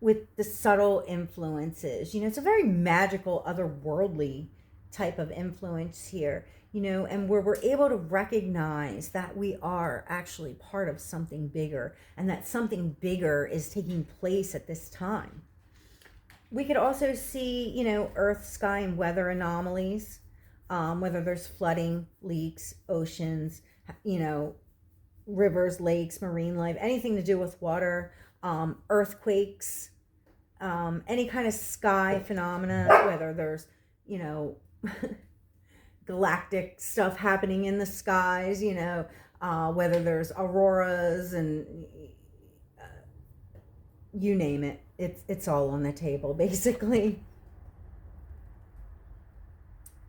with the subtle influences. You know, it's a very magical, otherworldly type of influence here, you know, and where we're able to recognize that we are actually part of something bigger and that something bigger is taking place at this time. We could also see, you know, earth, sky, and weather anomalies, whether there's flooding, leaks, oceans, you know, rivers, lakes, marine life, anything to do with water, earthquakes, any kind of sky phenomena, whether there's, you know, galactic stuff happening in the skies, you know, whether there's auroras and you name it, it's all on the table basically.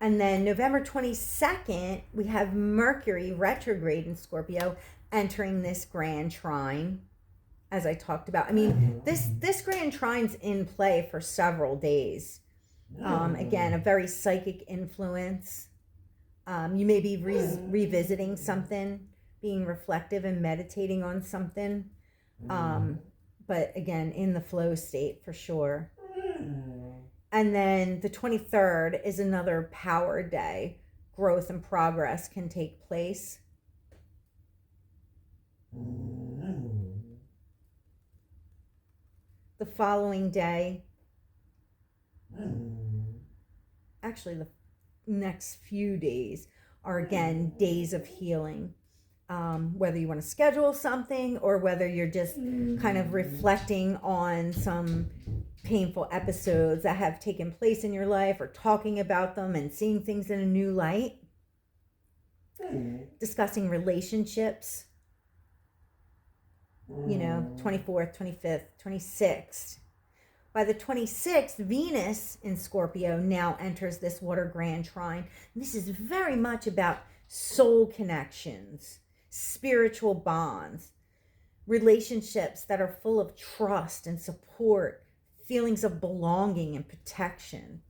And then November 22nd, we have Mercury retrograde in Scorpio entering this grand trine, as I talked about. I mean, this grand trine's in play for several days. Again, a very psychic influence. You may be revisiting something, being reflective and meditating on something. But again, in the flow state for sure. And then the 23rd is another power day. Growth and progress can take place. The following day, actually the next few days are again days of healing. Whether you want to schedule something or whether you're just kind of reflecting on some painful episodes that have taken place in your life or talking about them and seeing things in a new light. Discussing relationships, you know, 24th, 25th, 26th. By the 26th, Venus in Scorpio now enters this water grand trine. And this is very much about soul connections, spiritual bonds, relationships that are full of trust and support, feelings of belonging and protection,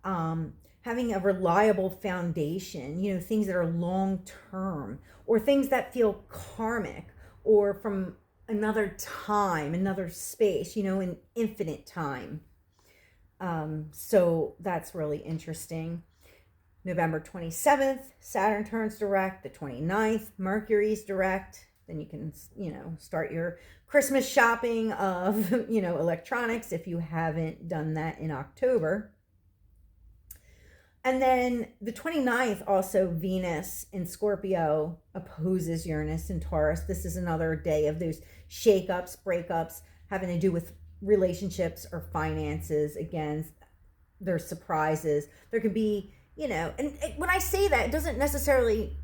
having a reliable foundation, things that are long term, or things that feel karmic or from another time, another space, in infinite time. So that's really interesting. November 27th, Saturn turns direct. The 29th, Mercury's direct. Then you can, start your Christmas shopping of, electronics if you haven't done that in October. And then the 29th, also Venus in Scorpio opposes Uranus in Taurus. This is another day of those shakeups, breakups, having to do with relationships or finances. Again, there's surprises. There could be, and when I say that, it doesn't necessarily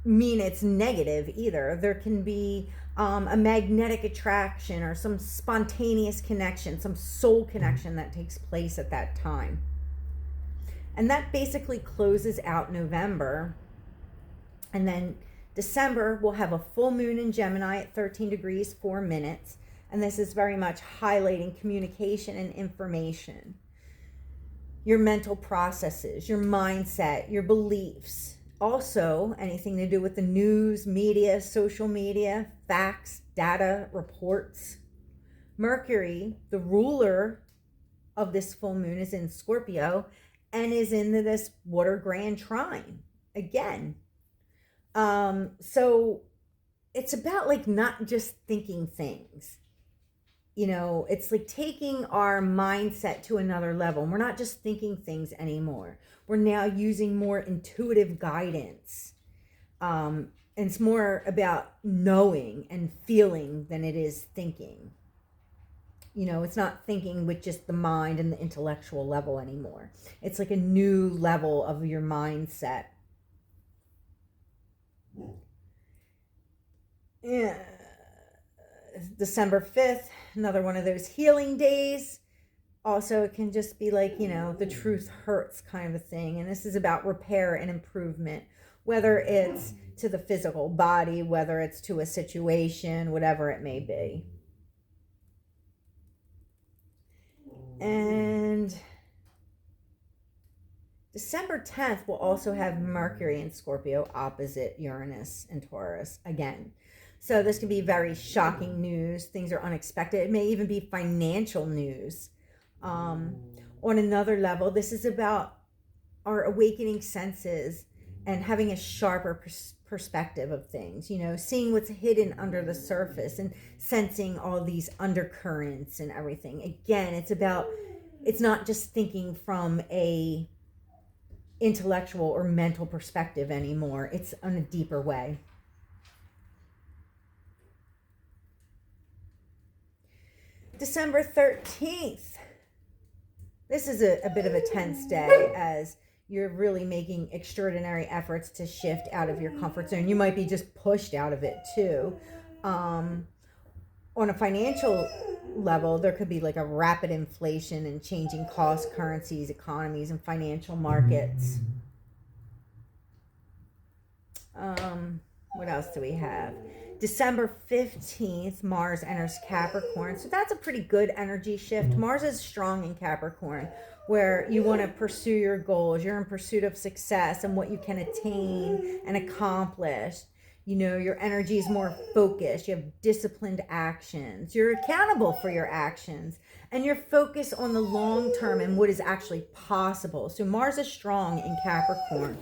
mean it's negative either. There can be a magnetic attraction or some spontaneous connection, some soul connection that takes place at that time. And that basically closes out November. And then December, we'll have a full moon in Gemini at 13 degrees, 4 minutes. And this is very much highlighting communication and information. Your mental processes, your mindset, your beliefs. Also, anything to do with the news, media, social media, facts, data, reports. Mercury, the ruler of this full moon, is in Scorpio and is into this water grand trine again. So it's about not just thinking things. It's like taking our mindset to another level. We're not just thinking things anymore. We're now using more intuitive guidance. And it's more about knowing and feeling than it is thinking. It's not thinking with just the mind and the intellectual level anymore. It's like a new level of your mindset. Yeah. December 5th, another one of those healing days. Also, it can just be the truth hurts kind of a thing. And this is about repair and improvement, whether it's to the physical body, whether it's to a situation, whatever it may be. And December 10th will also have Mercury in Scorpio opposite Uranus and Taurus again. So this can be very shocking news. Things are unexpected. It may even be financial news. On another level, this is about our awakening senses and having a sharper perspective of things, seeing what's hidden under the surface and sensing all these undercurrents and everything. Again, it's not just thinking from a intellectual or mental perspective anymore. It's on a deeper way. December 13th. This is a bit of a tense day as you're really making extraordinary efforts to shift out of your comfort zone. You might be just pushed out of it too. On a financial level, there could be a rapid inflation and changing costs, currencies, economies, and financial markets. What else do we have? December 15th, Mars enters Capricorn. So that's a pretty good energy shift. Mars is strong in Capricorn, where you want to pursue your goals. You're in pursuit of success and what you can attain and accomplish. Your energy is more focused. You have disciplined actions. You're accountable for your actions. And you're focused on the long term and what is actually possible. So Mars is strong in Capricorn.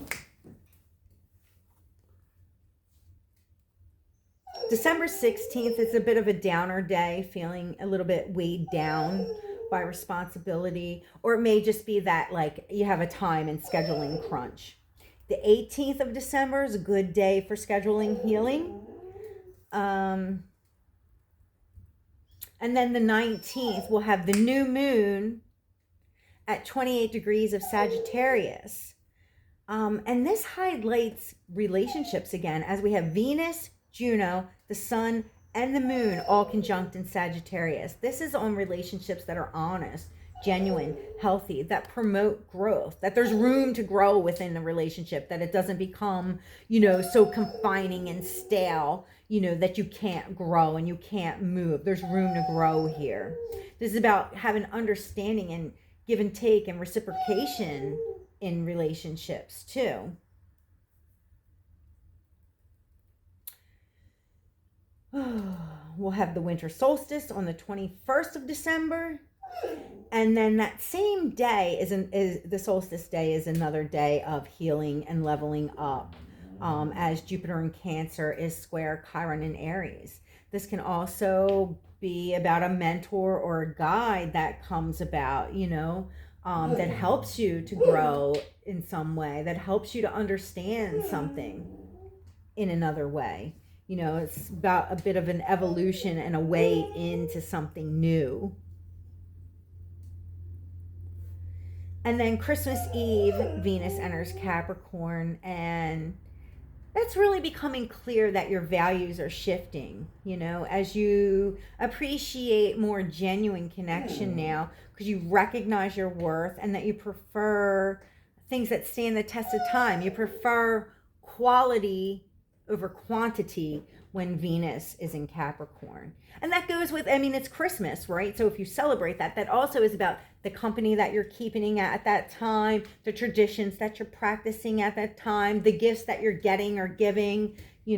December 16th is a bit of a downer day, feeling a little bit weighed down by responsibility, or it may just be that you have a time and scheduling crunch. The 18th of December is a good day for scheduling healing. And then the 19th, we'll have the new moon at 28 degrees of Sagittarius. And this highlights relationships again, as we have Venus, Juno, the sun, and the moon all conjunct in Sagittarius. This is on relationships that are honest, genuine, healthy, that promote growth, that there's room to grow within the relationship, that it doesn't become, so confining and stale, that you can't grow and you can't move. There's room to grow here. This is about having understanding and give and take and reciprocation in relationships too. We'll have the winter solstice on the 21st of December. And then that same day is the solstice day is another day of healing and leveling up, as Jupiter in Cancer is square Chiron in Aries. This can also be about a mentor or a guide that comes about, that helps you to grow in some way, that helps you to understand something in another way. It's about a bit of an evolution and a way into something new. And then Christmas Eve, Venus enters Capricorn, and that's really becoming clear that your values are shifting, as you appreciate more genuine connection now, because you recognize your worth and that you prefer things that stand the test of time. You prefer quality over quantity when Venus is in Capricorn. And that goes with, it's Christmas, right? So if you celebrate that, that also is about the company that you're keeping at that time, the traditions that you're practicing at that time, the gifts that you're getting or giving, you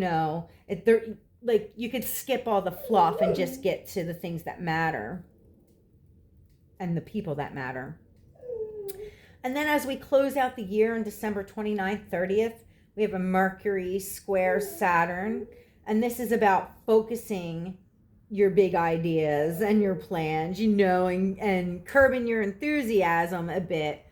could skip all the fluff and just get to the things that matter and the people that matter. And then as we close out the year on December 29th, 30th, we have a Mercury square Saturn, and this is about focusing your big ideas and your plans, and curbing your enthusiasm a bit,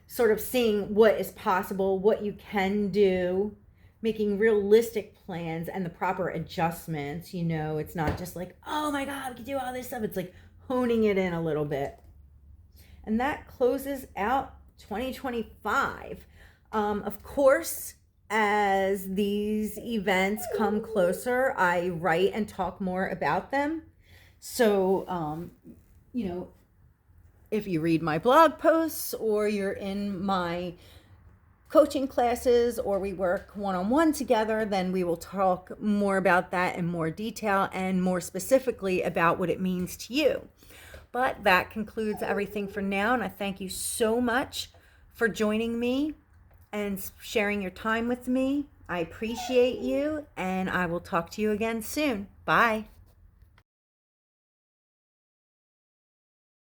sort of seeing what is possible, what you can do, making realistic plans and the proper adjustments. It's not just like, oh my God, we can do all this stuff. It's like honing it in a little bit. And that closes out 2025. Of course, as these events come closer, I write and talk more about them. So, if you read my blog posts or you're in my coaching classes or we work one-on-one together, then we will talk more about that in more detail and more specifically about what it means to you. But that concludes everything for now, and I thank you so much for joining me and sharing your time with me. I appreciate you, and I will talk to you again soon. Bye.